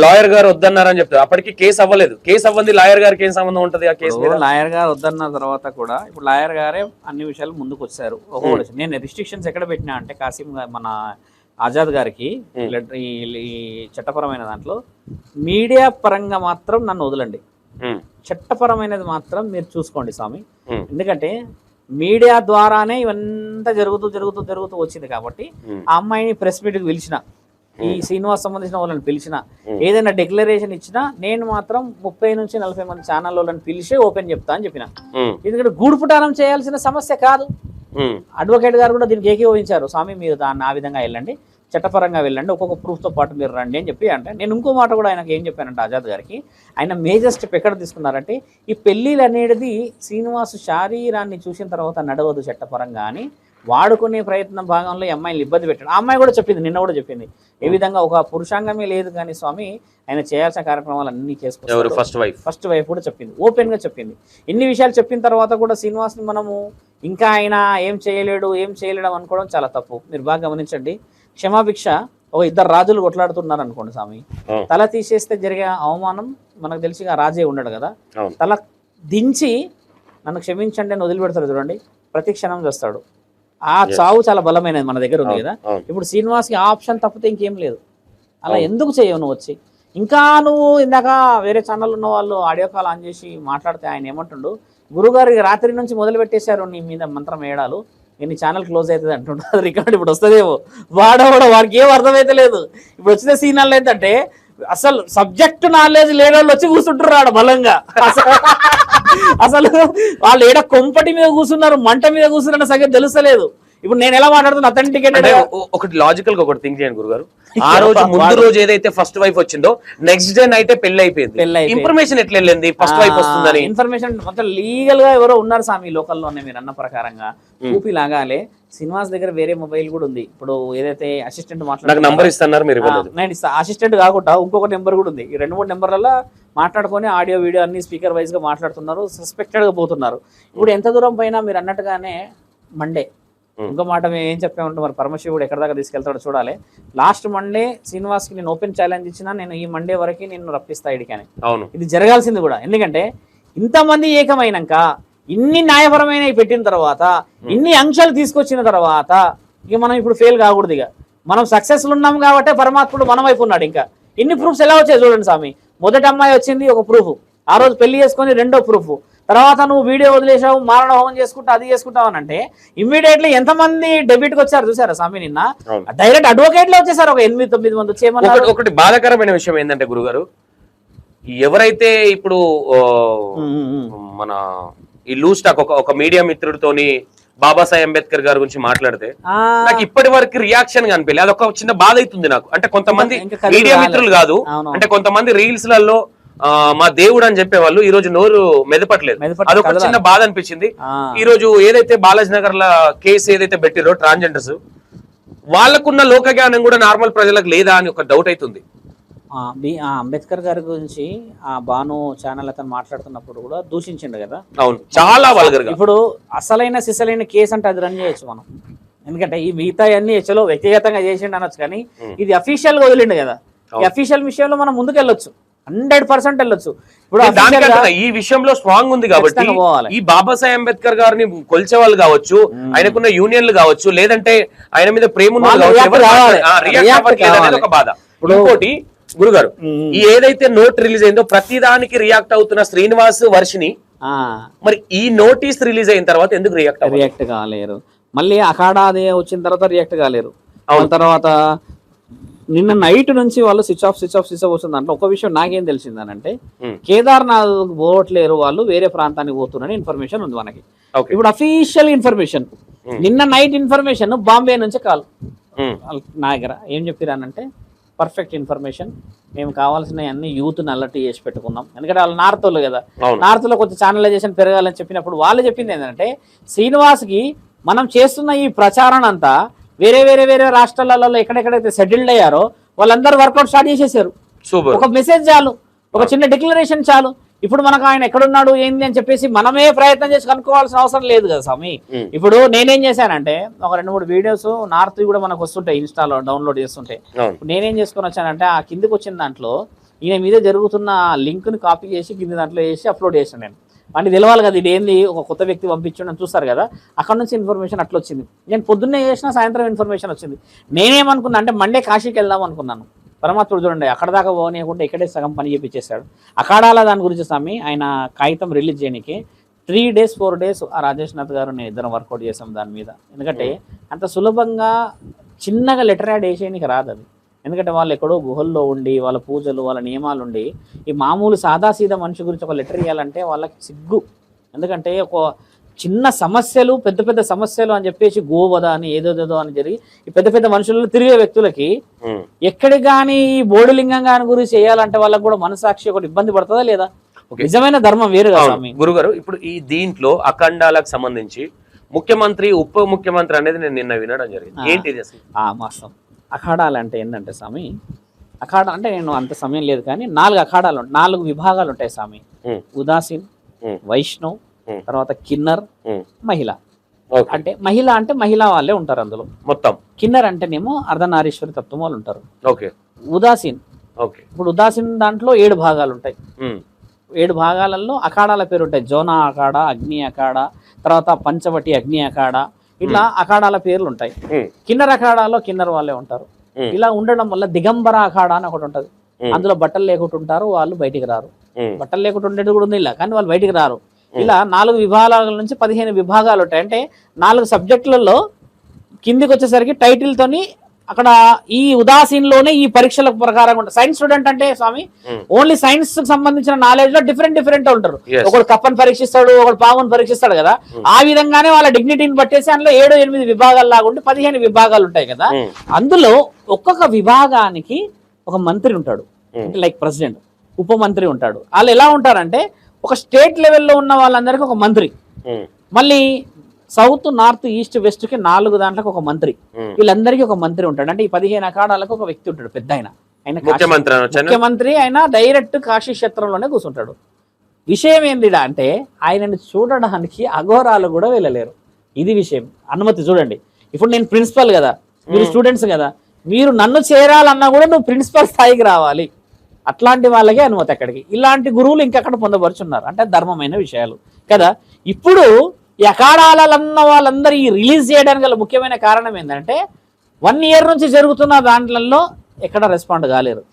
లాయర్ గారు వద్దన్నారని చెప్తారు. అప్పటికి కేసు అవ్వలేదు. కేసు అవ్వంది, లాయర్ గారికి ఏం సంబంధం ఉంటది ఆ కేసు? లాయర్ గారు వద్దన్న తర్వాత కూడా ఇప్పుడు లాయర్ గారే అన్ని విషయాలు ముందుకు వచ్చారు. ఒక్కొక్కటి నేను రిస్ట్రిక్షన్స్ ఎక్కడ పెట్టినా అంటే కాసిం మన ఆజాద్ గారికి ఈ చట్టపరమైన దాంట్లో మీడియా పరంగా మాత్రం నన్ను వదలండి, చట్టపరమైనది మాత్రం మీరు చూసుకోండి స్వామి. ఎందుకంటే మీడియా ద్వారానే ఇవంతా జరుగుతూ వచ్చింది కాబట్టి ఆ అమ్మాయిని ప్రెస్ మీట్కి పిలిచిన, ఈ శ్రీనివాస్ సంబంధించిన వాళ్ళని పిలిచిన, ఏదైనా డిక్లరేషన్ ఇచ్చినా నేను మాత్రం 30 నుంచి 40 మంది ఛానల్ వాళ్ళని పిలిచి ఓపెన్ చెప్తా అని చెప్పిన. ఎందుకంటే గూడుపుటానం చేయాల్సిన సమస్య కాదు. అడ్వకేట్ గారు కూడా దీనికి ఏకీభవించారు. స్వామి మీరు దాన్ని ఆ విధంగా వెళ్ళండి, చట్టపరంగా వెళ్ళండి, ఒక్కొక్క ప్రూఫ్తో పాటు మీరు రండి అని చెప్పి. అంటే నేను ఇంకో మాట కూడా ఆయనకు ఏం చెప్పానంటే ఆజాద్ గారికి, ఆయన మేజర్ స్టెప్ ఎక్కడ తీసుకున్నారంటే ఈ పెళ్ళిళ్ళు అనేది శ్రీనివాస్ శారీరాన్ని చూసిన తర్వాత నడవదు చట్టపరంగా అని వాడుకునే ప్రయత్నం భాగంలో ఈ అమ్మాయిని ఇబ్బంది పెట్టాడు. ఆ అమ్మాయి కూడా చెప్పింది, నిన్న కూడా చెప్పింది, ఏ విధంగా ఒక పురుషాంగమే లేదు కానీ స్వామి ఆయన చేయాల్సిన కార్యక్రమాలు అన్ని చేసుకుంటారు. ఫస్ట్ వైఫ్ కూడా చెప్పింది, ఓపెన్ గా చెప్పింది. ఇన్ని విషయాలు చెప్పిన తర్వాత కూడా శ్రీనివాస్ని మనము ఇంకా ఆయన ఏం చేయలేడు అనుకోవడం చాలా తప్పు. మీరు బాగా గమనించండి. క్షమాభిక్ష ఒక ఇద్దరు రాజులు కొట్లాడుతున్నారు అనుకోండి స్వామి, తల తీసేస్తే జరిగే అవమానం మనకు తెలిసి రాజే ఉన్నాడు కదా, తల దించి నన్ను క్షమించండి అని వదిలిపెడతాడు చూడండి, ప్రతి క్షణం చేస్తాడు. ఆ చావు చాలా బలమైనది మన దగ్గర ఉంది కదా. ఇప్పుడు శ్రీనివాస్కి ఆ ఆప్షన్ తప్పితే ఇంకేం లేదు. అలా ఎందుకు చేయవు నువ్వు వచ్చి? ఇంకా నువ్వు ఇందాక వేరే ఛానల్ ఉన్న వాళ్ళు ఆడియో కాల్ ఆన్ చేసి మాట్లాడితే ఆయన ఏమంటుండు, గురుగారు రాత్రి నుంచి మొదలు పెట్టేశారు నీ మీద మంత్రం వేయడాలు, ఎన్ని ఛానల్ క్లోజ్ అవుతుంది అంటుండే. అది రికార్డు ఇప్పుడు వస్తుందేమో, వాడికి ఏం అర్థమైతే లేదు. ఇప్పుడు వచ్చిన సీనాలు ఏంటంటే అసలు సబ్జెక్ట్ నాలెడ్జ్ లేని వాళ్ళు వచ్చి కూర్చుంటారు ఆడ బలంగా. అసలు వాళ్ళు ఏడ కొంపటి మీద కూర్చున్నారు, మంట మీద కూర్చున్న సంగతి తెలుస్తలేదు. ఇప్పుడు నేను ఎలా మాట్లాడుతున్నా అథెంటికేట్ ఒకటి లాజికల్ గా ఒకటి థింక్ చేయండి గురుగారు. ఆ రోజు ముందు రోజు ఏదైతే ఫస్ట్ వైఫ్ వచ్చిందో నెక్స్ట్ డే నైట్ పెళ్లి అయిపోయింది. ఇన్ఫర్మేషన్ ఎట్లా వెళ్ళింది ఫస్ట్ వైఫ్ వస్తుందని? ఇన్ఫర్మేషన్ మొత్తం లీగల్ గా ఎవరో ఉన్నారు స్వామి లోకల్లోనే, మీరు అన్న ప్రకారంగా ఊపి లాగాలే. శ్రీనివాస్ దగ్గర వేరే మొబైల్ కూడా ఉంది. ఇప్పుడు ఏదైతే అసిస్టెంట్ మాట్లాడు నంబర్ ఇస్తున్నారు మీరు, నేను ఇస్తా. అసిస్టెంట్ కాకుండా ఇంకొక నెంబర్ కూడా ఉంది. ఈ 2-3 నెంబర్లలో మాట్లాడుకొని ఆడియో వీడియో అన్ని స్పీకర్ వైజ్ గా మాట్లాడుతున్నారు, సస్పెక్టెడ్ గా పోతున్నారు. ఇప్పుడు ఎంత దూరం పైన మీరు అన్నట్టుగానే మండే ఇంకో మాట మేము ఏం చెప్పామంటే మరి పరమశివుడు ఎక్కడ దాకా తీసుకెళ్తాడో చూడాలి. లాస్ట్ మండే శ్రీనివాస్కి నేను ఓపెన్ ఛాలెంజ్ ఇచ్చినా, నేను ఈ మండే వరకు నేను రప్పిస్తా ఇడికాని. ఇది జరగాల్సింది కూడా. ఎందుకంటే ఇంతమంది ఏకమైనాక ఇన్ని న్యాయపరమైన పెట్టిన తర్వాత ఇన్ని అంశాలు తీసుకొచ్చిన తర్వాత ఇక మనం ఇప్పుడు ఫెయిల్ కాకూడదు. ఇక మనం సక్సెస్లు ఉన్నాం కాబట్టి పరమాత్ముడు మన వైపు ఉన్నాడు. ఇంకా ఇన్ని ప్రూఫ్స్ ఎలా వచ్చాయి చూడండి స్వామి. మొదటి అమ్మాయి వచ్చింది ఒక ప్రూఫ్, ఆ రోజు పెళ్లి చేసుకొని రెండో ప్రూఫ్, తర్వాత నువ్వు వీడియో వదిలేసావు, మారణ హోమం చేసుకుంటా అది చేసుకుంటావు అని అంటే ఇమ్మీడియట్లీ ఎంతమంది డెబిట్ కి వచ్చారు చూసారా స్వామి? నిన్న డైరెక్ట్ అడ్వకేట్ లో వచ్చేసారు ఒక 8-9 మంది వచ్చేయమన్నారు. ఒకటి బాధాకరమైన విషయం ఏంటంటే గురుగారు, ఎవరైతే ఇప్పుడు మన ఈ లూజ్ టాక్ ఒక మీడియా మిత్రుడితోని బాబాసాహెబ్ అంబేద్కర్ గారి గురించి మాట్లాడితే నాకు ఇప్పటి వరకు రియాక్షన్ కనిపించలేదు. అదొక చిన్న బాధ అవుతుంది నాకు. అంటే కొంతమంది మీడియా మిత్రులు కాదు, అంటే కొంతమంది రీల్స్ లలో మా దేవుడు అని చెప్పేవాళ్ళు ఈ రోజు నోరు మెదపట్లేదు. అదొక చిన్న బాధ అనిపించింది. ఈ రోజు ఏదైతే బాలాజీ నగర్ ల కేసు ఏదైతే పెట్టిరో ట్రాన్స్జెండర్స్, వాళ్ళకున్న లోక జ్ఞానం కూడా నార్మల్ ప్రజలకు లేదా అని ఒక డౌట్ అవుతుంది. అంబేద్కర్ గారి గురించి ఆ బాను ఛానల్ అతను మాట్లాడుతున్నప్పుడు కూడా దూషించిండు కదా. అవును, చాలా వల్గర్ గా. ఇప్పుడు అసలైన సిసలైన కేసు అంటే అది రన్ చేయొచ్చు మనం. ఎందుకంటే ఈ మిగతా అన్ని హెచ్లో వ్యక్తిగతంగా చేసిండు అనొచ్చు, కానీ ఇది అఫీషియల్ గా వదిలిండు కదా. ఈ అఫీషియల్ విషయంలో మనం ముందుకు వెళ్ళొచ్చు, 100% వెళ్ళొచ్చు. ఇప్పుడు ఈ విషయంలో స్ట్రాంగ్ ఉంది కాబట్టి ఈ బాబాసాహెబ్ అంబేద్కర్ గారిని కొలిచే వాళ్ళు కావచ్చు, ఆయనకున్న యూనియన్లు కావచ్చు, లేదంటే ఆయన మీద ప్రేమ ఒక బాధ. ఇంకోటి గురుగారు, ఈ ఏదైతే నోట్ రిలీజ్ అయిందో ప్రతి దానికి రియాక్ట్ అవుతున్న శ్రీనివాస్ వర్షిని, మరి ఈ నోటీస్ రిలీజ్ అయిన తర్వాత ఎందుకు రియాక్ట్ కాలేరు? మళ్ళీ అఖాడా అదే వచ్చిన తర్వాత రియాక్ట్ కాలేరు. తర్వాత నిన్న నైట్ నుంచి వాళ్ళు స్విచ్ ఆఫ్ వస్తుంది. దాంట్లో ఒక విషయం నాకేం తెలిసిందనంటే కేదార్నాథ్ పోవట్లేరు వాళ్ళు, వేరే ప్రాంతానికి పోతున్నారని ఇన్ఫర్మేషన్ ఉంది మనకి. ఇప్పుడు అఫీషియల్ ఇన్ఫర్మేషన్, నిన్న నైట్ ఇన్ఫర్మేషన్ బాంబే నుంచి కాల్ నా దగ్గర ఏం చెప్పిరానంటే పర్ఫెక్ట్ ఇన్ఫర్మేషన్, మేము కావాల్సిన అన్ని యూత్ ని అలర్ట్ చేసి పెట్టుకున్నాం. ఎందుకంటే వాళ్ళు నార్త్ వాళ్ళు కదా, నార్త్ లో కొంచెం ఛానలైజేషన్ పెరగాలని చెప్పినప్పుడు వాళ్ళు చెప్పింది ఏంటంటే శ్రీనివాస్ కి మనం చేస్తున్న ఈ ప్రచారం అంతా వేరే రాష్ట్రాలలో ఎక్కడెక్కడైతే సెటిల్డ్ అయ్యారో వాళ్ళందరూ వర్కౌట్ స్టార్ట్ చేసేసారు. ఒక మెసేజ్ చాలు, ఒక చిన్న డిక్లరేషన్ చాలు. ఇప్పుడు మనకు ఆయన ఎక్కడున్నాడు ఏంది అని చెప్పేసి మనమే ప్రయత్నం చేసి కనుక్కోవాల్సిన అవసరం లేదు కదా స్వామి. ఇప్పుడు నేనేం చేశానంటే ఒక 2-3 వీడియోస్ నార్త్ కూడా మనకు వస్తుంటాయి ఇన్స్టాలో డౌన్లోడ్ చేస్తుంటే. నేనేం చేసుకొని వచ్చానంటే ఆ కిందికి వచ్చిన దాంట్లో ఈయన మీద జరుగుతున్న లింక్ ని కాపీ చేసి కింది దాంట్లో వేసి అప్లోడ్ చేసాను నేను. వాటికి తెలవాలి కదా ఇది ఏంది ఒక కొత్త వ్యక్తి పంపించండి చూస్తారు కదా, అక్కడ నుంచి ఇన్ఫర్మేషన్ అట్లా వచ్చింది. నేను పొద్దున్నే చేసిన సాయంత్రం ఇన్ఫర్మేషన్ వచ్చింది. నేనేమనుకున్నా అంటే మండే కాశీకి వెళ్దాం అనుకున్నాను. పరమాత్ముడు చూడండి అక్కడ దాకా పోనీయకుండా ఇక్కడే సగం పని చేపించేశాడు. అఖాడాల దాని గురించి స్వామి ఆయన కాగితం రిలీజ్ చేయడానికి 3 days 4 days ఆ రాజేష్ నాథ్ గారు నేను ఇద్దరం వర్కౌట్ చేసాం దాని మీద. ఎందుకంటే అంత సులభంగా చిన్నగా లెటర్ యాడ్ వేసేయడానికి రాదు అది. ఎందుకంటే వాళ్ళు ఎక్కడో గుహల్లో ఉండి వాళ్ళ పూజలు వాళ్ళ నియమాలు ఉండి ఈ మామూలు సాదాసీదా మనిషి గురించి ఒక లెటర్ ఇవ్వాలంటే వాళ్ళకి సిగ్గు. ఎందుకంటే ఒక చిన్న సమస్యలు పెద్ద పెద్ద సమస్యలు అని చెప్పేసి గోవద అని ఏదోదేదో అని జరిగి ఈ పెద్ద పెద్ద మనుషులు తిరిగే వ్యక్తులకి ఎక్కడికి కానీ ఈ బోడిలింగం గాని గురించి చేయాలంటే వాళ్ళకి కూడా మనసాక్షి ఒకటి ఇబ్బంది పడుతుందా లేదా? నిజమైన ధర్మం వేరు కదా స్వామి. గురుగారు ఇప్పుడు ఈ దీంట్లో అఖండాలకు సంబంధించి ముఖ్యమంత్రి ఉప ముఖ్యమంత్రి అనేది నేను నిన్న వినడం జరిగింది. ఏంటిది అసలు? మాస్తం అఖాడాలు అంటే ఏంటంటే స్వామి, అఖాడా అంటే నేను అంత సమయం లేదు కానీ 4 అఖాడాలు 4 విభాగాలు ఉంటాయి స్వామి. ఉదాసీన్, వైష్ణవ్, తర్వాత కిన్నర్, మహిళ. అంటే మహిళ అంటే మహిళా వాళ్ళే ఉంటారు అందులో మొత్తం. కిన్నర్ అంటేనేమో అర్ధనారీశ్వరి తత్వం వాళ్ళు ఉంటారు. ఉదాసీన్ ఇప్పుడు ఉదాసీన్ దాంట్లో 7 భాగాలు ఉంటాయి. 7 భాగాలలో అఖాడాల పేరు ఉంటాయి. జోనా అఖాడ, అగ్ని అఖాడ, తర్వాత పంచవటి అగ్ని అఖాడ, ఇట్లా అఖాడాల పేర్లు ఉంటాయి. కిన్నర్ అఖాడాలో కిన్నర్ వాళ్ళే ఉంటారు. ఇలా ఉండడం వల్ల దిగంబర అఖాడా అని ఒకటి ఉంటది. అందులో బట్టలు లేకుండా ఉంటారు, వాళ్ళు బయటికి రారు. బట్టలు లేకుండా ఉండేది కూడా ఉంది ఇలా, కానీ వాళ్ళు బయటికి రారు. ఇలా 4 విభాగాల నుంచి 15 విభాగాలు ఉంటాయి. అంటే 4 సబ్జెక్టులలో కిందికి వచ్చేసరికి టైటిల్ తోని అక్కడ ఈ ఉదాసీన్లోనే ఈ పరీక్షల ప్రకారం ఉంటుంది. సైన్స్ స్టూడెంట్ అంటే స్వామి ఓన్లీ సైన్స్ కి సంబంధించిన నాలెడ్జ్ లో డిఫరెంట్ ఉంటారు. ఒకడు కప్పని పరీక్షిస్తాడు, ఒకడు పాముని పరీక్షిస్తాడు కదా. ఆ విధంగానే వాళ్ళ డిగ్నిటీని బట్టేసి అందులో 7-8 విభాగాలు లాగా ఉండి 15 విభాగాలు ఉంటాయి కదా. అందులో ఒక్కొక్క విభాగానికి ఒక మంత్రి ఉంటాడు. అంటే లైక్ ప్రెసిడెంట్, ఉప మంత్రి ఉంటాడు. వాళ్ళు ఎలా ఉంటారంటే ఒక స్టేట్ లెవెల్లో ఉన్న వాళ్ళందరికీ ఒక మంత్రి, మళ్ళీ సౌత్ నార్త్ ఈస్ట్ వెస్ట్ కి 4 దాంట్లకు ఒక మంత్రి, వీళ్ళందరికీ ఒక మంత్రి ఉంటాడు. అంటే ఈ 15 అఖాడాలకు ఒక వ్యక్తి ఉంటాడు పెద్ద ఆయన. ముఖ్యమంత్రి ఆయన డైరెక్ట్ కాశీ క్షేత్రంలోనే కూర్చుంటాడు. విషయం ఏందిడా అంటే ఆయనని చూడడానికి అఘోరాలు కూడా వెళ్ళలేరు. ఇది విషయం. అనుమతి చూడండి. ఇప్పుడు నేను ప్రిన్సిపల్ కదా, మీరు స్టూడెంట్స్ కదా, మీరు నన్ను చేరాలన్నా కూడా నువ్వు ప్రిన్సిపల్ స్థాయికి రావాలి. అట్లాంటి వాళ్ళకే అనుమతి అక్కడికి. ఇలాంటి గురువులు ఇంకెక్కడ పొందపరుచున్నారు అంటే ధర్మమైన విషయాలు కదా. ఇప్పుడు ఈ అఖాడాలన్న వాళ్ళందరూ ఈ రిలీజ్ చేయడానికి గల ముఖ్యమైన కారణం ఏంటంటే 1 year నుంచి జరుగుతున్న దాంట్లలో ఎక్కడ రెస్పాండ్ కాలేరు.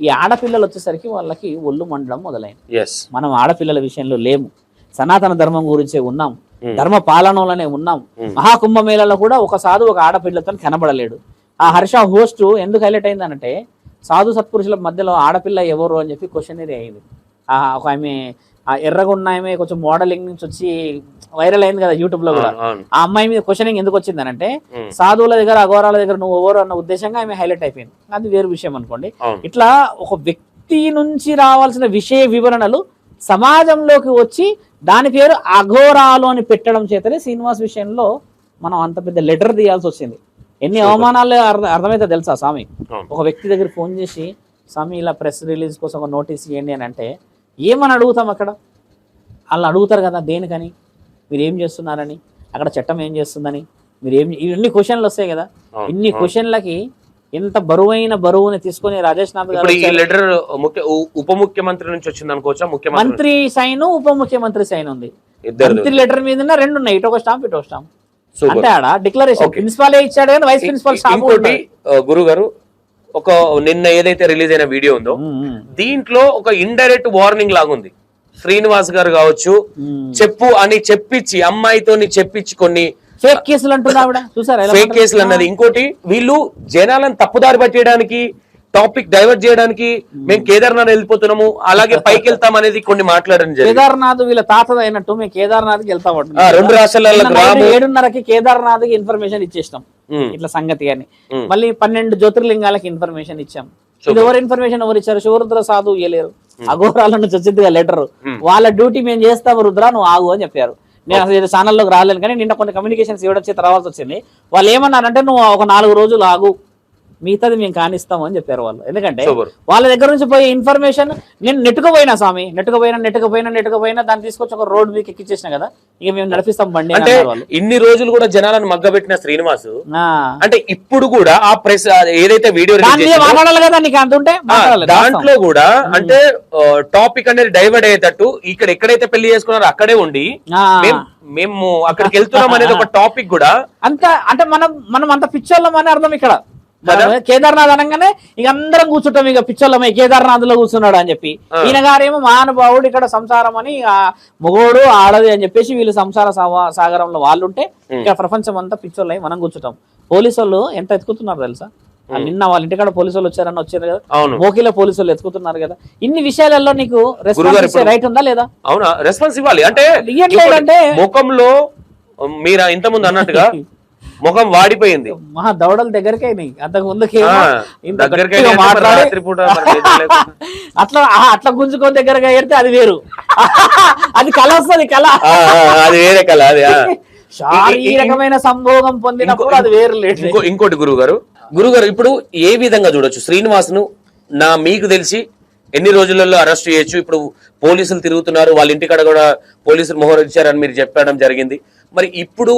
ఈ ఆడపిల్లలు వచ్చేసరికి వాళ్ళకి ఒళ్ళు మండడం మొదలైంది. మనం ఆడపిల్లల విషయంలో లేము, సనాతన ధర్మం గురించే ఉన్నాం, ధర్మ పాలనలోనే ఉన్నాం. మహాకుంభమేళలో కూడా ఒక సాధు ఒక ఆడపిల్లతో కనబడలేడు. ఆ హర్ష హోస్ట్ ఎందుకు హైలైట్ అయిందనంటే సాధు సత్పురుషుల మధ్యలో ఆడపిల్ల ఎవరు అని చెప్పి క్వశ్చన్ అయింది. ఒక ఆమె ఎర్రగా ఉన్న ఆమె కొంచెం మోడలింగ్ నుంచి వచ్చి వైరల్ అయింది కదా యూట్యూబ్ లో కూడా. ఆ అమ్మాయి మీద క్వశ్చనింగ్ ఎందుకు వచ్చింది అంటే సాధువుల దగ్గర అఘోరాల దగ్గర నువ్వు ఎవరు అన్న ఉద్దేశంగా ఆమె హైలైట్ అయిపోయింది. అది వేరు విషయం అనుకోండి. ఇట్లా ఒక వ్యక్తి నుంచి రావాల్సిన విషయ వివరణలు సమాజంలోకి వచ్చి దాని పేరు అఘోరాలు అని పెట్టడం చేతనే శ్రీనివాస్ విషయంలో మనం అంత పెద్ద లెటర్ తీయాల్సి వచ్చింది. ఎన్ని అవమానాలు అర్థమైతే తెలుసా స్వామి. ఒక వ్యక్తి దగ్గర ఫోన్ చేసి స్వామి ఇలా ప్రెస్ రిలీజ్ కోసం ఒక నోటీస్ ఇవ్వండి అని అంటే ఏమని అడుగుతాం అక్కడ? వాళ్ళు అడుగుతారు కదా దేనికని, మీరు ఏం చేస్తున్నారని, అక్కడ చట్టం ఏం చేస్తుందని, మీరు ఏం ఇన్ని క్వశ్చన్లు వస్తాయి కదా. ఇన్ని క్వశ్చన్లకి ఎంత బరువుని తీసుకొని రాజేష్ నాథ్ గారు లెటర్ ఉప ముఖ్యమంత్రి నుంచి వచ్చింది అనుకోవచ్చా? మంత్రి సైన్ ఉప ముఖ్యమంత్రి సైన్ ఉంది. మంత్రి లెటర్ మీద 2 ఉన్నాయి, ఇటొక స్టాంప్ ఇటొక స్టాంప్. అంటే ఆడ డిక్లరేషన్ ప్రిన్సిపాల్ ఇచ్చాడు కానీ వైస్ ప్రిన్సిపల్ స్టాంప్. గురుగారు ఒక నిన్న ఏదైతే రిలీజ్ అయిన వీడియో ఉందో దీంట్లో ఒక ఇండైరెక్ట్ వార్నింగ్ లాగుంది. శ్రీనివాస్ గారు కావచ్చు చెప్పు అని చెప్పించి అమ్మాయితో చెప్పించి కొన్ని ఫేక్ కేసులు అంటున్నా చూసారా, ఫేక్ కేసులు అన్నది. ఇంకోటి వీళ్ళు జనాలను తప్పుదారి పట్టేయడానికి, టాపిక్ డైవర్ట్ చేయడానికి మేము కేదార్నాథ్ వెళ్ళిపోతున్నాము అలాగే పైకి వెళ్తాం అనేది కొన్ని మాట్లాడడం జరిగింది. కేదార్నాథ్ వీళ్ళ తాతది అయినట్టు మేము కేదార్నాథ్ కి వెళ్తాం. 2 రాష్ట్రాలలో 7:30కి కేదార్నాథ్ కి ఇన్ఫర్మేషన్ ఇచ్చేస్తాం ఇట్లా సంగతి అని. మళ్ళీ 12 జ్యోతిర్లింగాలకి ఇన్ఫర్మేషన్ ఇచ్చాం. ఇది ఎవరు ఇన్ఫర్మేషన్ ఎవరు ఇచ్చారు? శివరుద్ర సాధువు ఇవ్వలేరు. అఘోరాల నుంచి వచ్చింది లెటర్, వాళ్ళ డ్యూటీ మేము చేస్తాము రుద్ర నువ్వు ఆగు అని చెప్పారు. నేను అసలు ఛానల్లోకి రాలేను కానీ నిన్న కొన్ని కమ్యూనికేషన్స్ ఇవ్వడం చేత రావాల్సి వచ్చింది. వాళ్ళు ఏమన్నారంటే నువ్వు ఒక 4 రోజులు ఆగు, మిగతాది మేము కానిస్తాము అని చెప్పారు వాళ్ళు. ఎందుకంటే Super. వాళ్ళ దగ్గర నుంచి పోయే ఇన్ఫర్మేషన్ నేను నెట్టుకుపోయినా స్వామి, నెట్టుకుపోయినా దాన్ని తీసుకొచ్చి ఒక రోడ్ మీకు ఎక్కిచ్చేసిన కదా, ఇక మేము నడిపిస్తాం బండి అని అంటే అన్నారు వాళ్ళు. ఇన్ని రోజులు కూడా జనాలను మగ్గబెట్టిన శ్రీనివాస్ ఆ. అంటే ఇప్పుడు కూడా ఆ ప్రెస్ ఏదైతే వీడియో దాని మీద మాట్లాడాలి కదా, నీకు అంటుంటే మాట్లాడాలి. దాంట్లో కూడా అంటే టాపిక్ అనేది డైవర్ట్ అయ్యేటట్టు ఇక్కడ ఎక్కడైతే పెళ్లి చేసుకున్నారో అక్కడే ఉండి ఆ. మేము అక్కడికి వెళ్తున్నాం అనేది ఒక టాపిక్ కూడా అంత అంటే మనం అంత పిచ్చోళ్ళం అని అర్థం ఇక్కడ. కేదార్నాథ్ అనగానే ఇక అందరం కూర్చుంటాం, ఇక పిచ్చోళ్ళమే కేదార్నాథ్ లో కూర్చున్నాడు అని చెప్పి. ఈయన గారేమో మహానుభావుడు, ఇక్కడ సంసారం అని మొగోడు ఆడది అని చెప్పేసి వీళ్ళు సంసార సాగరంలో వాళ్ళు ఉంటే ఇక్కడ ప్రపంచం అంతా పిచ్చోళ్ళై మనం కూర్చుంటాం. పోలీసు వాళ్ళు ఎంత ఎత్తుకుతున్నారు తెలుసా? నిన్న వాళ్ళ ఇంటికాడ పోలీసు వాళ్ళు వచ్చారు కదా, మోకిలో పోలీసు వాళ్ళు ఎత్తుకుతున్నారు కదా. ఇన్ని విషయాలలో నీకు రెస్పాన్స్ రైట్ ఉందా లేదా? అవునా, రెస్పాన్స్ ఇవ్వాలి. అంటే ఇవ్వట్లేదంటే ముఖంలో మీరు ఇంతకుముందు అన్నట్టుగా ముఖం వాడిపోయింది, మహా దౌడల దగ్గరికి అయినాయి. అంతకు ముందుకి అట్లా గుంజుకొని దగ్గరగా ఏడితే అది వేరు, అది కళ వస్తుంది, కళ అది వేరే కళ. అది శారీరకమైన సంభోగం పొందినప్పుడు అది వేరు లేదు. ఇంకోటి గురుగారు ఇప్పుడు ఏ విధంగా చూడొచ్చు శ్రీనివాస్ ను? మీకు తెలిసి ఎన్ని రోజులలో అరెస్ట్ చేయొచ్చు? ఇప్పుడు పోలీసులు తిరుగుతున్నారు, వాళ్ళ ఇంటికాడ కూడా పోలీసులు మొహర్ ఇచ్చారని మీరు చెప్పడం జరిగింది. మరి ఇప్పుడు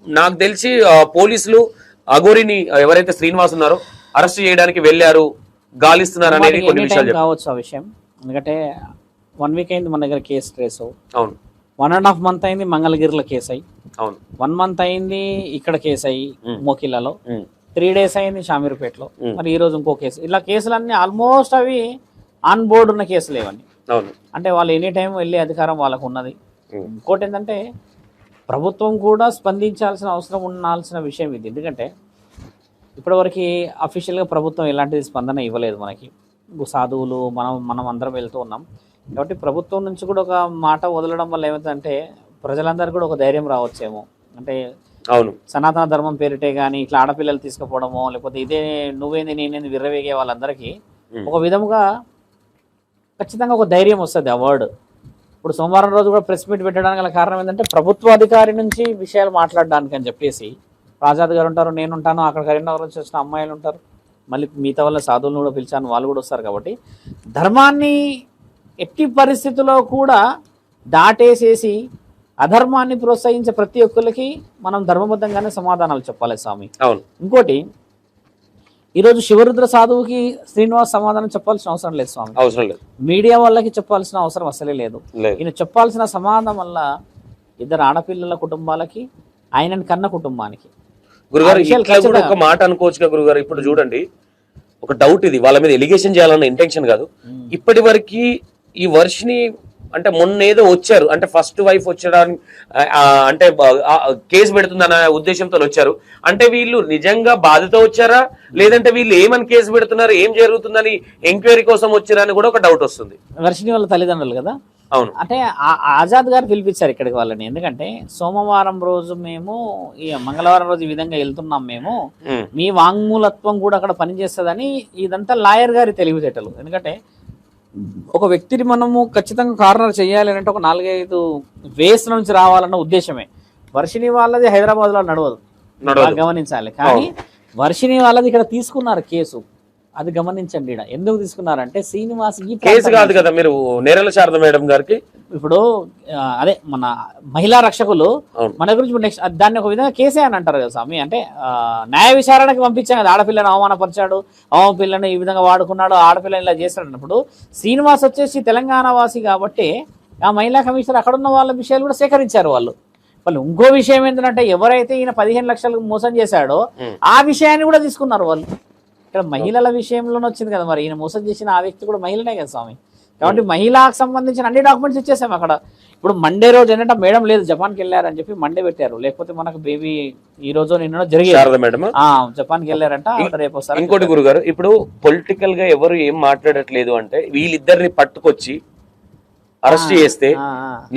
నాకు తెలిసి పోలీసులు అఘోరిని ఎవరైతే శ్రీనివాస్ ఉన్నారో అరెస్ట్ చేయడానికి వెళ్ళారు, గాలిస్తున్నారు అనేది కొన్ని విషయాలు కావచ్చు ఆ విషయం. ఎందుకంటే 1 వీక్ అయింది మన దగ్గర కేసు ట్రేస్. అవును. 1.5 మంత్ అయింది మంగళగిరిలో కేసు అయ్యి. అవును. 1 మంత్ అయింది ఇక్కడ కేసు అయ్యి మోకిలలో. 3 days అయింది షామీర్పేటలో. మరి ఈ రోజు ఇంకో కేసు. ఇలా కేసులన్నీ ఆల్మోస్ట్ అవి ఆన్ బోర్డు ఉన్న కేసులు ఇవన్నీ. అంటే వాళ్ళు ఎనీ టైం వెళ్ళే అధికారం వాళ్ళకు ఉన్నది. ఇంకోటి ఏంటంటే ప్రభుత్వం కూడా స్పందించాల్సిన అవసరం ఉండాల్సిన విషయం ఇది. ఎందుకంటే ఇప్పటివరకు అఫీషియల్గా ప్రభుత్వం ఎలాంటి స్పందన ఇవ్వలేదు మనకి. సాధువులు మనం అందరం వెళ్తూ ఉన్నాం కాబట్టి ప్రభుత్వం నుంచి కూడా ఒక మాట వదలడం వల్ల ఏమవుతుందంటే ప్రజలందరూ కూడా ఒక ధైర్యం రావచ్చేమో. అంటే అవును, సనాతన ధర్మం పేరిటే కానీ ఇట్లా ఆడపిల్లలు తీసుకుపోవడమో, లేకపోతే ఇదే నువ్వేంది నేనేంది విర్రవేగే వాళ్ళందరికీ ఒక విధముగా ఖచ్చితంగా ఒక ధైర్యం వస్తుంది ఆ వర్డ్. ఇప్పుడు సోమవారం రోజు కూడా ప్రెస్ మీట్ పెట్టడానికి గల కారణం ఏంటంటే ప్రభుత్వ అధికారి నుంచి విషయాలు మాట్లాడడానికి అని చెప్పేసి ఆజాద్ గారు ఉంటారు, నేను ఉంటాను, అక్కడ కరీంనగర్ నుంచి వచ్చిన అమ్మాయిలు ఉంటారు, మళ్ళీ మిగతా వాళ్ళ సాధువులను కూడా పిలిచాను, వాళ్ళు కూడా వస్తారు. కాబట్టి ధర్మాన్ని ఎట్టి పరిస్థితుల్లో కూడా దాటేసేసి అధర్మాన్ని ప్రోత్సహించే ప్రతి ఒక్కరికి మనం ధర్మబద్ధంగానే సమాధానాలు చెప్పాలి స్వామి. ఇంకోటి ఈరోజు శివరుద్ర సాధువుకి శ్రీనివాస్ సమాధానం చెప్పాల్సిన అవసరం లేదు స్వామి, అవసరం లేదు. మీడియా వాళ్ళకి చెప్పాల్సిన అవసరం అసలే లేదు. ఈయన చెప్పాల్సిన సమాధానం వల్ల 2 ఆడపిల్లల కుటుంబాలకి, ఆయనని కన్న కుటుంబానికి. గురుగారు ఒక మాట అనుకోవచ్చుగా గురుగారు? ఇప్పుడు చూడండి, ఒక డౌట్, ఇది వాళ్ళ మీద ఎలిగేషన్ చేయాలన్న ఇంటెన్షన్ కాదు. ఇప్పటి వరకు ఈ వర్షిని అంటే మొన్న ఏదో వచ్చారు, అంటే ఫస్ట్ వైఫ్ వచ్చడానికి అంటే కేసు పెడుతుందన్న ఉద్దేశంతో వచ్చారు. అంటే వీళ్ళు నిజంగా బాధతో వచ్చారా, లేదంటే వీళ్ళు ఏమని కేసు పెడుతున్నారు, ఏం జరుగుతుందని ఎంక్వైరీ కోసం వచ్చారా అని కూడా ఒక డౌట్ వస్తుంది. వర్షిని వాళ్ళ తల్లిదండ్రులు కదా. అవును. అంటే ఆజాద్ గారు పిలిపించారు ఇక్కడికి వాళ్ళని. ఎందుకంటే సోమవారం రోజు మేము ఈ మంగళవారం రోజు ఈ విధంగా వెళ్తున్నాం, మేము మీ వాంగ్మూలత్వం కూడా అక్కడ పనిచేస్తుందని. ఇదంతా లాయర్ గారి తెలివితేటలు. ఎందుకంటే ఒక వ్యక్తిని మనము ఖచ్చితంగా కార్నర్ చేయాలి అంటే ఒక 4-5 వేస్ నుంచి రావాలన్న ఉద్దేశమే. వర్షిని వాళ్ళది హైదరాబాద్ లో నడవదు, గమనించాలి. కానీ వర్షిని వాళ్ళది ఇక్కడ తీసుకున్నారు కేసు, అది గమనించండి. ఎందుకు తీసుకున్నారంటే శ్రీనివాస్ కేసు కాదు కదా, మీరు నేరల శారద మేడం గారికి ఇప్పుడు అదే మన మహిళా రక్షకులు మన గురించి నెక్స్ట్ దాన్ని ఒక విధంగా కేసే అని అంటారు కదా స్వామి. అంటే న్యాయ విచారణకి పంపించాం కదా, ఆడపిల్లని అవమానపరిచాడు, పిల్లని ఈ విధంగా వాడుకున్నాడు, ఆడపిల్లని ఇలా చేస్తాడు అన్నప్పుడు శ్రీనివాస్ వచ్చేసి తెలంగాణ వాసి కాబట్టి ఆ మహిళా కమిషనర్ అక్కడ ఉన్న వాళ్ళ విషయాలు కూడా సేకరించారు వాళ్ళు. ఇంకో విషయం ఏంటంటే ఎవరైతే ఈయన 15 లక్షలకు మోసం చేశాడో ఆ విషయాన్ని కూడా తీసుకున్నారు వాళ్ళు. ఇక్కడ మహిళల విషయంలోనే వచ్చింది కదా, మరి ఈయన మోసం చేసిన ఆ వ్యక్తి కూడా మహిళనే కదా స్వామి. కాబట్టి మహిళకు సంబంధించిన అన్ని డాక్యుమెంట్స్ ఇచ్చేసాం అక్కడ. ఇప్పుడు మండే రోజు ఏంటంటే మేడం లేదు, జపాన్కి వెళ్ళారని చెప్పి మండే పెట్టారు, లేకపోతే మనకు బేబీ ఈ రోజు నిన్న జరిగింది, జపాన్కి వెళ్ళారంట, రేపు వస్తారు. ఇంకోటి గురుగారు, ఇప్పుడు పొలిటికల్ గా ఎవరు ఏం మాట్లాడట్లేదు అంటే వీళ్ళిద్దరిని పట్టుకొచ్చి అరెస్ట్ చేస్తే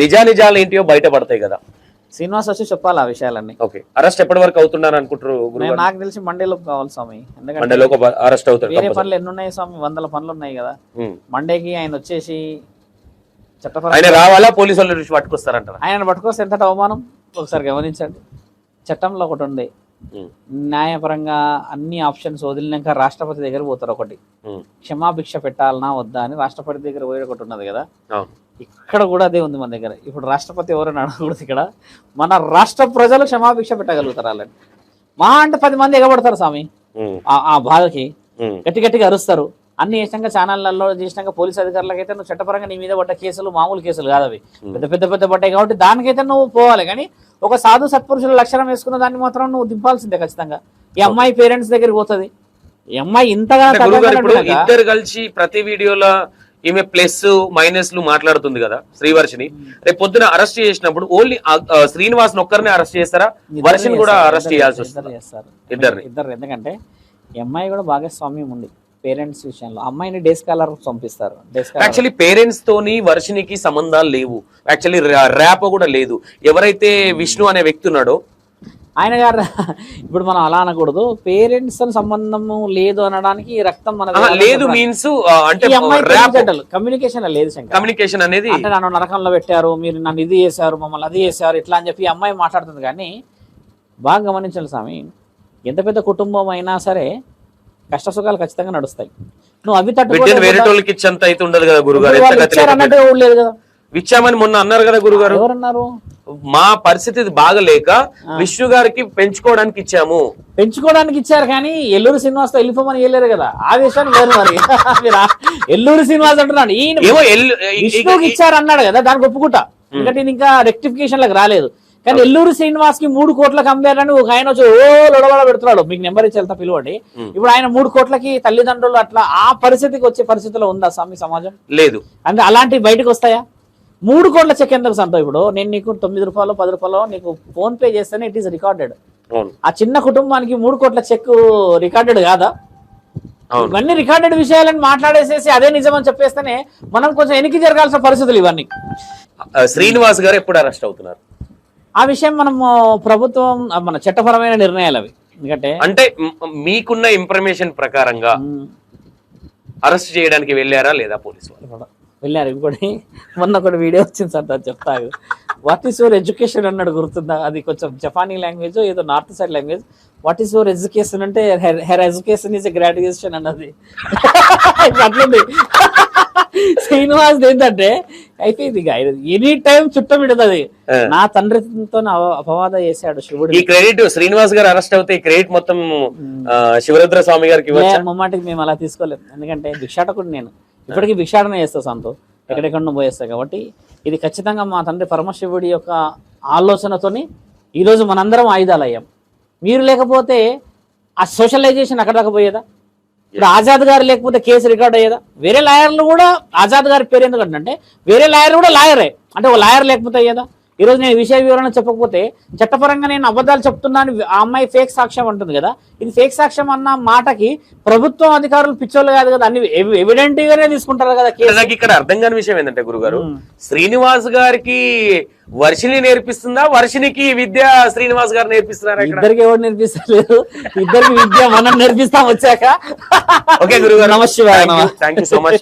నిజాలు ఏంటియో బయటపడతాయి కదా. శ్రీనివాస్ వచ్చి చెప్పాలి ఆ విషయాలన్నీ. ఓకే, అరెస్ట్ ఎప్పటి వరకు అవుతున్నారు అనుకుంటారు? నాకు తెలిసి మండేలోకి కావాలి స్వామి. ఎందుకంటే అరెస్ట్ అవుతారు. వేరే పనులు ఎన్ని ఉన్నాయి స్వామి, 100 పనులు ఉన్నాయి కదా. మండేకి ఆయన వచ్చేసి ఆయన రావాలా, పోలీసు వాళ్ళు పట్టుకొస్తారంటారు. ఆయన పట్టుకొస్తే ఎంత అవమానం ఒకసారి గమనించండి. చట్టంలో ఒకటి ఉంది, న్యాయపరంగా అన్ని ఆప్షన్స్ వదిలినాక రాష్ట్రపతి దగ్గర పోతారు. ఒకటి క్షమాభిక్ష పెట్టాలనా వద్దా అని రాష్ట్రపతి దగ్గర పోయి ఒకటి ఉన్నది కదా, ఇక్కడ కూడా అదే ఉంది మన దగ్గర. ఇప్పుడు రాష్ట్రపతి ఎవరైనా అడగకూడదు, ఇక్కడ మన రాష్ట్ర ప్రజలు క్షమాభిక్ష పెట్టగలుగుతారు. అలాంటి మహా అంటే 10 మంది ఎగబడతారు స్వామి ఆ బాధకి, గట్టి గట్టిగా అరుస్తారు. అన్ని చేసినాక ఛానళ్లలో చేసినాక పోలీస్ అధికారులకు అయితే నువ్వు చట్టపరంగా నీ మీద పడ్డ కేసులు మామూలు కేసులు కాదు, అవి పెద్ద పడ్డాయి. కాబట్టి దానికైతే నువ్వు పోవాలి. కానీ ఒక సాధు సత్పురుషుల లక్షణం వేసుకున్న దాన్ని మాత్రం నువ్వు దింపాల్సిందే ఖచ్చితంగా. ఈ అమ్మాయి పేరెంట్స్ దగ్గరికి పోతుంది. ఈ అమ్మాయి ఇంతగా ఇద్దరు కలిసి ప్రతి వీడియోలో ఈమె ప్లస్ మైనస్లు మాట్లాడుతుంది కదా శ్రీవర్షిని. రేపు పొద్దున అరెస్ట్ చేసినప్పుడు ఓన్లీ శ్రీనివాస్ ఒక్కరిని అరెస్ట్ చేస్తారా, వర్షిని కూడా అరెస్ట్ చేయాల్సి వస్తుంది? ఇద్దరు. ఎందుకంటే ఈ అమ్మాయి కూడా భాగస్వామ్యం ఉంది పేరెంట్స్ విషయంలో. అమ్మాయిని డే స్కాలర్ పంపిస్తారు. యాక్చువల్లీ పేరెంట్స్ తోని వర్షినికి సంబంధాలు లేవు, యాక్చువల్లీ ర్యాప్ కూడా లేదు. ఎవరైతే విష్ణు అనే వ్యక్తి ఉన్నాడో ఆయన గారు, ఇప్పుడు మనం అలా అనకూడదు. పేరెంట్స్ సంబంధము లేదు అనడానికి రక్తం మన లేదు మీన్స్ అంటే కమ్యూనికేషన్ లేదు శంకర్. కమ్యూనికేషన్ అనేది అంటే నన్ను నరకంలో పెట్టారు, మీరు నన్ను ఇది చేశారు, మమ్మల్ని అది చేశారు, ఇట్లా అని చెప్పి అమ్మాయి మాట్లాడుతుంది. కానీ బాగా గమనించాలి స్వామి, ఎంత పెద్ద కుటుంబం అయినా సరే కష్ట సుఖాలు ఖచ్చితంగా నడుస్తాయి. నువ్వు అవి వేరేటోళ్ళకి ఇచ్చేంత అయితే ఉండదు కదా గురుగారు. అన్నట్టు లేదు కదా, ఇచ్చామని మొన్న అన్నారు కదా గురుగారు. ఎవరన్నారు? మా పరిస్థితి బాగలేక విష్ణు గారికి పెంచుకోవడానికి ఇచ్చాము. పెంచుకోవడానికి ఇచ్చారు కానీ ఎల్లూరు శ్రీనివాస్ తో వెళ్ళిపోమని వెళ్ళారు కదా, ఆ విషయాన్ని వేరు. మరి ఎల్లూరు శ్రీనివాస్ అంటున్నాడు, ఈయన విష్ణుకి ఇచ్చారు అన్నాడు కదా, దానికి ఒప్పుకుంటా. ఎందుకంటే ఇంకా రెక్టిఫికేషన్ లకు రాలేదు. కానీ ఎల్లూరు శ్రీనివాస్ కి 3 కోట్లకు అమ్మారని ఒక ఆయన వచ్చి లొడవడ పెడుతున్నాడు. మీకు నెంబర్ ఇచ్చి వెళ్తా పిలవండి. ఇప్పుడు ఆయన 3 కోట్లకి తల్లిదండ్రులు అట్లా ఆ పరిస్థితికి వచ్చే పరిస్థితిలో ఉందా స్వామి సమాజం? లేదు. అంటే అలాంటివి బయటకు వస్తాయా? 3 కోట్ల చెక్ ఎందుకు సంతో? ఇప్పుడు నేను నీకు 9 రూపాయలు 10 రూపాయలు నీకు ఫోన్ పే చేస్తేనే ఇట్ ఈస్ రికార్డెడ్. ఆ చిన్న కుటుంబానికి 3 కోట్ల చెక్ రికార్డెడ్ కాదా? ఇవన్నీ రికార్డెడ్ విషయాలని మాట్లాడేసేసి అదే నిజం అని చెప్పేస్తేనే మనం కొంచెం వెనక్కి జరగాల్సిన పరిస్థితులు ఇవన్నీ. శ్రీనివాస్ గారు ఎప్పుడు అరెస్ట్ అవుతున్నారు? ఆ విషయం మనం ప్రభుత్వం మన చట్టపరమైన నిర్ణయాలు అవి. ఎందుకంటే అంటే మీకున్న ఇన్ఫర్మేషన్ ప్రకారంగా అరెస్ట్ చేయడానికి వెళ్ళారా లేదా పోలీసు వాళ్ళు? వెళ్ళారు. ఇంకోటి మొన్న ఒకటి వీడియో వచ్చింది సార్, అది చెప్తాను. వాట్ ఈస్ యువర్ ఎడ్యుకేషన్ అన్నాడు, గుర్తుందా? అది కొంచెం జపానీ లాంగ్వేజ్, ఏదో north side language. What is your education అంటే her education is a graduation అన్నది. అట్లుంది శ్రీనివాస్. ఏంటంటే అయిపోయింది ఇక ఎనీ టైం చుట్టం విడదది. నా తండ్రితో అపవాద చేశాడు శివుడు. ఈ క్రెడిట్ శ్రీనివాస్ గారు అరెస్ట్ అవుతే క్రెడిట్ మొత్తం శివరుద్ర స్వామి గారికి ముమ్మాటికి మేము అలా తీసుకోలేము. ఎందుకంటే భిక్షాటకుడు నేను, ఇప్పటికీ భిక్షాటన చేస్తా సంతో, ఎక్కడెక్కడ పోయేస్తా. కాబట్టి ఇది ఖచ్చితంగా మా తండ్రి పరమశివుడి యొక్క ఆలోచనతోని ఈరోజు మనందరం ఆయుధాలు అయ్యాం. మీరు లేకపోతే ఆ సోషలైజేషన్ అక్కడ దాకా పోయేదా? ఇప్పుడు ఆజాద్ గారు లేకపోతే కేసు రికార్డ్ అయ్యేదా? వేరే లాయర్లు కూడా ఆజాద్ గారి పేరు ఎందుకంటే వేరే లాయర్ కూడా లాయరే, అంటే ఒక లాయర్ లేకపోతే అయ్యేదా? ఈరోజు నేను విషయ వివరణ చెప్పకపోతే చట్టపరంగా నేను అబద్ధాలు చెప్తున్నాను, ఆ అమ్మాయి ఫేక్ సాక్ష్యం అంటుంది కదా, ఇది ఫేక్ సాక్ష్యం అన్న మాటకి ప్రభుత్వం అధికారులు పిచ్చోళ్ళు కాదు కదా, అన్ని ఎవిడెంట్ గానే తీసుకుంటారు కదా. ఇక్కడ అర్థం కాని విషయం ఏంటంటే గురుగారు, శ్రీనివాస్ గారికి వర్షిని నేర్పిస్తుందా, వర్షినికి విద్య శ్రీనివాస్ గారు నేర్పిస్తున్నారా? ఇద్దరికి ఎవరు నేర్పిస్తలేదు, ఇద్దరికి విద్య మనం నేర్పిస్తాం వచ్చాక. ఓకే గురుగారు, నమస్తే, థ్యాంక్ యూ సో మచ్.